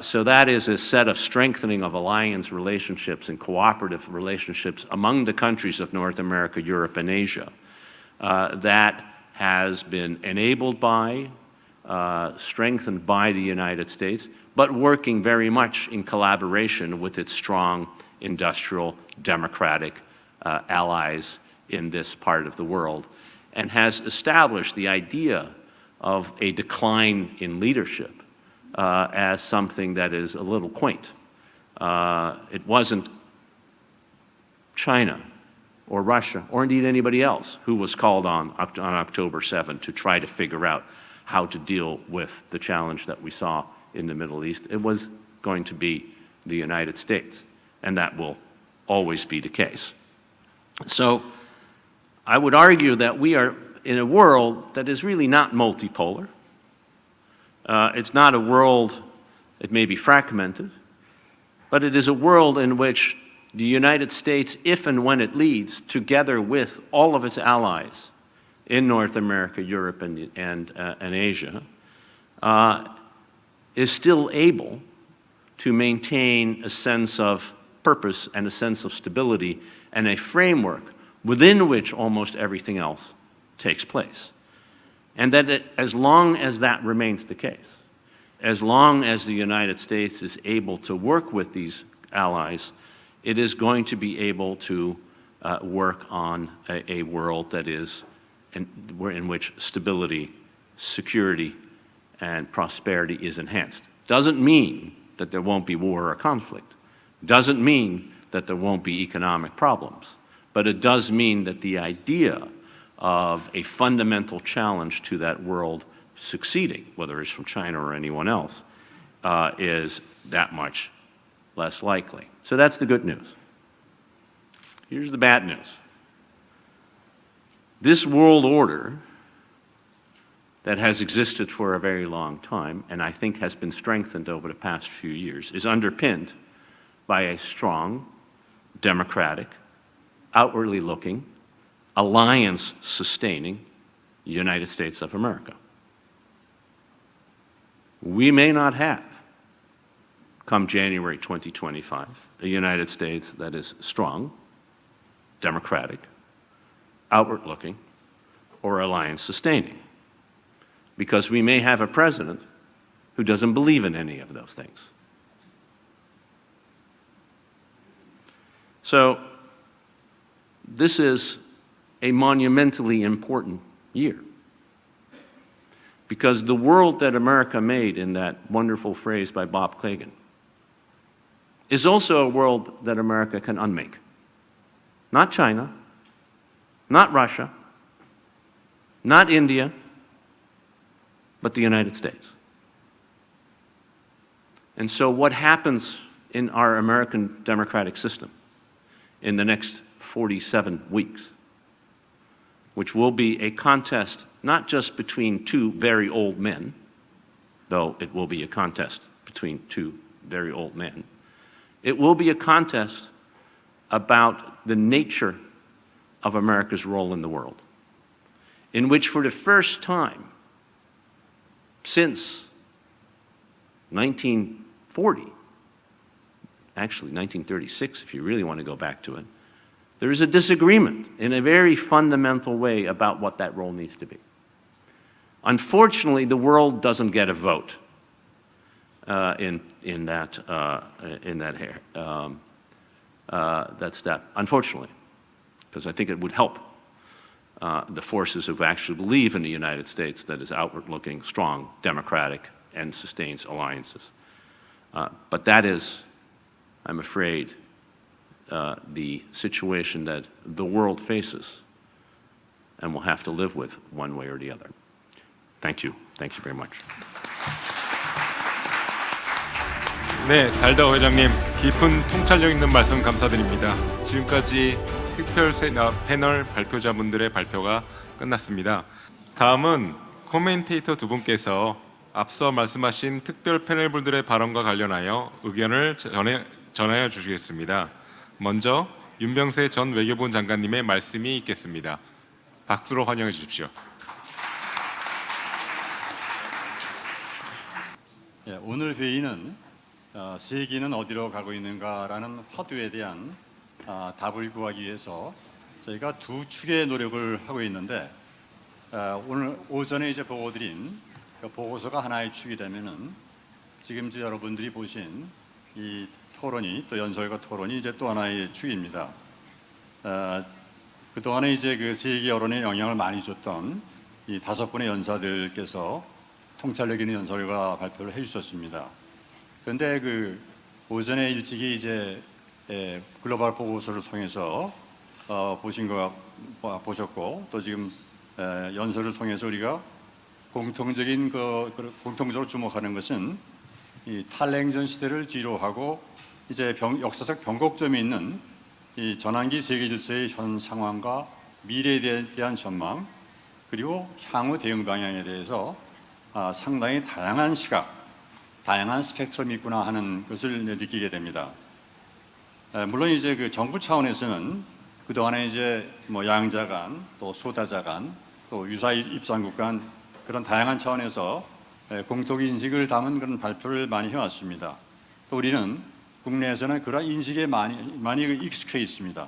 So that is a set of strengthening of alliance relationships and cooperative relationships among the countries of North America, Europe, and Asia that has been enabled by, strengthened by the United States, but working very much in collaboration with its strong industrial democratic allies in this part of the world, and has established the idea of a decline in leadership as something that is a little quaint. It wasn't China or Russia or indeed anybody else who was called on October 7 to try to figure out how to deal with the challenge that we saw in the Middle East. It was going to be the United States, and that will always be the case. So I would argue that we are in a world that is really not multipolar. It's not a world, it may be fragmented, but it is a world in which the United States, if and when it leads, together with all of its allies in North America, Europe, and Asia, is still able to maintain a sense of purpose and a sense of stability and a framework within which almost everything else takes place. And that as long as that remains the case, as long as the United States is able to work with these allies, it is going to be able to work on a world that is in which stability, security, and prosperity is enhanced. Doesn't mean that there won't be war or conflict. Doesn't mean that there won't be economic problems. But it does mean that the idea of a fundamental challenge to that world succeeding, whether it's from China or anyone else, is that much less likely. So that's the good news. Here's the bad news. This world order that has existed for a very long time, and I think has been strengthened over the past few years, is underpinned by a strong, democratic, outwardly looking, alliance-sustaining United States of America. We may not have, come January 2025, a United States that is strong, democratic, outward-looking, or alliance-sustaining, because we may have a president who doesn't believe in any of those things. So this is a monumentally important year, because the world that America made in that wonderful phrase by Bob Kagan is also a world that America can unmake. Not China, not Russia, not India, but the United States. And so what happens in our American democratic system in the next 47 weeks, which will be a contest not just between two very old men, though it will be a contest between two very old men, it will be a contest about the nature of America's role in the world, in which for the first time since 1940, actually 1936 if you really want to go back to it, there is a disagreement in a very fundamental way about what that role needs to be. Unfortunately, the world doesn't get a vote in that step, unfortunately, because I think it would help the forces who actually believe in the United States that is outward-looking, strong, democratic, and sustains alliances. But that is, I'm afraid, the situation that the world faces and will have to live with one way or the other. Thank you. Thank you very much. 네, 달더 회장님, 깊은 통찰력 있는 말씀 감사드립니다. 지금까지 특별 패널 발표자분들의 발표가 끝났습니다. 다음은 코멘테이터 두 분께서 앞서 말씀하신 특별 패널분들의 발언과 관련하여 의견을 전하여 주시겠습니다. 먼저 윤병세 전 외교부 장관님의 말씀이 있겠습니다. 박수로 환영해 주십시오. 오늘 회의는 세계는 어디로 가고 있는가라는 화두에 대한 답을 구하기 위해서 저희가 두 축의 노력을 하고 있는데, 오늘 오전에 이제 보고드린 그 보고서가 하나의 축이 되면은 지금 이제 여러분들이 보신 이 토론이, 또 연설과 토론이 이제 또 하나의 축입니다. 그 동안에 이제 그 세계 여론에 영향을 많이 줬던 이 5분의 연사들께서 통찰력 있는 연설과 발표를 해주셨습니다. 그런데 그 오전에 일찍이 이제 글로벌 보고서를 통해서 보셨고, 또 지금 연설을 통해서 우리가 공통적으로 주목하는 것은 이 탈냉전 시대를 뒤로 하고 이제 역사적 변곡점이 있는 이 전환기 세계 질서의 현 상황과 미래에 대한 전망, 그리고 향후 대응 방향에 대해서 상당히 다양한 시각, 다양한 스펙트럼이 있구나 하는 것을 느끼게 됩니다. 물론 이제 그 정부 차원에서는 그동안에 이제 뭐 양자 간, 또 소다자 간, 또 유사 입장국 간 그런 다양한 차원에서 공통 인식을 담은 그런 발표를 많이 해왔습니다. 또 우리는 국내에서는 그런 인식에 많이 익숙해 있습니다.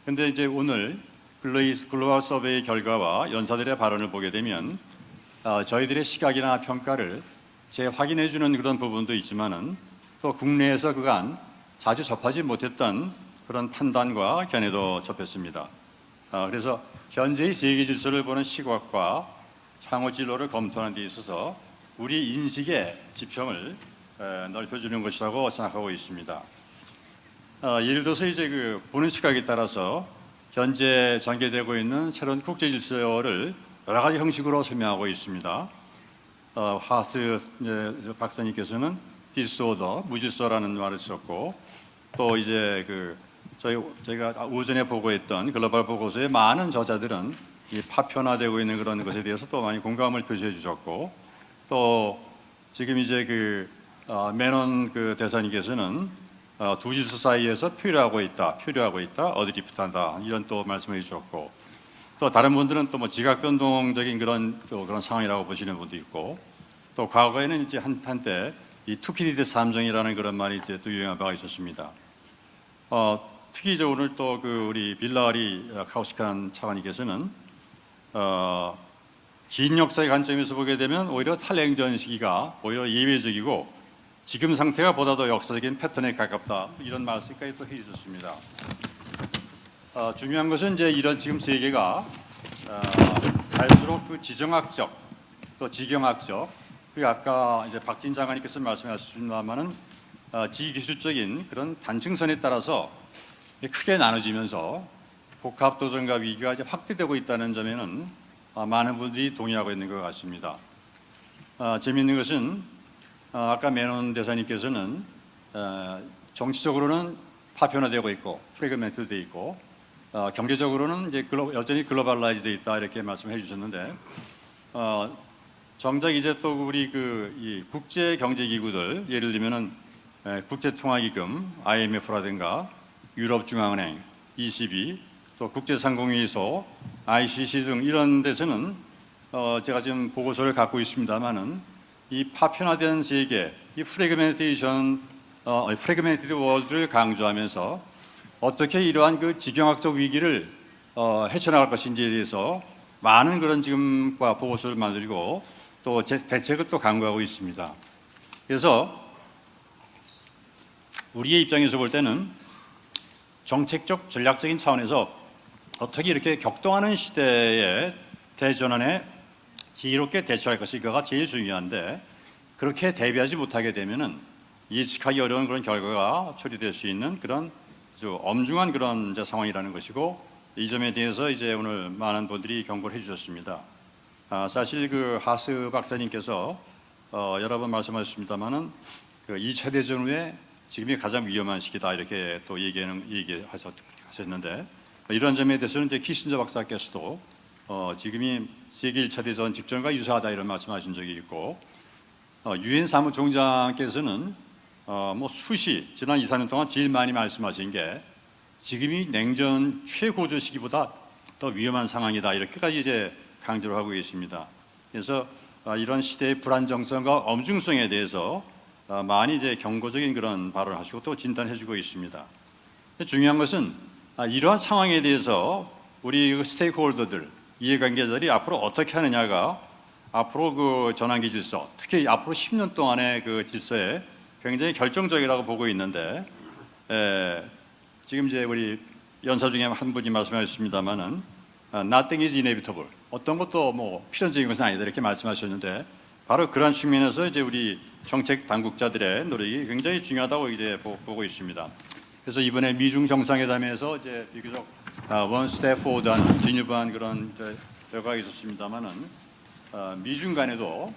그런데 이제 오늘 글로벌 서베이 결과와 연사들의 발언을 보게 되면 저희들의 시각이나 평가를 재확인해 주는 그런 부분도 있지만은, 또 국내에서 그간 자주 접하지 못했던 그런 판단과 견해도 접했습니다. 그래서 현재의 세계 질서를 보는 시각과 향후 진로를 검토하는 데 있어서 우리 인식의 지평을 넓혀주는 것이라고 생각하고 있습니다. 예를 들어서 이제 그 보는 시각에 따라서 현재 전개되고 있는 새로운 국제 질서를 여러 가지 형식으로 설명하고 있습니다. 하스 박사님께서는 디스오더, 무질서라는 말을 썼고, 또 이제 저희가 오전에 보고했던 글로벌 보고서의 많은 저자들은 이 파편화되고 있는 그런 것에 대해서 또 많이 공감을 표시해 주셨고, 또 지금 이제 메논 대사님께서는 두 지수 사이에서 표류하고 있다, 어드리프트한다 이런 또 말씀해 주셨고, 또 다른 분들은 또 뭐 지각 변동적인 그런 상황이라고 보시는 분도 있고, 또 과거에는 이제 한때 이 투키디드 함정이라는 그런 말이 이제 또 유행한 바가 있었습니다. 특히 오늘 또 우리 빌라하리 카우시칸 차관님께서는 긴 역사의 관점에서 보게 되면 오히려 탈냉전 시기가 오히려 예외적이고 지금 상태가 보다 더 역사적인 패턴에 가깝다 이런 말씀까지 또 해주셨습니다. 중요한 것은 이제 이런 지금 세계가 갈수록 지정학적 또 지경학적 아까 이제 박진 장관님께서 말씀하셨습니다만은 지기술적인 그런 단층선에 따라서 크게 나눠지면서 복합 도전과 위기가 이제 확대되고 있다는 점에는 많은 분들이 동의하고 있는 것 같습니다. 재미있는 것은 아까 메논 대사님께서는 정치적으로는 파편화되고 있고 프래그멘트되어 있고 경제적으로는 이제 여전히 글로벌라이즈되어 있다 이렇게 말씀해 주셨는데 정작 이제 또 우리 이 국제 경제 기구들 예를 들면은 국제통화기금 IMF라든가 유럽중앙은행 ECB 또 국제상공회의소 ICC 등 이런 데서는 제가 지금 보고서를 갖고 있습니다만은 이 파편화된 세계, 이 프래그멘티드 월드를 강조하면서 어떻게 이러한 지경학적 위기를 헤쳐나갈 것인지에 대해서 많은 그런 지금 보고서를 만들고 또 대책을 또 강구하고 있습니다. 그래서 우리의 입장에서 볼 때는 정책적 전략적인 차원에서 어떻게 이렇게 격동하는 시대에 대전환에 지혜롭게 대처할 것인가가 제일 중요한데 그렇게 대비하지 못하게 되면은 예측하기 어려운 그런 결과가 초래될 수 있는 그런 아주 엄중한 그런 이제 상황이라는 것이고 이 점에 대해서 이제 오늘 많은 분들이 경고를 해주셨습니다. 사실 하스 박사님께서 여러 번 말씀하셨습니다만은 2차 대전 후에 지금이 가장 위험한 시기다 이렇게 또 얘기하셨는데 이런 점에 대해서는 이제 키신저 박사께서도 지금이 세계 1차 대전 직전과 유사하다 이런 말씀하신 적이 있고 유엔 사무총장께서는 지난 2, 4년 동안 제일 많이 말씀하신 게 지금이 냉전 최고조 시기보다 더 위험한 상황이다 이렇게까지 이제 강조를 하고 계십니다. 그래서 이런 시대의 불안정성과 엄중성에 대해서 많이 이제 경고적인 그런 발언을 하시고 또 진단해주고 있습니다. 중요한 것은 이러한 상황에 대해서 우리 스테이크홀더들, 이해관계자들이 앞으로 어떻게 하느냐가 앞으로 전환기 질서, 특히 앞으로 10년 동안의 질서에 굉장히 결정적이라고 보고 있는데 지금 이제 우리 연사 중에 한 분이 말씀하셨습니다만은 nothing is inevitable. 어떤 것도 필연적인 것은 아니다 이렇게 말씀하셨는데 바로 그런 측면에서 이제 우리 정책 당국자들의 노력이 굉장히 중요하다고 이제 보고 있습니다. 그래서 이번에 미중 정상회담에서 이제 비교적 one step forward한 진유한 그런 결과가 있었습니다만은 미중 간에도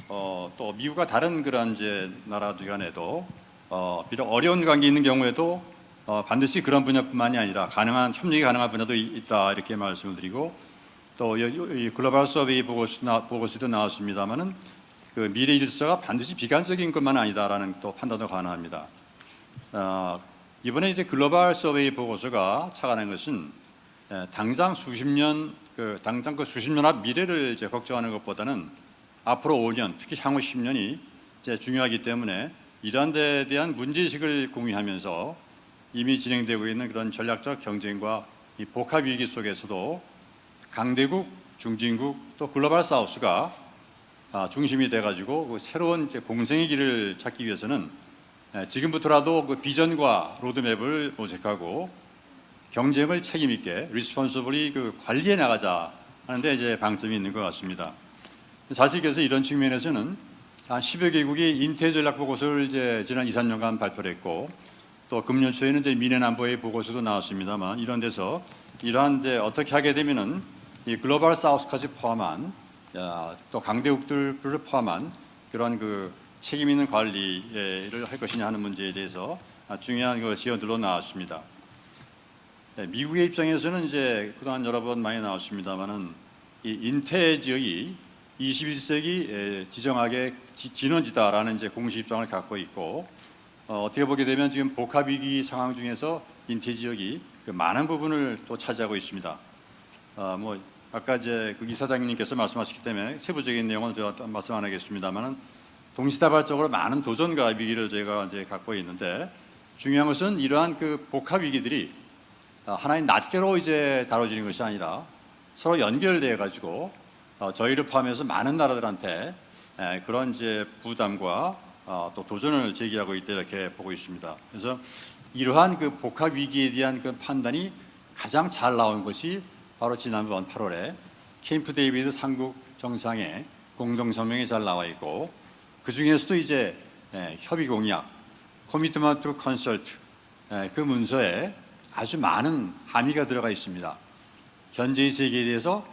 또 미국과 다른 그런 이제 나라들 간에도 비록 어려운 관계 있는 경우에도 반드시 그런 분야뿐만이 아니라 협력이 가능한 분야도 있다 이렇게 말씀을 드리고 또 이 글로벌 서베이 보고서도 나왔습니다만은 미래 질서가 반드시 비관적인 것만 아니다라는 또 판단도 가능합니다. 이번에 이제 글로벌 서베이 보고서가 착안한 것은 당장 수십 년 수십 년 앞 미래를 이제 걱정하는 것보다는 앞으로 5년, 특히 향후 10년이 이제 중요하기 때문에 이러한 데에 대한 문제의식을 공유하면서 이미 진행되고 있는 그런 전략적 경쟁과 이 복합 위기 속에서도 강대국, 중진국 또 글로벌 사우스가 중심이 돼가지고 새로운 이제 공생의 길을 찾기 위해서는 지금부터라도 비전과 로드맵을 모색하고 경쟁을 책임 있게 리스폰서블이 관리해 나가자 하는데 이제 방점이 있는 것 같습니다. 사실 그래서 이런 측면에서는 한 10여 개국이 인태 전략 보고서를 이제 지난 2, 3년간 발표를 했고 또 금년 초에는 이제 미래 안보의 보고서도 나왔습니다만 이런 데서 이러한 이제 어떻게 하게 되면은 이 글로벌 사우스까지 포함한 또 강대국들을 포함한 그런 그 책임 있는 관리를 할 것이냐 하는 문제에 대해서 중요한 그 지원들로 나왔습니다. 미국의 입장에서는 이제 그동안 여러 번 많이 나왔습니다만은 이 인태 지역이 21세기 지정학의 진원지다라는 이제 공식 입장을 갖고 있고 어떻게 보게 되면 지금 복합 위기 상황 중에서 인태 지역이 그 많은 부분을 또 차지하고 있습니다. 뭐 아까 이제 그 이사장님께서 말씀하셨기 때문에 세부적인 내용은 제가 말씀 안 하겠습니다만은 동시다발적으로 많은 도전과 위기를 저희가 이제 갖고 있는데 중요한 것은 이러한 그 복합 위기들이 하나의 낱개로 이제 다뤄지는 것이 아니라 서로 연결되어 가지고 저희를 포함해서 많은 나라들한테 그런 이제 부담과 또 도전을 제기하고 있다 이렇게 보고 있습니다. 그래서 이러한 그 복합 위기에 대한 그 판단이 가장 잘 나온 것이 바로 지난번 8월에 캠프 데이비드 삼국 정상의 공동 성명이 잘 나와 있고 그 중에서도 이제 협의 공약, Commitment to Consult 그 문서에 아주 많은 함의가 들어가 있습니다. 현재의 세계에 대해서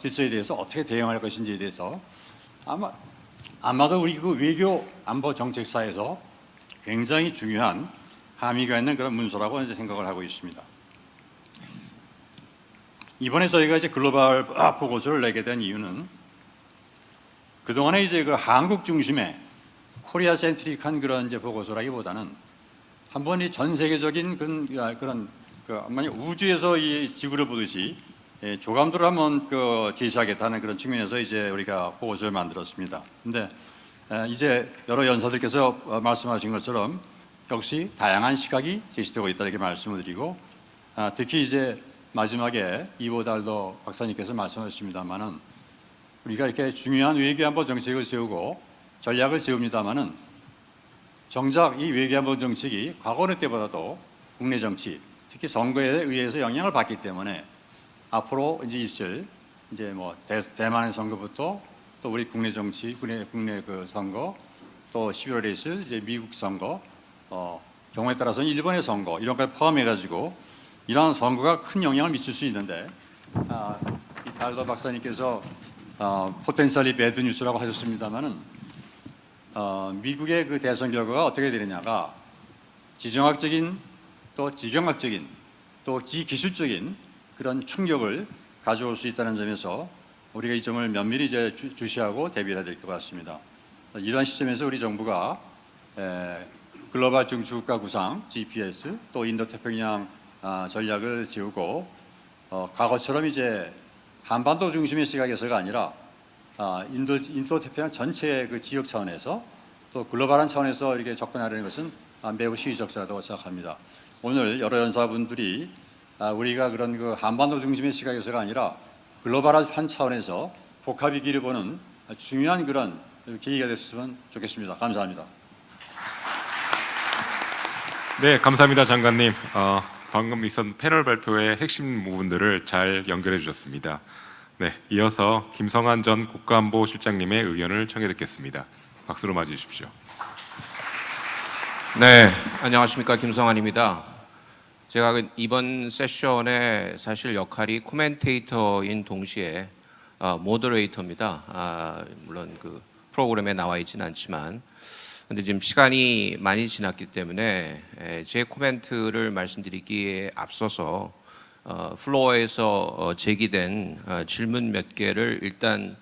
질서에 대해서 어떻게 대응할 것인지에 대해서 아마도 우리 그 외교 안보 정책사에서 굉장히 중요한 함의가 있는 그런 문서라고 이제 생각을 하고 있습니다. 이번에 저희가 이제 글로벌 보고서를 내게 된 이유는 그동안에 이제 그 한국 중심의 코리아 센트릭한 그런 이제 보고서라기보다는 한번 이 전 세계적인 그런 우주에서 이 지구를 보듯이 조감도를 한번 제시하겠다는 그런 측면에서 이제 우리가 보고서를 만들었습니다. 근데 이제 여러 연사들께서 말씀하신 것처럼 역시 다양한 시각이 제시되고 있다 이렇게 말씀을 드리고 특히 이제 마지막에 이보달더 박사님께서 말씀하셨습니다만은 우리가 이렇게 중요한 외교안보 정책을 세우고 전략을 세웁니다만은 정작 이 외교안보 정책이 과거 어느 때보다도 국내 정치, 특히 선거에 의해서 영향을 받기 때문에 앞으로 이제 있을 이제 뭐 대만의 선거부터 또 우리 국내 정치, 국내 그 선거, 또 11월에 있을 이제 미국 선거, 경우에 따라서는 일본의 선거 이런 걸 포함해가지고 이러한 선거가 큰 영향을 미칠 수 있는데 이 달더 박사님께서 포텐셜리 배드 뉴스라고 하셨습니다만은 미국의 그 대선 결과가 어떻게 되느냐가 지정학적인 또 지경학적인 또 지기술적인 그런 충격을 가져올 수 있다는 점에서 우리가 이 점을 면밀히 이제 주시하고 대비해야 될 것 같습니다. 이러한 시점에서 우리 정부가 글로벌 중추국가 구상 GPS 또 인도태평양 전략을 세우고 과거처럼 이제 한반도 중심의 시각에서가 아니라 인도태평양 전체의 그 지역 차원에서 또 글로벌한 차원에서 이렇게 접근하려는 것은 매우 시의적절하다고 생각합니다. 오늘 여러 연사분들이 우리가 그런 그 한반도 중심의 시각에서가 아니라 글로벌한 차원에서 복합 위기를 보는 중요한 그런 계기가 됐으면 좋겠습니다. 감사합니다. 네, 감사합니다, 장관님. 방금 있었던 패널 발표의 핵심 부분들을 잘 연결해 주셨습니다. 네, 이어서 김성한 전 국가안보실장님의 의견을 청해 듣겠습니다. 박수로 맞이해 주십시오. 네, 안녕하십니까, 김성한입니다. 제가 이번 세션의 사실 역할이 코멘테이터인 동시에 모더레이터입니다. 물론 그 프로그램에 나와 있지는 않지만, 근데 지금 시간이 많이 지났기 때문에 제 코멘트를 말씀드리기에 앞서서 플로어에서 제기된 질문 몇 개를 일단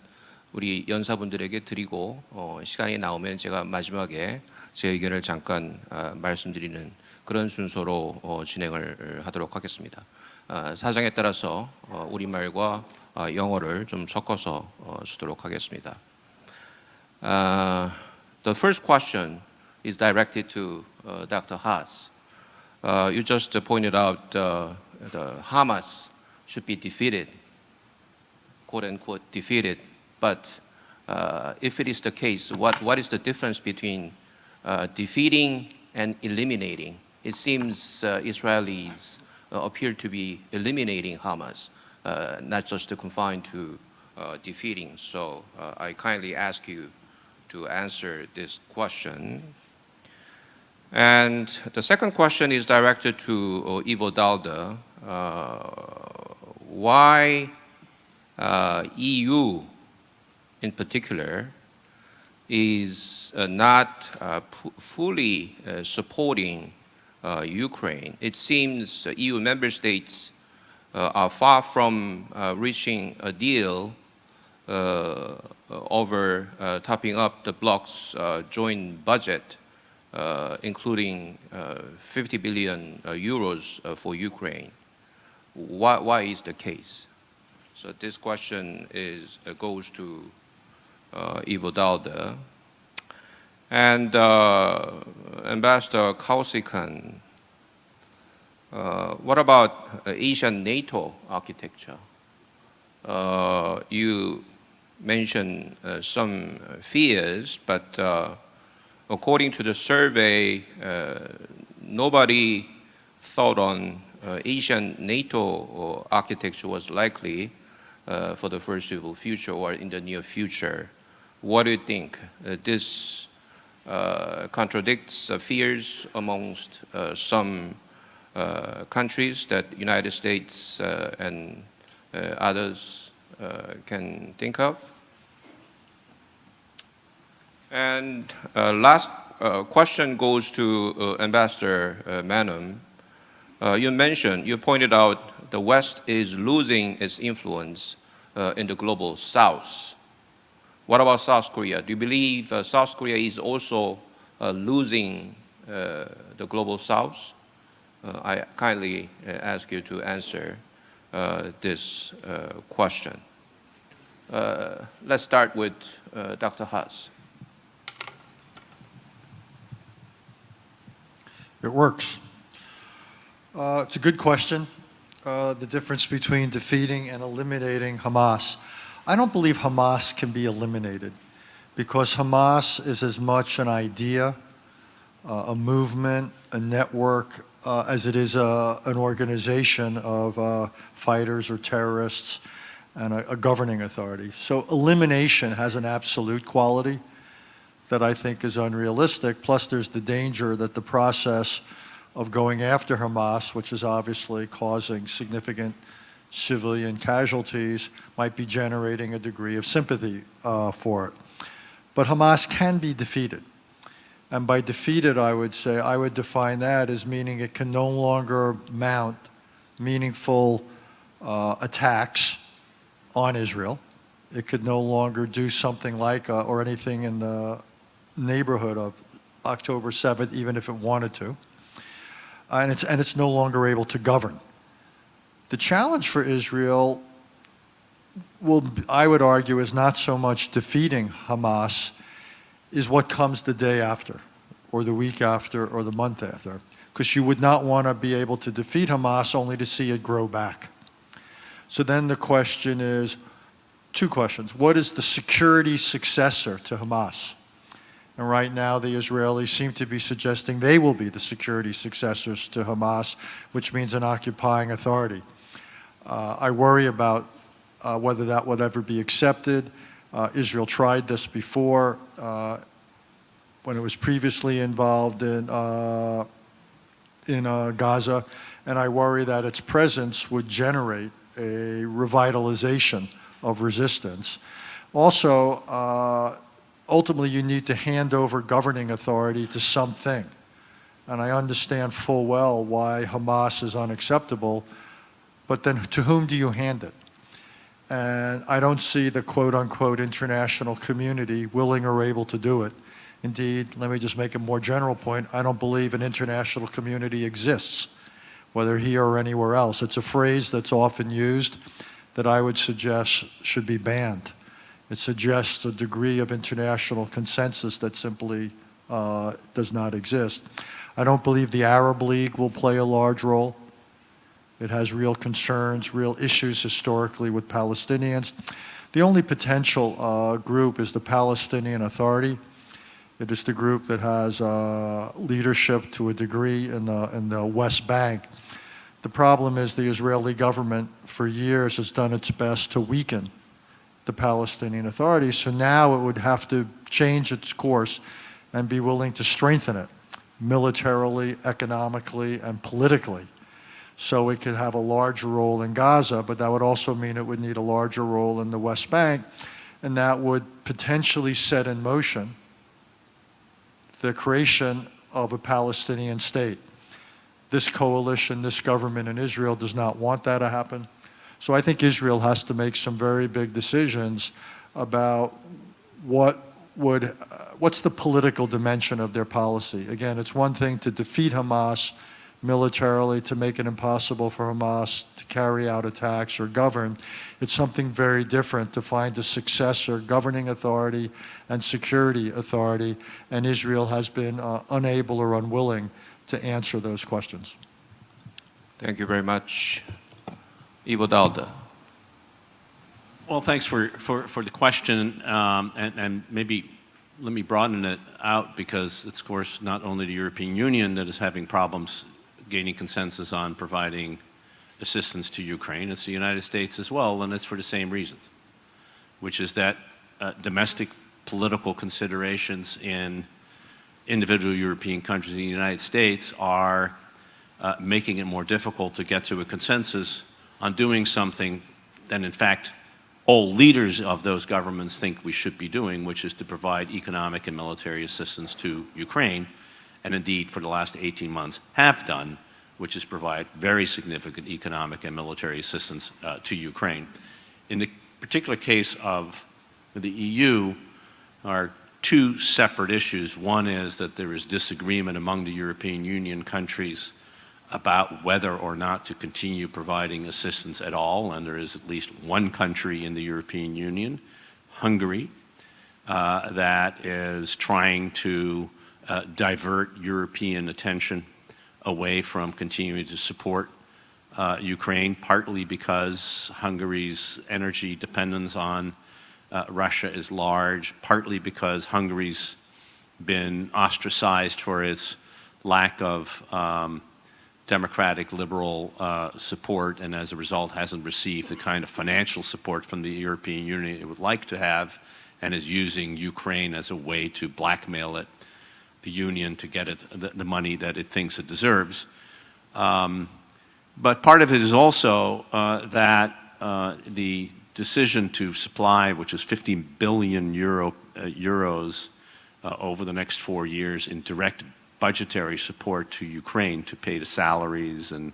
우리 연사분들에게 드리고 시간이 나오면 제가 마지막에 제 의견을 잠깐 말씀드리는 그런 순서로 진행을 하도록 하겠습니다. 사정에 따라서 우리말과 영어를 좀 섞어서 쓰도록 하겠습니다. The first question is directed to Dr. Haas. You just pointed out the Hamas should be defeated, quote unquote defeated. But if it is the case, what is the difference between defeating and eliminating? It seems Israelis appear to be eliminating Hamas, not just confined to defeating. So I kindly ask you to answer this question. And the second question is directed to Ivo DAALDER. Why EU in particular is not fully supporting Ukraine. It seems EU member states are far from reaching a deal over topping up the bloc's joint budget, including 50 billion euros for Ukraine. Why is the case? So this question goes to Ivo DAALDER. And Ambassador KAUSIKAN, what about Asian NATO architecture? You mentioned some fears, but according to the survey, nobody thought on Asian NATO architecture was likely for the foreseeable future or in the near future. What do you think? This contradicts fears amongst some countries that United States and others can think of. And last question goes to Ambassador MENON. You pointed out the West is losing its influence in the global South. What about South Korea? Do you believe South Korea is also losing the global South? I kindly ask you to answer this question. Let's start with Dr. HAASS. It works. It's a good question. The difference between defeating and eliminating Hamas. I don't believe Hamas can be eliminated because Hamas is as much an idea, a movement, a network, as it is an organization of fighters or terrorists and a governing authority. So elimination has an absolute quality that I think is unrealistic. Plus there's the danger that the process of going after Hamas, which is obviously causing significant civilian casualties, might be generating a degree of sympathy for it. But Hamas can be defeated. And by defeated, I would say, I would define that as meaning it can no longer mount meaningful attacks on Israel. It could no longer do something like, or anything in the neighborhood of October 7th, even if it wanted to. And it's no longer able to govern. The challenge for Israel I would argue, is not so much defeating Hamas, is what comes the day after, or the week after, or the month after. Because you would not want to be able to defeat Hamas only to see it grow back. So then the question is, two questions. What is the security successor to Hamas? And right now the Israelis seem to be suggesting they will be the security successors to Hamas, which means an occupying authority. I worry about whether that would ever be accepted. Israel tried this before when it was previously involved in Gaza, and I worry that its presence would generate a revitalization of resistance. Also, ultimately you need to hand over governing authority to something. And I understand full well why Hamas is unacceptable, but then to whom do you hand it? And I don't see the quote-unquote international community willing or able to do it. Indeed, let me just make a more general point. I don't believe an international community exists, whether here or anywhere else. It's a phrase that's often used that I would suggest should be banned. It suggests a degree of international consensus that simply does not exist. I don't believe the Arab League will play a large role. It has real concerns, real issues historically with Palestinians. The only potential group is the Palestinian Authority. It is the group that has leadership to a degree in the West Bank. The problem is the Israeli government for years has done its best to weaken the Palestinian Authority, so now it would have to change its course and be willing to strengthen it militarily, economically, and politically, so it could have a larger role in Gaza, but that would also mean it would need a larger role in the West Bank. and that would potentially set in motion the creation of a Palestinian state. This coalition, this government in Israel does not want that to happen. So I think Israel has to make some very big decisions about what's the political dimension of their policy. Again, it's one thing to defeat Hamas militarily, to make it impossible for Hamas to carry out attacks or govern. It's something very different to find a successor governing authority and security authority, and Israel has been unable or unwilling to answer those questions. Thank you very much. Ivo DAALDER. Well, thanks for the question, and maybe let me broaden it out, because it's, of course, not only the European Union that is having problems gaining consensus on providing assistance to Ukraine, it's the United States as well, and it's for the same reasons, which is that domestic political considerations in individual European countries in the United States are making it more difficult to get to a consensus on doing something that, in fact, all leaders of those governments think we should be doing, which is to provide economic and military assistance to Ukraine, and indeed for the last 18 months have done, which is provide very significant economic and military assistance to Ukraine. In the particular case of the EU, are two separate issues. One is that there is disagreement among the European Union countries about whether or not to continue providing assistance at all, and there is at least one country in the European Union, Hungary, that is trying to divert European attention away from continuing to support Ukraine, partly because Hungary's energy dependence on Russia is large, partly because Hungary's been ostracized for its lack of democratic liberal support, and as a result hasn't received the kind of financial support from the European Union it would like to have, and is using Ukraine as a way to blackmail it, the Union, to get it the money that it thinks it deserves. But part of it is also that the decision to supply, which is 15 billion euros over the next 4 years in direct budgetary support to Ukraine to pay the salaries and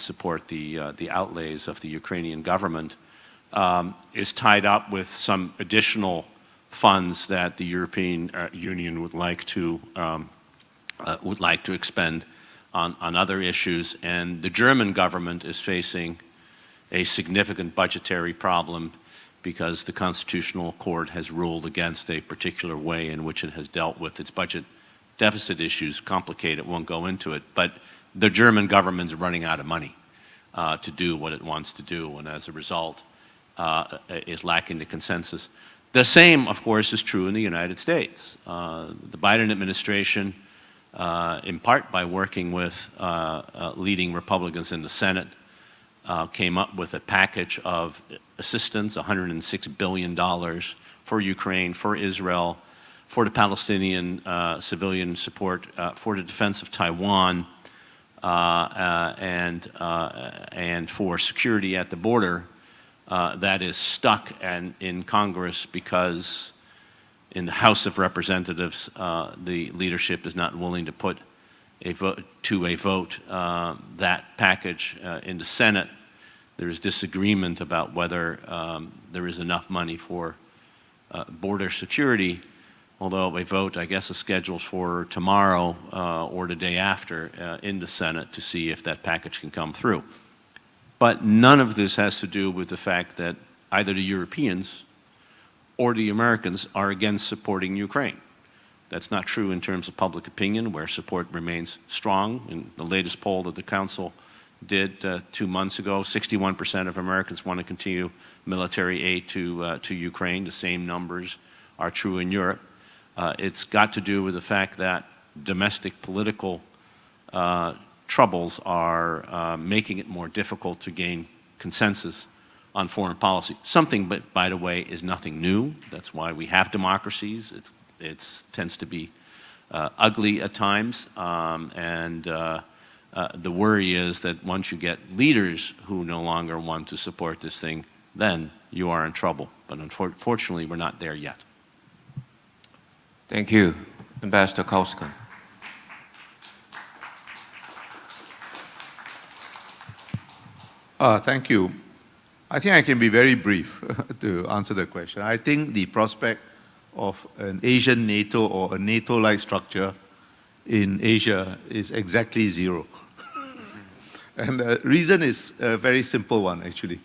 support the outlays of the Ukrainian government, is tied up with some additional funds that the European Union would like to expend on other issues, and the German government is facing a significant budgetary problem because the Constitutional Court has ruled against a particular way in which it has dealt with its budget deficit issues. Complicated, won't go into it, but the German government's running out of money to do what it wants to do, and as a result is lacking the consensus. The same, of course, is true in the United States. The Biden administration, in part by working with leading Republicans in the Senate, came up with a package of assistance, $106 billion for Ukraine, for Israel, for the Palestinian civilian support, for the defense of Taiwan, and for security at the border, that is stuck in Congress because in the House of Representatives, the leadership is not willing to put a vote that package. In the Senate, there is disagreement about whether there is enough money for border security, although a vote, I guess, is scheduled for tomorrow or the day after in the Senate to see if that package can come through. But none of this has to do with the fact that either the Europeans or the Americans are against supporting Ukraine. That's not true in terms of public opinion, where support remains strong. In the latest poll that the Council did 2 months ago, 61% of Americans want to continue military aid to Ukraine. The same numbers are true in Europe. It's got to do with the fact that domestic political troubles are making it more difficult to gain consensus on foreign policy. Something, but by the way, is nothing new. That's why we have democracies. It tends to be ugly at times, and the worry is that once you get leaders who no longer want to support this thing, then you are in trouble. But unfortunately, we're not there yet. Thank you, Ambassador KAUSIKAN. Thank you. I think I can be very brief to answer the question. I think the prospect of an Asian NATO or a NATO-like structure in Asia is exactly zero. And the reason is a very simple one, actually.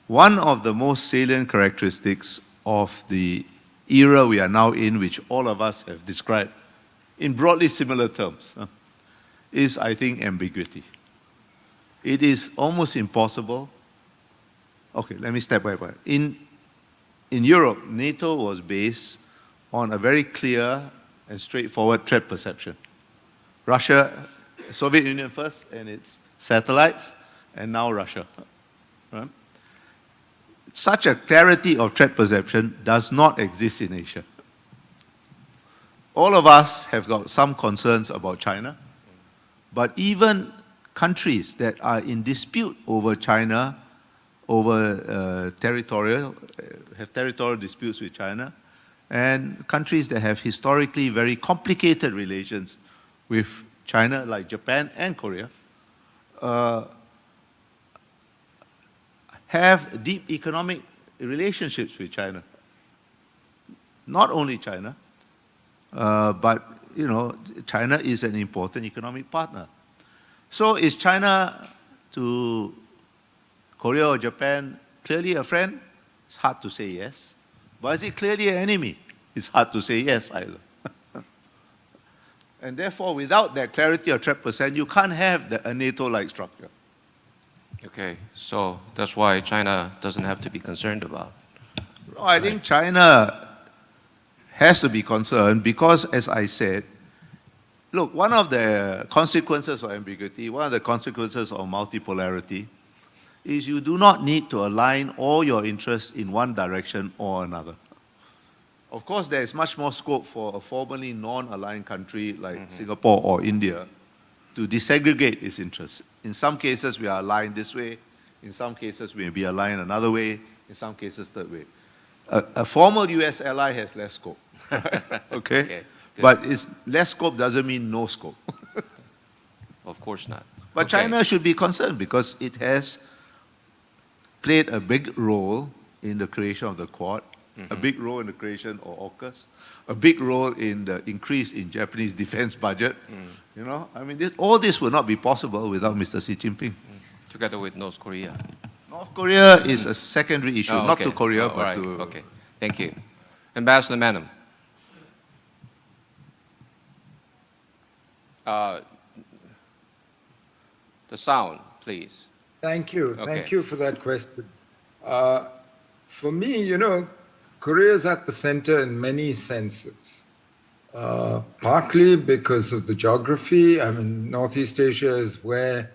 One of the most salient characteristics of the era we are now in, which all of us have described in broadly similar terms, is, I think, ambiguity. It is almost impossible. Okay, let me step by step. In Europe, NATO was based on a very clear and straightforward threat perception. Russia, Soviet Union first, and its satellites, and now Russia. Right? Such a clarity of threat perception does not exist in Asia. All of us have got some concerns about China, but even countries that are in dispute over China, over territorial disputes with China, and countries that have historically very complicated relations with China, like Japan and Korea, have deep economic relationships with China. Not only China, but China is an important economic partner. So is China to Korea or Japan clearly a friend? It's hard to say yes. But is it clearly an enemy? It's hard to say yes either. And therefore, without that clarity of threat percent, you can't have a NATO-like structure. Okay, so that's why China doesn't have to be concerned about. No, I think China has to be concerned because, as I said, look, one of the consequences of ambiguity, one of the consequences of multipolarity is you do not need to align all your interests in one direction or another. Of course, there is much more scope for a formerly non-aligned country like Singapore or India to disaggregate its interests. In some cases, we are aligned this way. In some cases, we may be aligned another way. In some cases, third way. A former US ally has less scope. Okay? But less scope doesn't mean no scope. Of course not. But China should be concerned because it has played a big role in the creation of the Quad, a big role in the creation of AUKUS, a big role in the increase in Japanese defense budget. You know, I mean, all this would not be possible without Mr. Xi Jinping. Together with North Korea. North Korea is a secondary issue, not to Korea, but to... Okay, thank you. Ambassador MENON. The sound, please. Thank you. Okay. Thank you for that question. For me, Korea is at the center in many senses. Partly because of the geography. I mean, Northeast Asia is where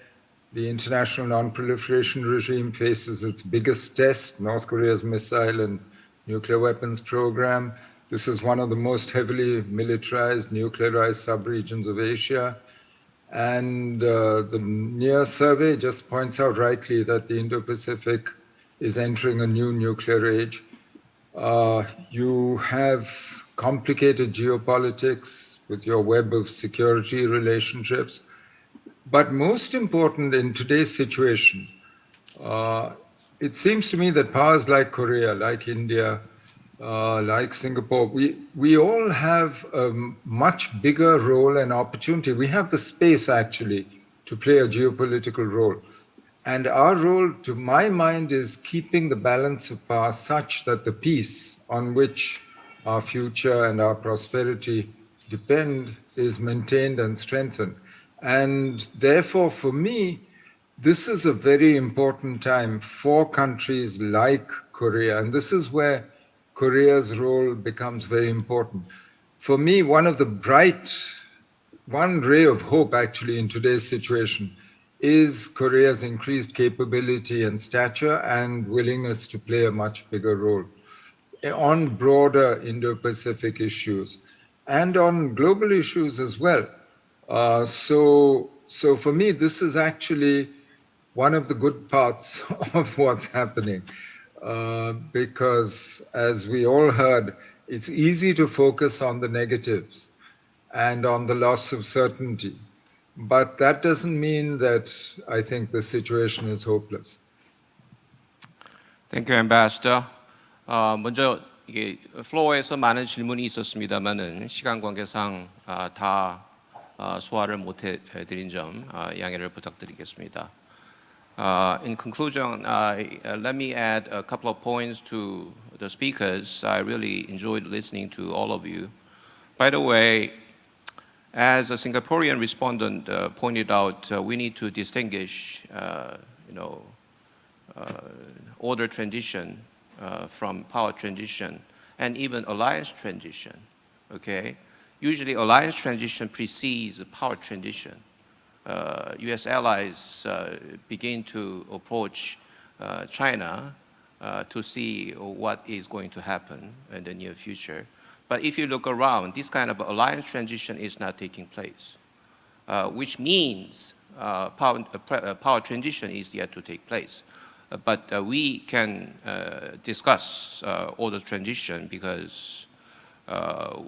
the international non-proliferation regime faces its biggest test, North Korea's missile and nuclear weapons program. This is one of the most heavily militarized, nuclearized sub-regions of Asia. And the NEAR survey just points out rightly that the Indo-Pacific is entering a new nuclear age. You have complicated geopolitics with your web of security relationships. But most important in today's situation, it seems to me that powers like Korea, like India, like Singapore, we all have a much bigger role and opportunity. We have the space, actually, to play a geopolitical role. And our role, to my mind, is keeping the balance of power such that the peace on which our future and our prosperity depend is maintained and strengthened. And therefore, for me, this is a very important time for countries like Korea. And this is where Korea's role becomes very important. For me, one ray of hope actually in today's situation is Korea's increased capability and stature and willingness to play a much bigger role on broader Indo-Pacific issues and on global issues as well. So for me, this is actually one of the good parts of what's happening. because, as we all heard, it's easy to focus on the negatives and on the loss of certainty. But that doesn't mean that I think the situation is hopeless. Thank you, Ambassador. 먼저 이게 플로어에서 많은 질문이 있었습니다만은 시간 관계상 다 소화를 못해 드린 점 양해를 부탁드리겠습니다. In conclusion, let me add a couple of points to the speakers. I really enjoyed listening to all of you. By the way, as a Singaporean respondent pointed out, we need to distinguish, order transition from power transition and even alliance transition. Okay, usually alliance transition precedes power transition. U.S. allies begin to approach China to see what is going to happen in the near future. But if you look around, this kind of alliance transition is not taking place, which means power transition is yet to take place. But we can discuss order transition because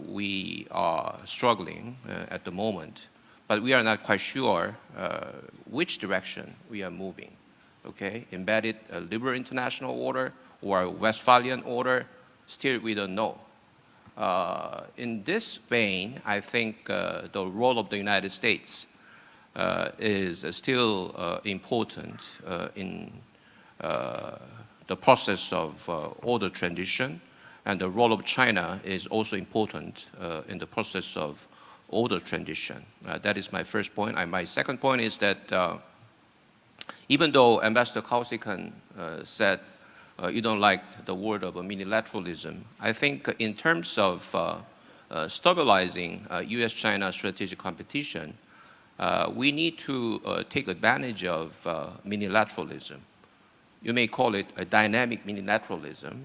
we are struggling at the moment. But we are not quite sure which direction we are moving. Okay, embedded liberal international order or Westphalian order, still we don't know. In this vein, I think the role of the United States is still important in the process of order transition, and the role of China is also important in the process of order transition. That is my first point. And my second point is that even though Ambassador KAUSIKAN said you don't like the word of unilateralism, I think in terms of stabilizing U.S.-China strategic competition, we need to take advantage of unilateralism. You may call it a dynamic unilateralism.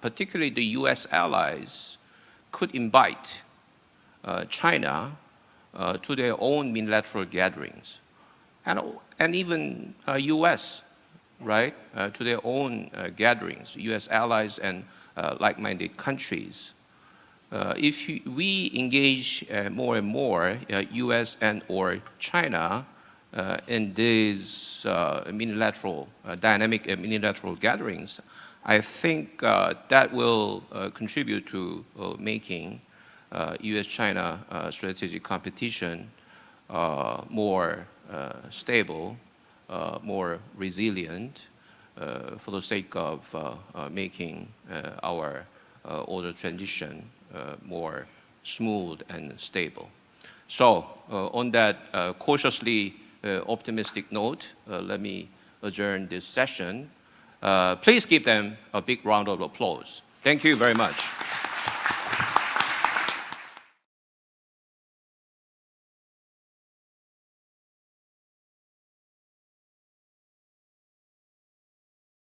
Particularly the U.S. allies could invite China to their own unilateral gatherings, and even U.S., right, to their own gatherings, U.S. allies and like-minded countries. If we engage more and more U.S. and or China in these dynamic unilateral gatherings, I think that will contribute to making U.S.-China strategic competition more stable, more resilient, for the sake of making our order transition more smooth and stable. So on that cautiously optimistic note, let me adjourn this session. Please give them a big round of applause. Thank you very much.